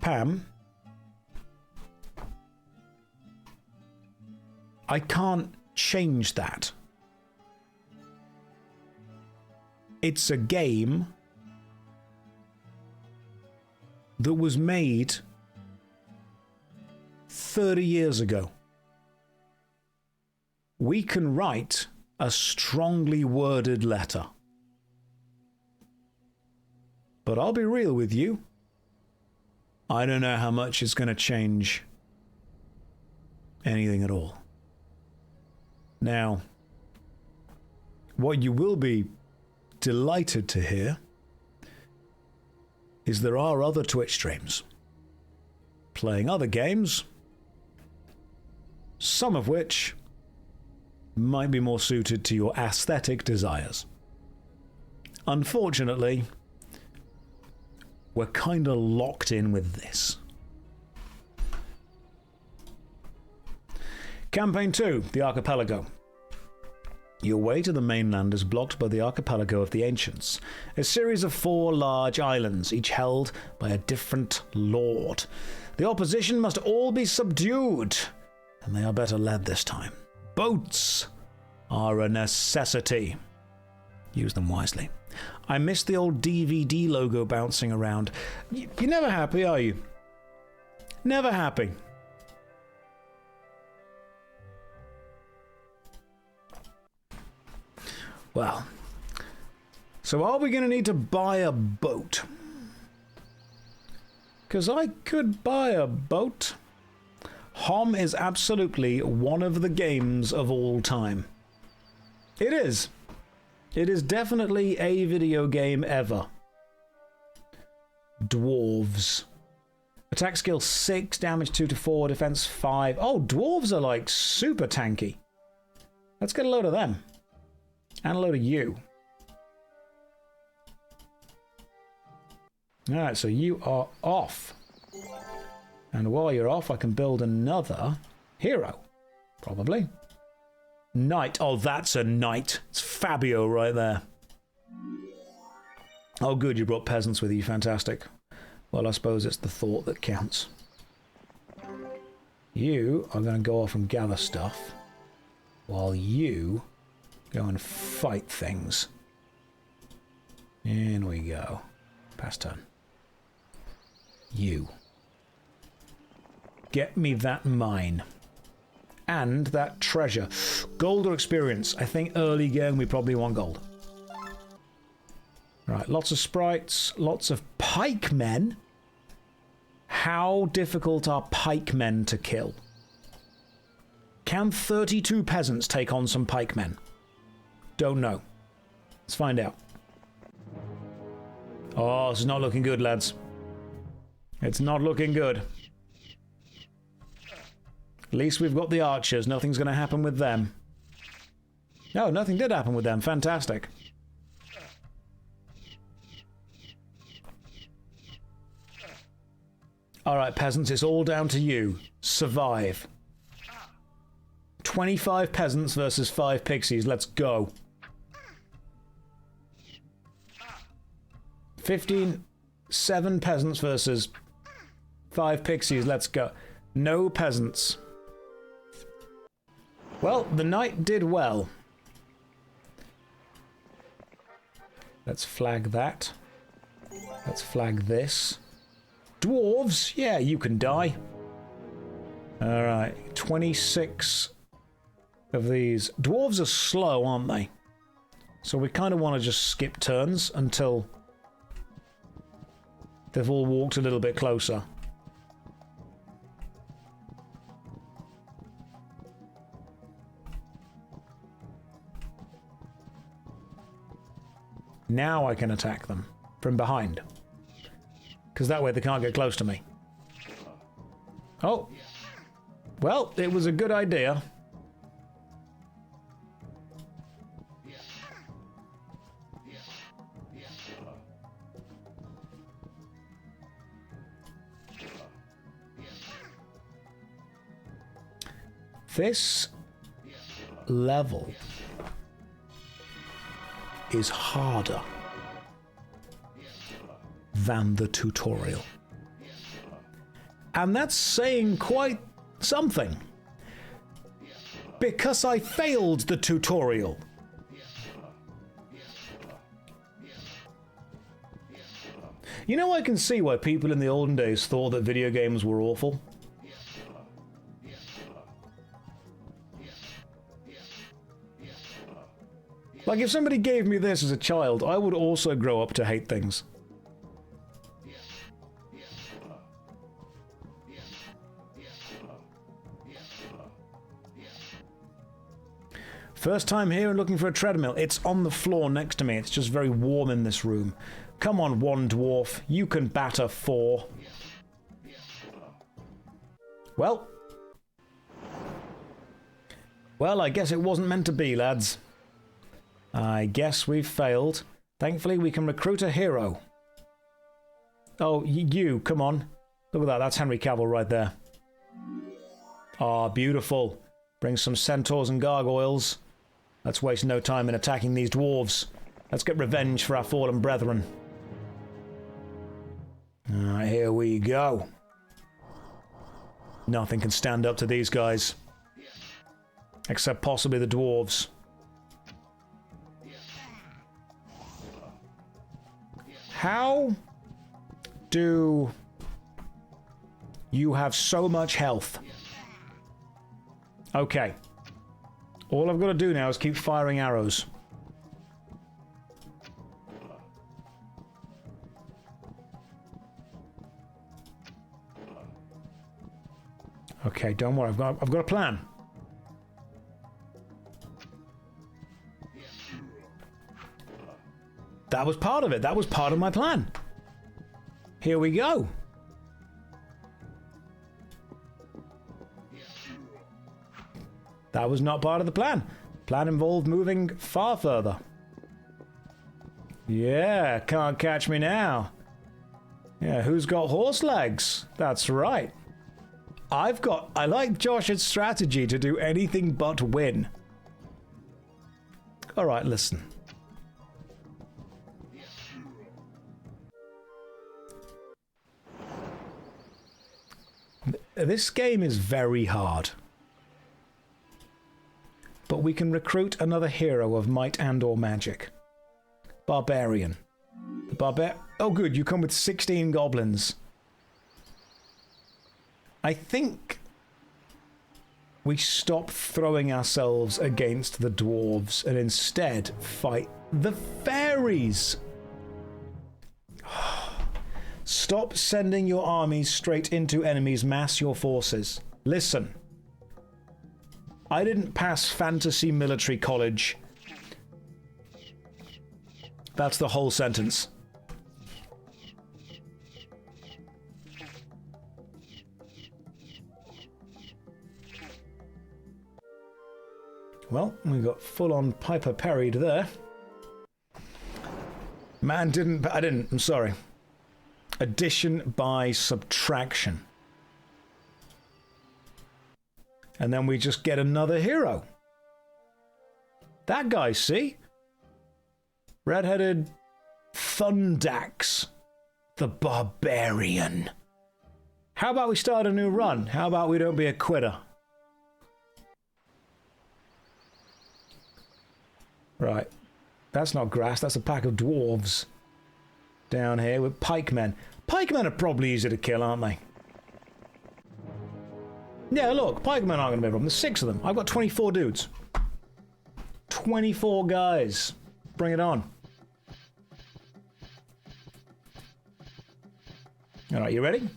Pam? I can't change that. It's a game that was made 30 years ago. We can write a strongly worded letter. But I'll be real with you. I don't know how much is going to change anything at all. Now, what you will be delighted to hear is there are other Twitch streams playing other games, some of which might be more suited to your aesthetic desires. Unfortunately, we're kind of locked in with this. Campaign 2, the Archipelago. Your way to the mainland is blocked by the Archipelago of the Ancients, a series of 4 large islands, each held by a different lord. The opposition must all be subdued, and they are better led this time. Boats are a necessity. Use them wisely. I miss the old DVD logo bouncing around. You're never happy, are you? Never happy. Well, so are we going to need to buy a boat? Because I could buy a boat. HOM is absolutely one of the games of all time. It is. It is definitely a video game ever. Dwarves. Attack skill 6, damage 2 to 4, defense 5. Oh, dwarves are like super tanky. Let's get a load of them. And a load of you. Alright, so you are off. And while you're off, I can build another hero. Probably. Knight. Oh, that's a knight. It's Fabio right there. Oh, good, you brought peasants with you. Fantastic. Well, I suppose it's the thought that counts. You are going to go off and gather stuff, while you go and fight things. In we go. Pass turn. You. Get me that mine. And that treasure. Gold or experience? I think early game we probably want gold. Right, lots of sprites, lots of pikemen. How difficult are pikemen to kill? Can 32 peasants take on some pikemen? Don't know. Let's find out. Oh, this is not looking good, lads. It's not looking good. At least we've got the archers. Nothing's going to happen with them. No, nothing did happen with them. Fantastic. Alright, peasants, it's all down to you. Survive. 25 peasants versus 5 pixies. Let's go. 7 peasants versus 5 pixies. Let's go. No peasants. Well, the knight did well. Let's flag that. Let's flag this. Dwarves? Yeah, you can die. Alright, 26 of these. Dwarves are slow, aren't they? So we kind of want to just skip turns until they've all walked a little bit closer. Now I can attack them from behind. Because that way they can't get close to me. Oh. Well, it was a good idea. This level is harder than the tutorial. And that's saying quite something. Because I failed the tutorial. You know, I can see why people in the olden days thought that video games were awful. Like, if somebody gave me this as a child, I would also grow up to hate things. First time here and looking for a treadmill. It's on the floor next to me. It's just very warm in this room. Come on, one dwarf. You can batter 4. Well. Well, I guess it wasn't meant to be, lads. I guess we've failed. Thankfully, we can recruit a hero. Oh, you, come on. Look at that. That's Henry Cavill right there. Ah, beautiful. Bring some centaurs and gargoyles. Let's waste no time in attacking these dwarves. Let's get revenge for our fallen brethren. Alright, here we go. Nothing can stand up to these guys. Except possibly the dwarves. How do you have so much health? Okay. All I've got to do now is keep firing arrows. Okay, don't worry. I've got a plan. That was part of it. That was part of my plan. Here we go. That was not part of the plan. Plan involved moving far further. Yeah, can't catch me now. Yeah, who's got horse legs? That's right. I like Josh's strategy to do anything but win. Alright, listen. This game is very hard. But we can recruit another hero of might and or magic. Barbarian. Oh good, you come with 16 goblins. I think we stop throwing ourselves against the dwarves and instead fight the fairies. Stop sending your armies straight into enemies. Mass your forces. Listen. I didn't pass fantasy military college. That's the whole sentence. Well, we got full-on Piper parried there. Man, I'm sorry. Addition by subtraction. And then we just get another hero. That guy, see? Red-headed Thundax, the Barbarian. How about we start a new run? How about we don't be a quitter? Right. That's not grass, that's a pack of dwarves. Down here with pikemen. Pikemen are probably easy to kill, aren't they? Yeah, look, pikemen aren't going to be a problem. There's 6 of them. I've got 24 dudes. 24 guys. Bring it on. Alright, you ready?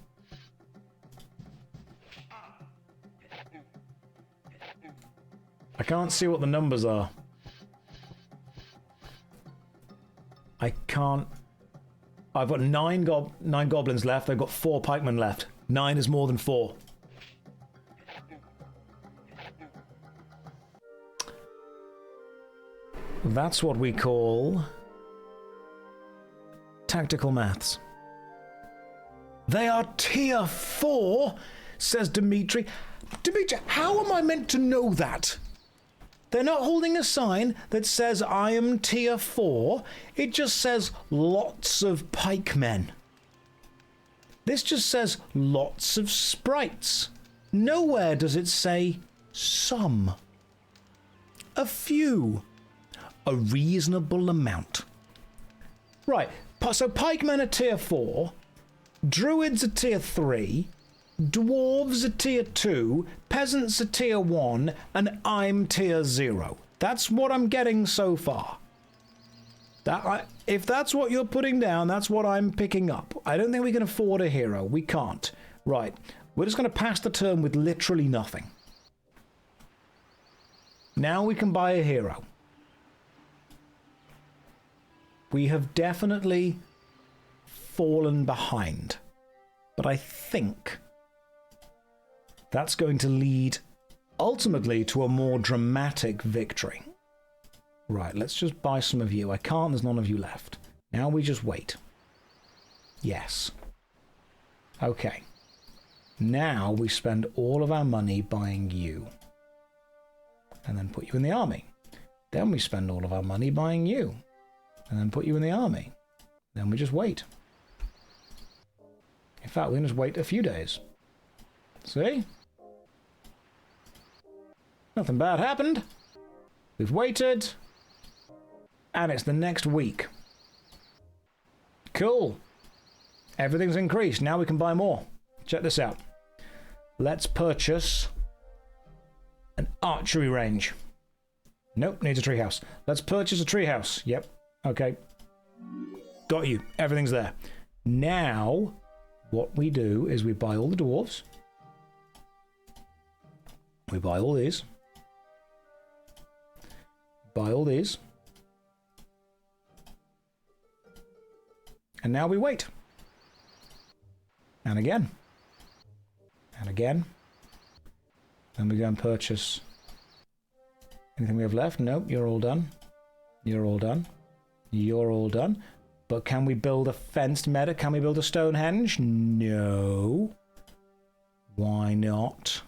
I can't see what the numbers are. I can't... I've got 9 goblins left. I've got 4 pikemen left. 9 is more than 4. That's what we call tactical maths. They are tier 4, says Dimitri. Dimitri, how am I meant to know that? They're not holding a sign that says I am tier 4. It just says lots of pikemen. This just says lots of sprites. Nowhere does it say some. A few. A reasonable amount. Right, so pikemen are tier 4, druids are tier 3, dwarves are tier 2, peasants are tier 1, and I'm tier 0. That's what I'm getting so far. If that's what you're putting down, that's what I'm picking up. I don't think we can afford a hero. We can't. Right, we're just going to pass the turn with literally nothing. Now we can buy a hero. We have definitely fallen behind. But I think that's going to lead ultimately to a more dramatic victory. Right, let's just buy some of you. I can't, there's none of you left. Now we just wait. Yes. Okay. Now we spend all of our money buying you. And then put you in the army. Then we spend all of our money buying you. And then put you in the army. Then we just wait. In fact, we can just wait a few days. See? Nothing bad happened. We've waited. And it's the next week. Cool. Everything's increased. Now we can buy more. Check this out. Let's purchase an archery range. Nope, needs a treehouse. Let's purchase a treehouse. Yep. Okay. Got you. Everything's there. Now, what we do is we buy all the dwarves. We buy all these. Buy all these. And now we wait. And again. And again. Then we go and purchase anything we have left. Nope, you're all done. You're all done. You're all done. But can we build a fenced meadow? Can we build a Stonehenge? No. Why not?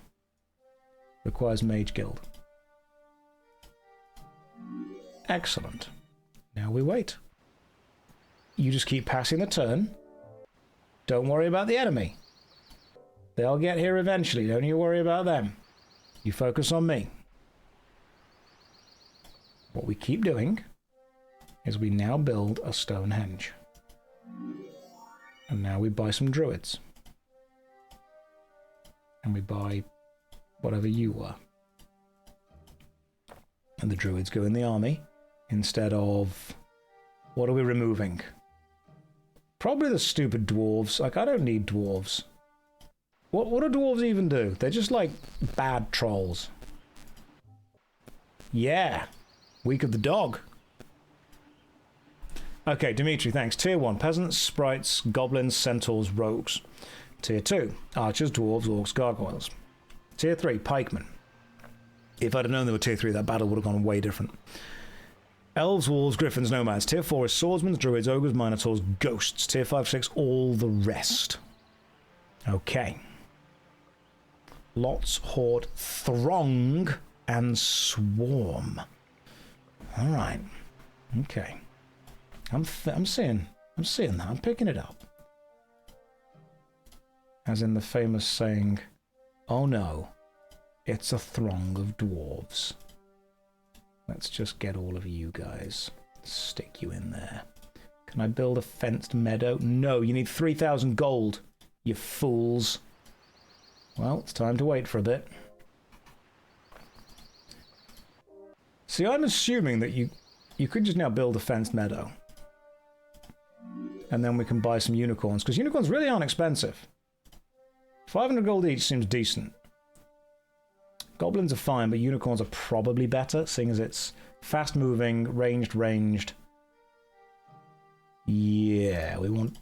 Requires Mage Guild. Excellent. Now we wait. You just keep passing the turn. Don't worry about the enemy. They'll get here eventually. Don't you worry about them. You focus on me. What we keep doing is we now build a Stonehenge. And now we buy some druids. And we buy whatever you were. And the druids go in the army instead of... What are we removing? Probably the stupid dwarves. Like, I don't need dwarves. What do dwarves even do? They're just like bad trolls. Yeah. Week of the dog. Okay, Dimitri, thanks. Tier 1, peasants, sprites, goblins, centaurs, rogues. Tier 2, archers, dwarves, orcs, gargoyles. Tier 3, pikemen. If I'd have known they were tier 3, that battle would have gone way different. Elves, wolves, griffins, nomads. Tier 4 is swordsmen, druids, ogres, minotaurs, ghosts. Tier 5, 6, all the rest. Okay. Lots, horde, throng, and swarm. Alright. Okay. I'm seeing that. I'm picking it up. As in the famous saying, oh no, it's a throng of dwarves. Let's just get all of you guys. Stick you in there. Can I build a fenced meadow? No, you need 3,000 gold, you fools. Well, it's time to wait for a bit. See, I'm assuming that you could just now build a fenced meadow. And then we can buy some unicorns, because unicorns really aren't expensive. 500 gold each seems decent. Goblins are fine, but unicorns are probably better, seeing as it's fast-moving, ranged. Yeah, we want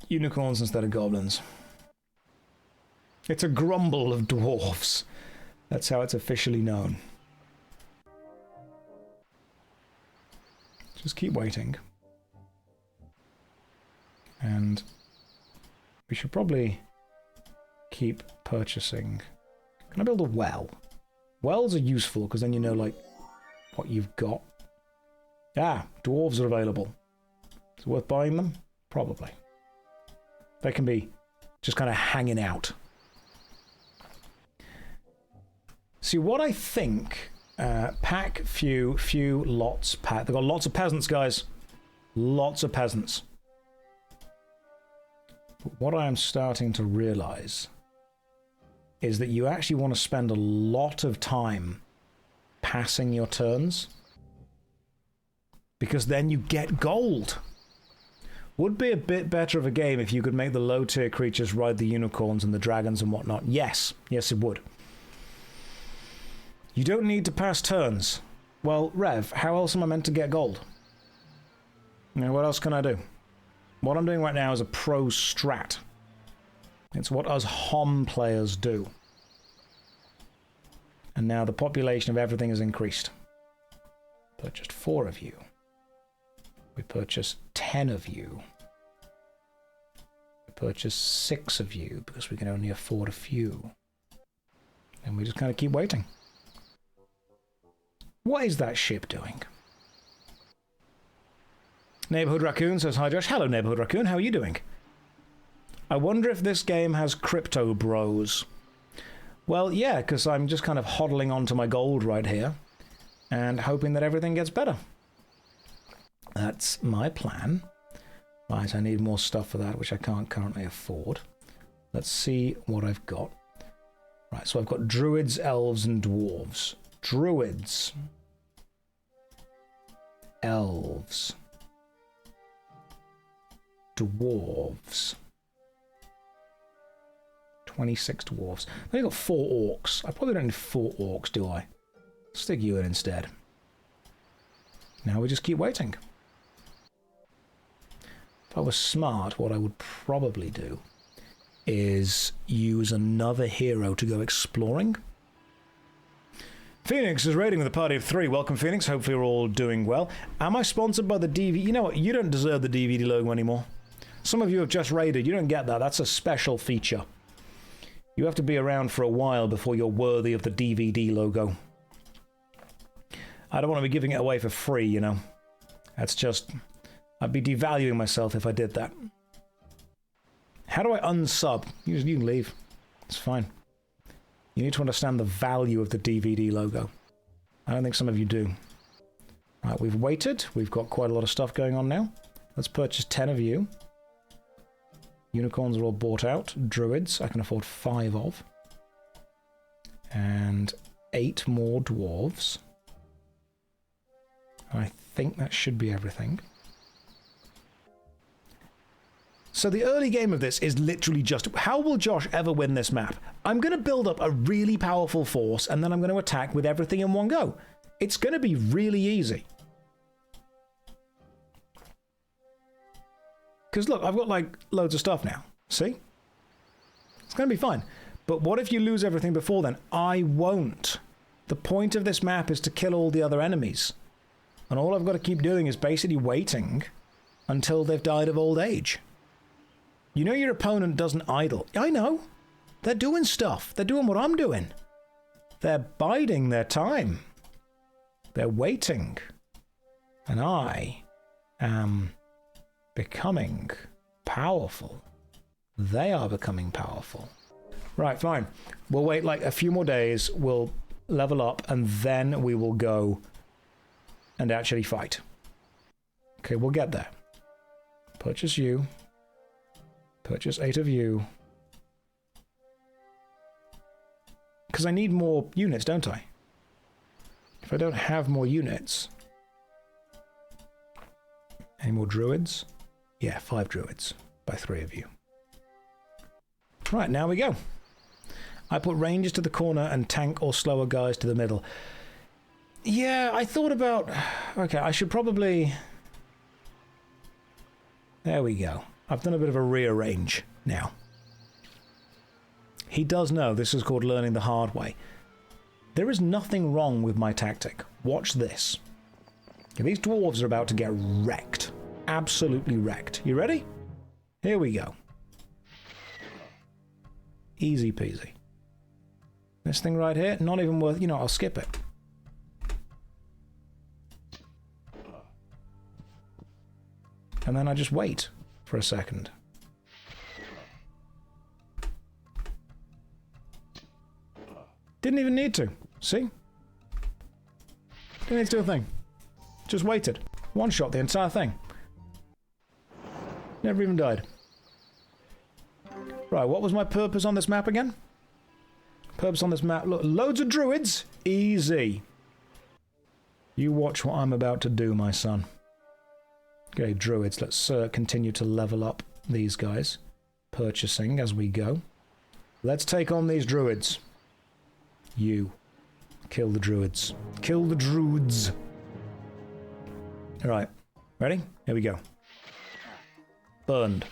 unicorns instead of goblins. It's a grumble of dwarves. That's how it's officially known. Just keep waiting. And we should probably keep purchasing. Can I build a well? Wells are useful because then you know, like, what you've got. Ah, dwarves are available. Is it worth buying them? Probably. They can be just kind of hanging out. See, what I think... pack, few, lots, pack. They've got lots of peasants, guys. Lots of peasants. But what I am starting to realize is that you actually want to spend a lot of time passing your turns, because then you get gold. Would be a bit better of a game if you could make the low tier creatures ride the unicorns and the dragons and whatnot. Yes, it would. You don't need to pass turns. Well, Rev, how else am I meant to get gold? You know, what else can I do? What I'm doing right now is a pro strat. It's what us HOM players do. And now the population of everything has increased. Purchased 4 of you. We purchased 10 of you. We purchased 6 of you because we can only afford a few. And we just kind of keep waiting. What is that ship doing? Neighborhood Raccoon says, hi Josh. Hello Neighborhood Raccoon, how are you doing? I wonder if this game has crypto bros. Well, yeah, because I'm just kind of hodling onto my gold right here and hoping that everything gets better. That's my plan. Right, I need more stuff for that, which I can't currently afford. Let's see what I've got. Right, so I've got druids, elves, and dwarves. Druids. Elves. Dwarves. 26 dwarves. I've only got 4 orcs. I probably don't need 4 orcs, do I? Stick you in instead. Now we just keep waiting. If I was smart, what I would probably do is use another hero to go exploring. Phoenix is raiding with a party of 3. Welcome, Phoenix. Hopefully you're all doing well. Am I sponsored by the DVD? You know what? You don't deserve the DVD logo anymore. Some of you have just raided. You don't get that. That's a special feature. You have to be around for a while before you're worthy of the DVD logo. I don't want to be giving it away for free, you know. That's just... I'd be devaluing myself if I did that. How do I unsub? You can leave. It's fine. You need to understand the value of the DVD logo. I don't think some of you do. Right, we've waited. We've got quite a lot of stuff going on now. Let's purchase 10 of you. Unicorns are all bought out. Druids, I can afford 5 of. And 8 more dwarves. I think that should be everything. So the early game of this is literally just, how will Josh ever win this map? I'm going to build up a really powerful force, and then I'm going to attack with everything in one go. It's going to be really easy. Because look, I've got like loads of stuff now. See? It's going to be fine. But what if you lose everything before then? I won't. The point of this map is to kill all the other enemies. And all I've got to keep doing is basically waiting until they've died of old age. You know your opponent doesn't idle. I know. They're doing stuff. They're doing what I'm doing. They're biding their time. They're waiting. And I am becoming powerful. They are becoming powerful. Right, fine. We'll wait like a few more days. We'll level up and then we will go and actually fight. Okay, we'll get there. Purchase you. Purchase 8 of you. Because I need more units, don't I? If I don't have more units... Any more druids? Yeah, 5 druids. By 3 of you. Right, now we go. I put rangers to the corner and tank or slower guys to the middle. Yeah, I thought about... Okay, I should probably... There we go. I've done a bit of a rearrange now. He does know this is called learning the hard way. There is nothing wrong with my tactic. Watch this. Okay, these dwarves are about to get wrecked. Absolutely wrecked. You ready? Here we go. Easy peasy. This thing right here, not even worth... You know, I'll skip it. And then I just wait for a second. Didn't even need to. See? Didn't need to do a thing. Just waited. One shot the entire thing. Never even died. Right, what was my purpose on this map again? Purpose on this map. Look, loads of druids. Easy. You watch what I'm about to do, my son. Okay, druids. Let's continue to level up these guys. Purchasing as we go. Let's take on these druids. You. Kill the druids. Kill the druids. Alright. Ready? Here we go. Burned.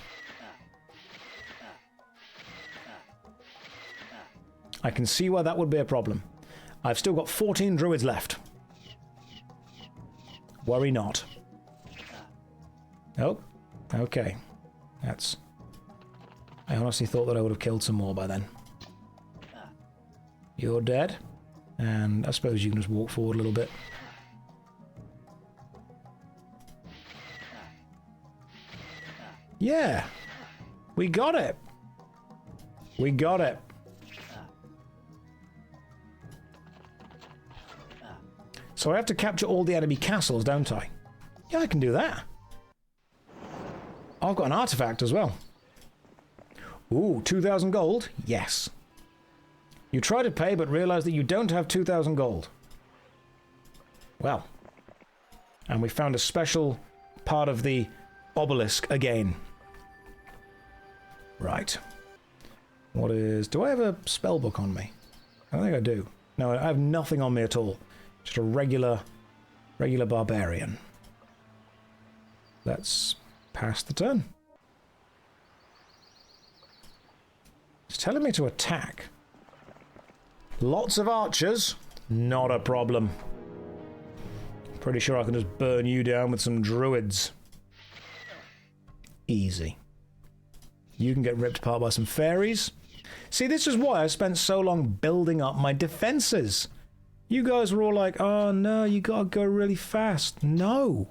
I can see why that would be a problem. I've still got 14 druids left. Worry not. Oh, okay. That's... I honestly thought that I would have killed some more by then. You're dead. And I suppose you can just walk forward a little bit. Yeah! We got it! We got it! So I have to capture all the enemy castles, don't I? Yeah, I can do that. I've got an artifact as well. Ooh, 2,000 gold? Yes. You try to pay, but realize that you don't have 2,000 gold. Well. And we found a special part of the Obelisk again. Right. What is... Do I have a spellbook on me? I don't think I do. No, I have nothing on me at all. Just a regular barbarian. Let's pass the turn. It's telling me to attack. Lots of archers. Not a problem. Pretty sure I can just burn you down with some druids. Easy. You can get ripped apart by some fairies. See, this is why I spent so long building up my defenses. You guys were all like, oh no, you gotta go really fast. No.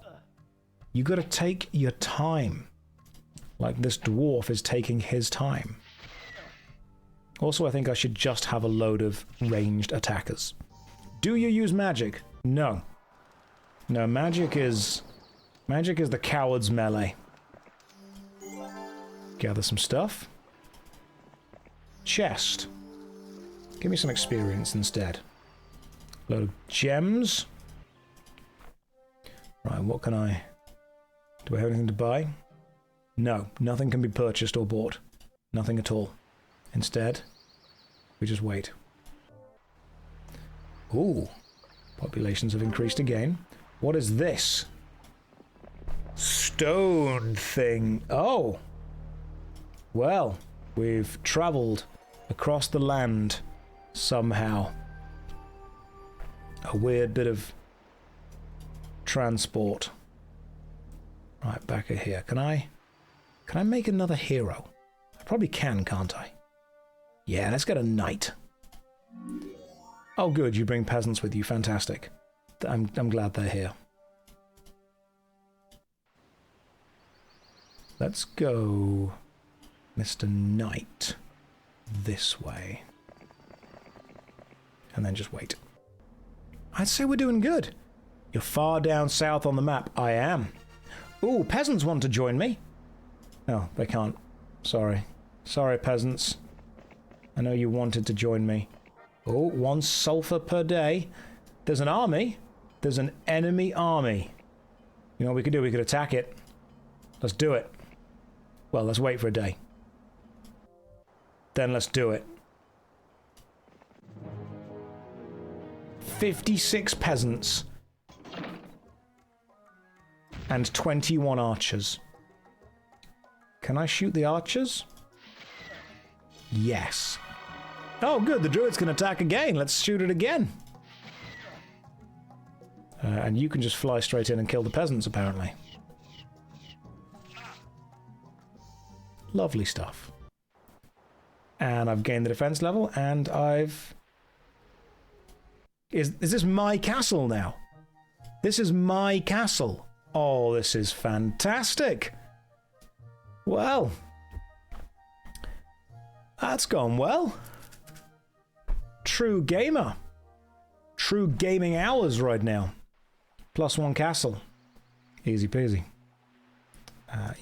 You gotta take your time. Like this dwarf is taking his time. Also, I think I should just have a load of ranged attackers. Do you use magic? No. No, magic is the coward's melee. Gather some stuff. Chest. Give me some experience instead. Load of gems. Right, what can I... Do I have anything to buy? No, nothing can be purchased or bought. Nothing at all. Instead, we just wait. Ooh. Populations have increased again. What is this? Stone thing. Oh. Well, we've travelled across the land somehow. A weird bit of transport. Right, back here. Can I make another hero? I probably can, can't I? Yeah, let's get a knight. Oh good, you bring peasants with you. Fantastic. I'm glad they're here. Let's go, Mr. Knight, this way. And then just wait. I'd say we're doing good. You're far down south on the map. I am. Ooh, peasants want to join me. No, they can't. Sorry. Sorry, peasants. I know you wanted to join me. Oh, 1 sulfur per day. There's an army. There's an enemy army. You know what we could do? We could attack it. Let's do it. Well, let's wait for a day. Then let's do it. 56 peasants. And 21 archers. Can I shoot the archers? Yes. Oh, good. The druids can attack again. Let's shoot it again. And you can just fly straight in and kill the peasants, apparently. Lovely stuff. And I've gained the defense level, and I've... Is this my castle now? This is my castle. Oh, this is fantastic. Well. That's gone well. True gamer. True gaming hours right now. +1 castle. Easy peasy.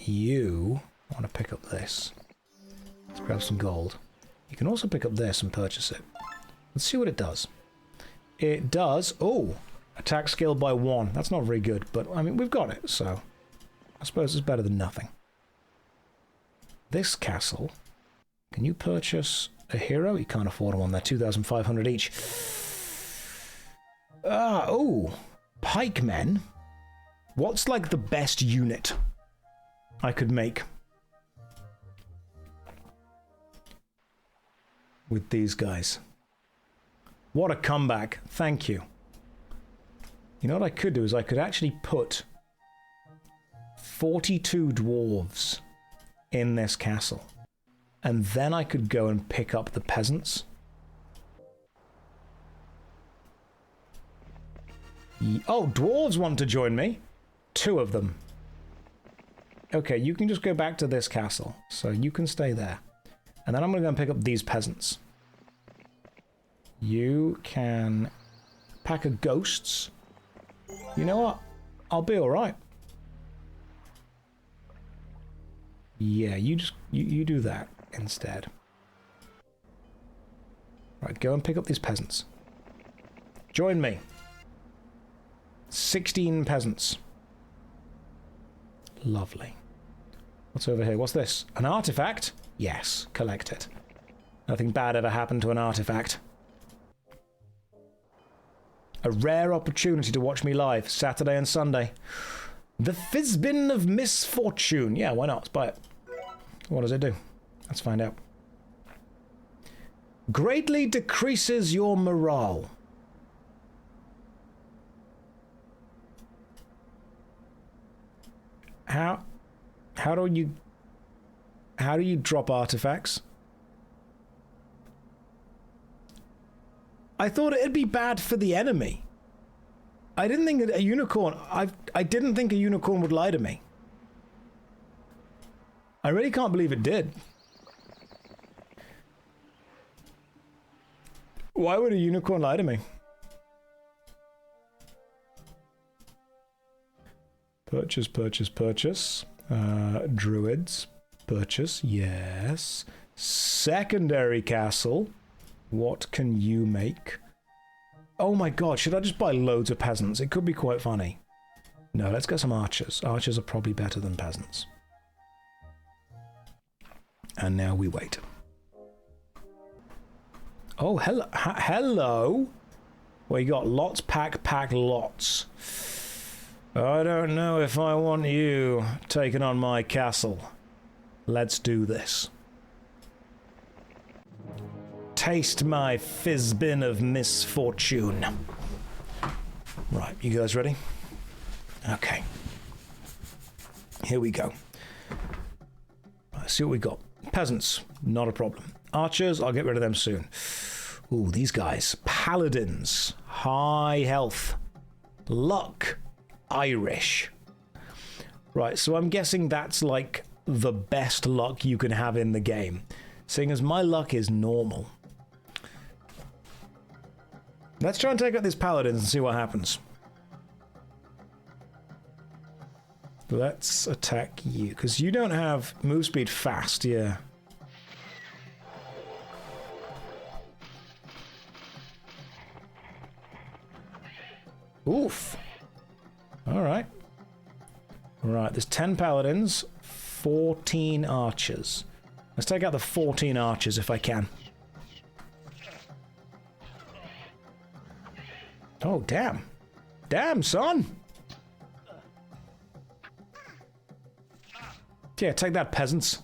You want to pick up this. Let's grab some gold. You can also pick up this and purchase it. Let's see what it does. It does... Oh! Attack skill by 1. That's not very good, but, I mean, we've got it, so... I suppose it's better than nothing. This castle... Can you purchase a hero? You can't afford one. They're 2,500 each. Oh, Pikemen. What's like the best unit I could make with these guys? What a comeback. Thank you. You know what I could do is I could actually put 42 dwarves in this castle. And then I could go and pick up the peasants. Oh, dwarves want to join me. 2 of them. Okay, you can just go back to this castle. So you can stay there. And then I'm going to go and pick up these peasants. You can pack of ghosts. You know what? I'll be alright. Yeah, you do that instead. Right, go and pick up these peasants. Join me. 16 peasants. Lovely. What's over here? What's this? An artifact? Yes, collect it. Nothing bad ever happened to an artifact. A rare opportunity to watch me live, Saturday and Sunday. The Fizzbin of Misfortune. Yeah, why not? Let's buy it. What does it do? Let's find out. Greatly decreases your morale. How do you drop artifacts? I thought it'd be bad for the enemy. I didn't think a unicorn. I didn't think a unicorn would lie to me. I really can't believe it did. Why would a unicorn lie to me? Purchase, purchase, purchase. Druids. Purchase, yes. Secondary castle. What can you make? Oh my god, should I just buy loads of peasants? It could be quite funny. No, let's get some archers. Archers are probably better than peasants. And now we wait. Oh, hello. Hello. Well, you got lots, pack, lots. I don't know if I want you taking on my castle. Let's do this. Taste my fizzbin of misfortune. Right, you guys ready? Okay. Here we go. Let's see what we got. Peasants, not a problem. Archers, I'll get rid of them soon. Ooh, these guys. Paladins, high health. Luck, Irish. Right, so I'm guessing that's like the best luck you can have in the game, seeing as my luck is normal. Let's try and take out these paladins and see what happens. Let's attack you, because you don't have move speed fast, yeah. Oof. Alright. Right, there's 10 paladins, 14 archers. Let's take out the 14 archers if I can. Oh, damn. Damn, son! Yeah, take that, peasants.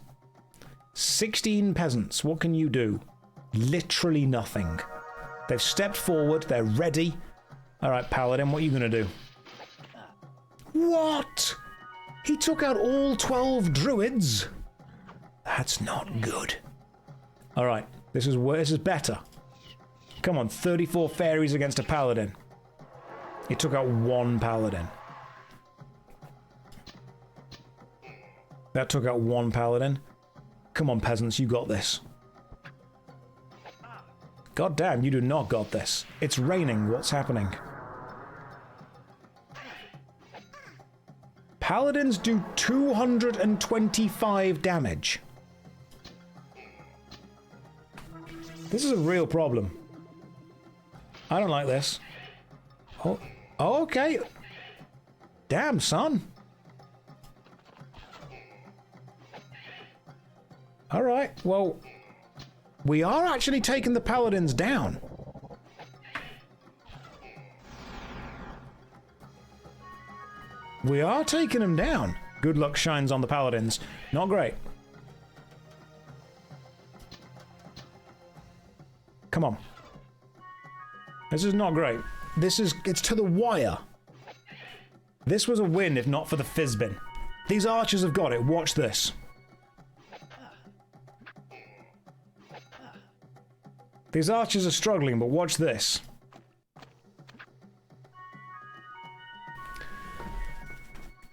16 peasants. What can you do? Literally nothing. They've stepped forward. They're ready. All right, Paladin, what are you going to do? What? He took out all 12 druids? That's not good. All right, this is better. Come on, 34 fairies against a Paladin. He took out 1 Paladin. That took out 1 Paladin. Come on, peasants, you got this. God damn, you do not got this. It's raining. What's happening? Paladins do 225 damage. This is a real problem. I don't like this. Oh, okay. Damn, son. Alright, well, we are actually taking the paladins down. We are taking him down. Good luck shines on the Paladins. Not great. Come on. This is not great. It's to the wire. This was a win if not for the Fizzbin. These archers have got it. Watch this. These archers are struggling, but watch this.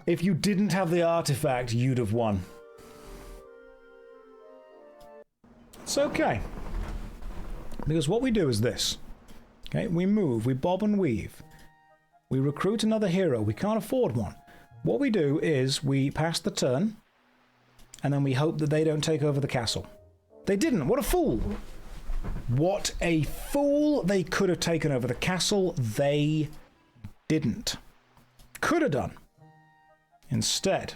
If you didn't have the artifact, you'd have won. It's okay. Because what we do is this. Okay, we move, we bob and weave. We recruit another hero. We can't afford one. What we do is we pass the turn, and then we hope that they don't take over the castle. They didn't. What a fool. What a fool. They could have taken over the castle. They didn't. Could have done. Instead,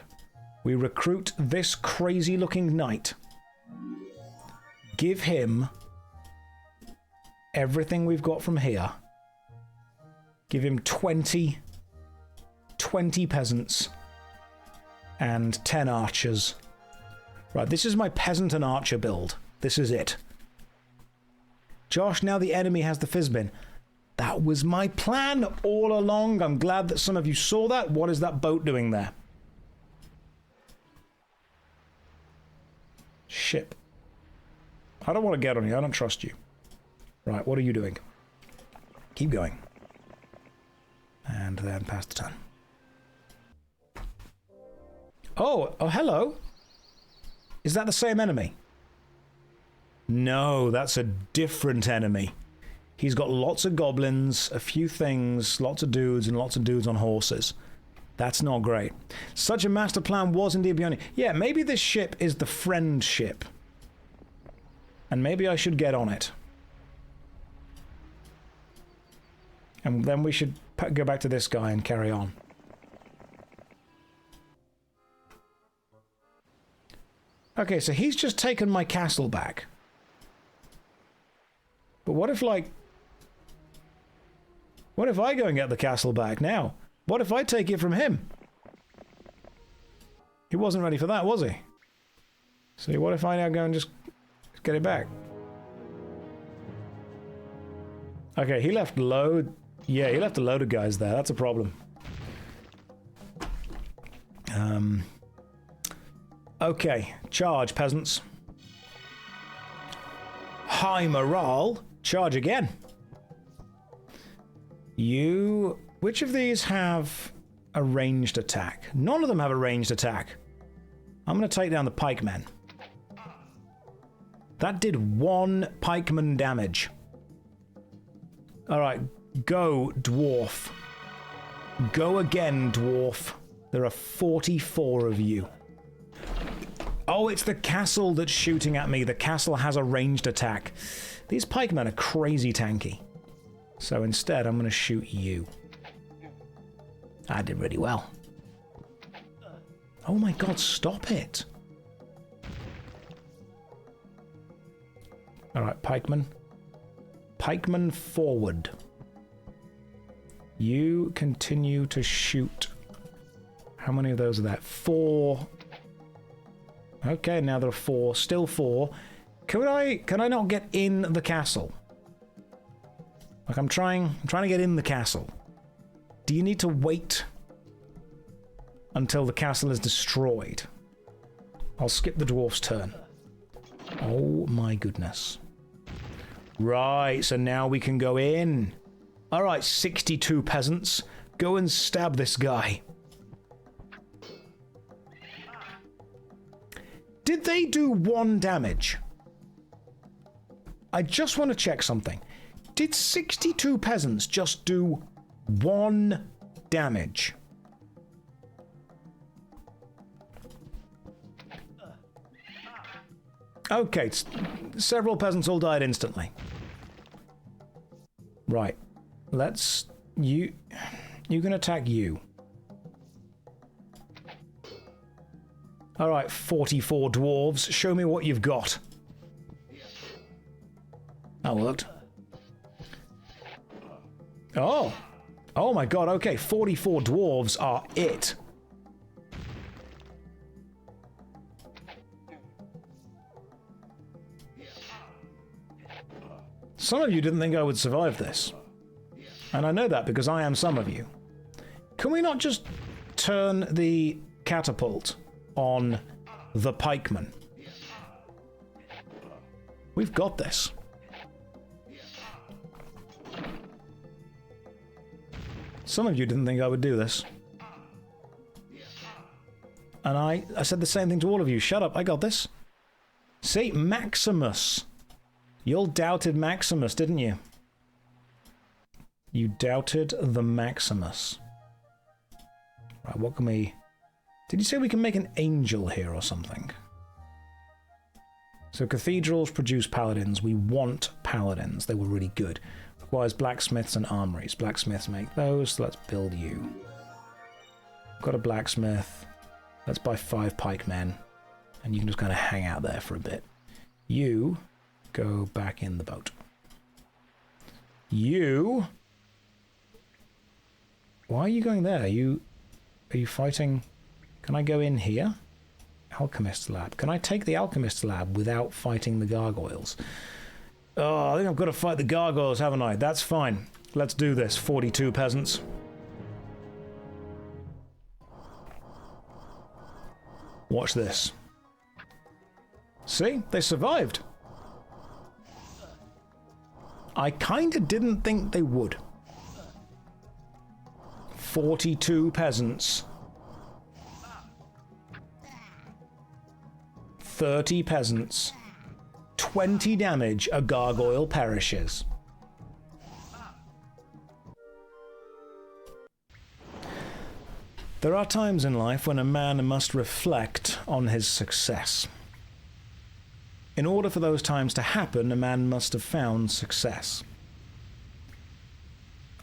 we recruit this crazy-looking knight. Give him everything we've got from here. Give him 20 peasants and 10 archers. Right, this is my peasant and archer build. This is it. Josh, now the enemy has the Fizzbin. That was my plan all along. I'm glad that some of you saw that. What is that boat doing there? Ship. I don't want to get on you. I don't trust you. Right, what are you doing? Keep going. And then pass the turn. Oh, hello. Is that the same enemy? No, that's a different enemy. He's got lots of goblins, a few things, lots of dudes, and lots of dudes on horses. That's not great. Such a master plan was indeed beyond it. Yeah, maybe this ship is the friend ship. And maybe I should get on it. And then we should go back to this guy and carry on. Okay, so he's just taken my castle back. But what if, like... What if I go and get the castle back now? What if I take it from him? He wasn't ready for that, was he? So what if I now go and just get it back? Okay, he left load... Yeah, he left a load of guys there. That's a problem. Okay, charge, peasants. High morale. Charge again. You... Which of these have a ranged attack? None of them have a ranged attack. I'm going to take down the Pikeman. That did 1 Pikeman damage. Alright, go, Dwarf. Go again, Dwarf. There are 44 of you. Oh, it's the castle that's shooting at me. The castle has a ranged attack. These pikemen are crazy tanky. So instead, I'm going to shoot you. I did really well. Oh my god, stop it. Alright, pikemen. Pikemen forward. You continue to shoot. How many of those are there? 4. Okay, now there are 4. Still 4. Can I not get in the castle? Like I'm trying to get in the castle. Do you need to wait until the castle is destroyed? I'll skip the dwarf's turn. Oh my goodness. Right, so now we can go in. Alright, 62 peasants. Go and stab this guy. Did they do 1 damage? I just want to check something. Did 62 peasants just do 1 damage? Okay, several peasants all died instantly. Right. Let's... You can attack you. Alright, 44 dwarves. Show me what you've got. That worked. Oh! Oh my god, okay, 44 dwarves are it. Some of you didn't think I would survive this. And I know that because I am some of you. Can we not just turn the catapult on the Pikeman? We've got this. Some of you didn't think I would do this. And I said the same thing to all of you. Shut up, I got this. See, Maximus. You all doubted Maximus, didn't you? You doubted the Maximus. Right, what can we... Did you say we can make an angel here or something? So cathedrals produce paladins. We want paladins. They were really good. Requires blacksmiths and armories. Blacksmiths make those, so let's build you. Got a blacksmith. Let's buy 5 pikemen. And you can just kind of hang out there for a bit. You go back in the boat. You... Why are you going there? Are you fighting... Can I go in here? Alchemist's lab. Can I take the Alchemist's lab without fighting the gargoyles? Oh, I think I've got to fight the gargoyles, haven't I? That's fine. Let's do this, 42 peasants. Watch this. See? They survived. I kinda didn't think they would. 42 peasants. 30 peasants. 20 damage, a gargoyle perishes. There are times in life when a man must reflect on his success. In order for those times to happen, a man must have found success.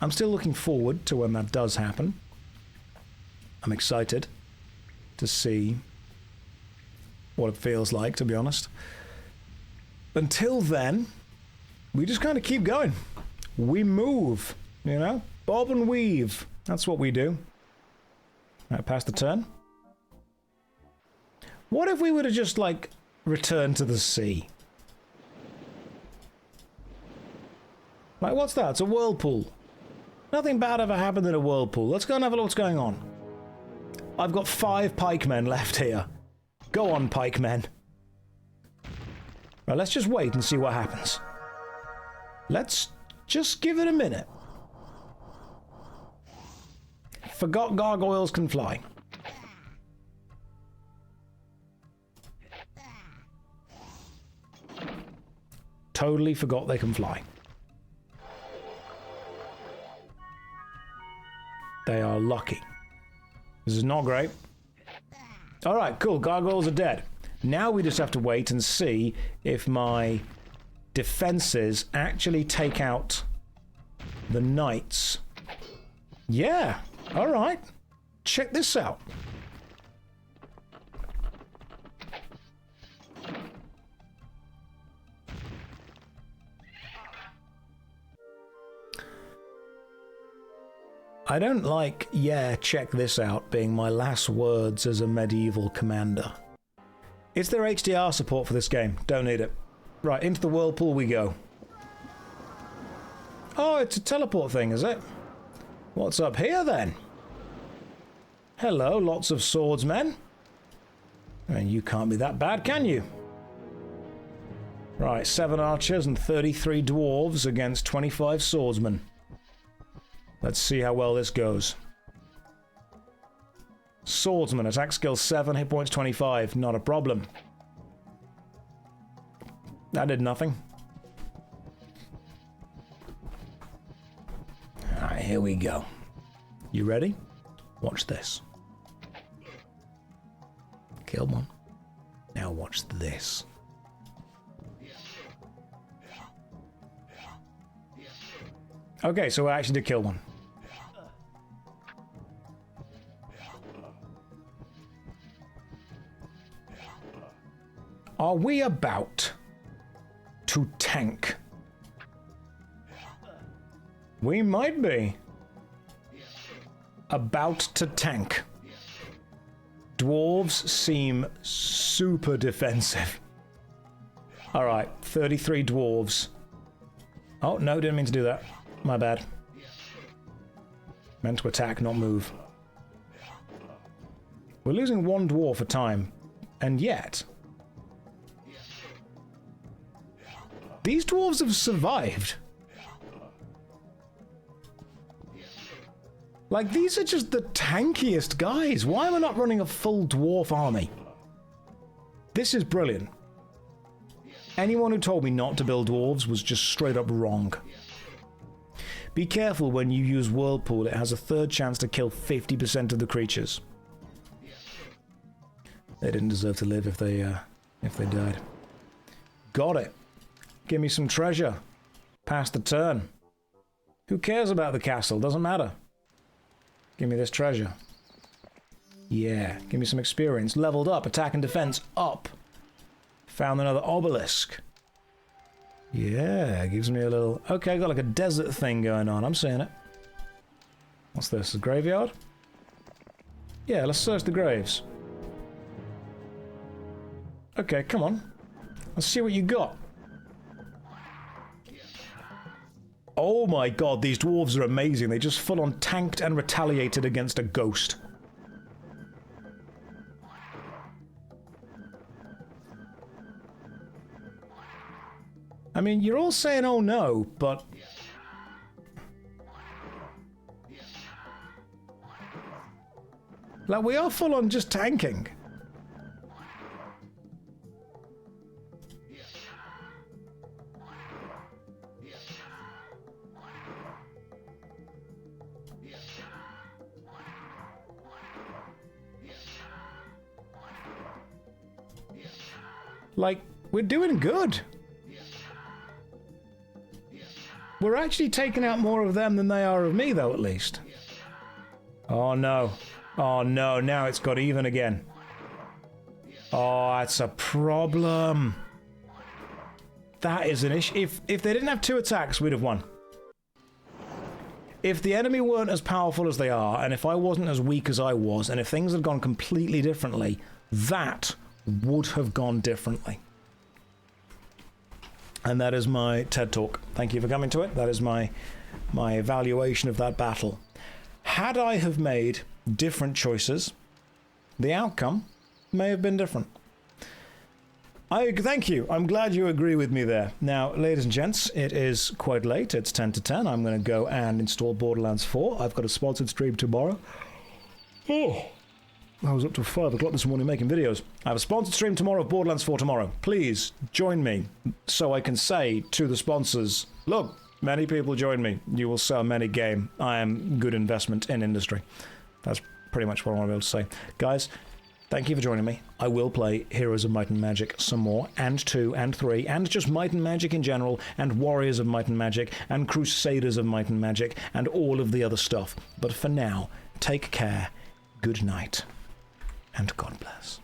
I'm still looking forward to when that does happen. I'm excited to see what it feels like, to be honest. Until then, we just kind of keep going. We move, you know? Bob and weave. That's what we do. Right, pass the turn. What if we were to just, like, return to the sea? Like, what's that? It's a whirlpool. Nothing bad ever happened in a whirlpool. Let's go and have a look what's going on. I've got 5 pikemen left here. Go on, pikemen. Right, let's just wait and see what happens. Let's just give it a minute. Forgot gargoyles can fly. Totally forgot they can fly. They are lucky. This is not great. Alright, cool. Gargoyles are dead. Now we just have to wait and see if my defenses actually take out the knights. Yeah, alright. Check this out. I don't like, yeah, check this out, being my last words as a medieval commander. Is there HDR support for this game? Don't need it. Right, into the whirlpool we go. Oh, it's a teleport thing, is it? What's up here, then? Hello, lots of swordsmen. I mean, you can't be that bad, can you? Right, 7 archers and 33 dwarves against 25 swordsmen. Let's see how well this goes. Swordsman, attack skill 7, hit points 25. Not a problem. That did nothing. Alright, here we go. You ready? Watch this. Killed one. Now watch this. Okay, so I actually did kill one. Are we about to tank? We might be. About to tank. Dwarves seem super defensive. Alright, 33 dwarves Oh, no, didn't mean to do that. My bad. Meant to attack, not move. We're losing one dwarf at a time, and yet... these dwarves have survived. Like, these are just the tankiest guys. Why am I not running a full dwarf army? This is brilliant. Anyone who told me not to build dwarves was just straight up wrong. Be careful when you use Whirlpool. It has a third chance to kill 50% of the creatures. They didn't deserve to live if they died. Got it. Give me some treasure. Pass the turn. Who cares about the castle? Doesn't matter. Give me this treasure. Yeah, give me some experience. Leveled up. Attack and defense up. Found another obelisk. Yeah, gives me a little... okay, got like a desert thing going on. I'm seeing it. What's this? A graveyard? Yeah, let's search the graves. Okay, come on. Let's see what you got. Oh my god, these dwarves are amazing. They just full-on tanked and retaliated against a ghost. I mean, you're all saying, oh no, but... like, we are full-on just tanking. Like, we're doing good. We're actually taking out more of them than they are of me, though, at least. Oh, no. Oh, no. Now it's got even again. Oh, that's a problem. That is an issue. If they didn't have 2 attacks, we'd have won. If the enemy weren't as powerful as they are, and if I wasn't as weak as I was, and if things had gone completely differently, that would have gone differently. And that is my TED Talk. Thank you for coming to it. That is my evaluation of that battle. Had I have made different choices, the outcome may have been different. Thank you. I'm glad you agree with me there. Now, ladies and gents, it is quite late. It's 10 to 10. I'm going to go and install Borderlands 4. I've got a sponsored stream tomorrow. Oh, I was up till 5 o'clock this morning making videos. I have a sponsored stream tomorrow of Borderlands 4 tomorrow. Please join me so I can say to the sponsors, look, many people join me. You will sell many game. I am good investment in industry. That's pretty much what I want to be able to say. Guys, thank you for joining me. I will play Heroes of Might and Magic some more, and 2 and 3, and just Might and Magic in general, and Warriors of Might and Magic, and Crusaders of Might and Magic, and all of the other stuff. But for now, take care, good night, and God bless.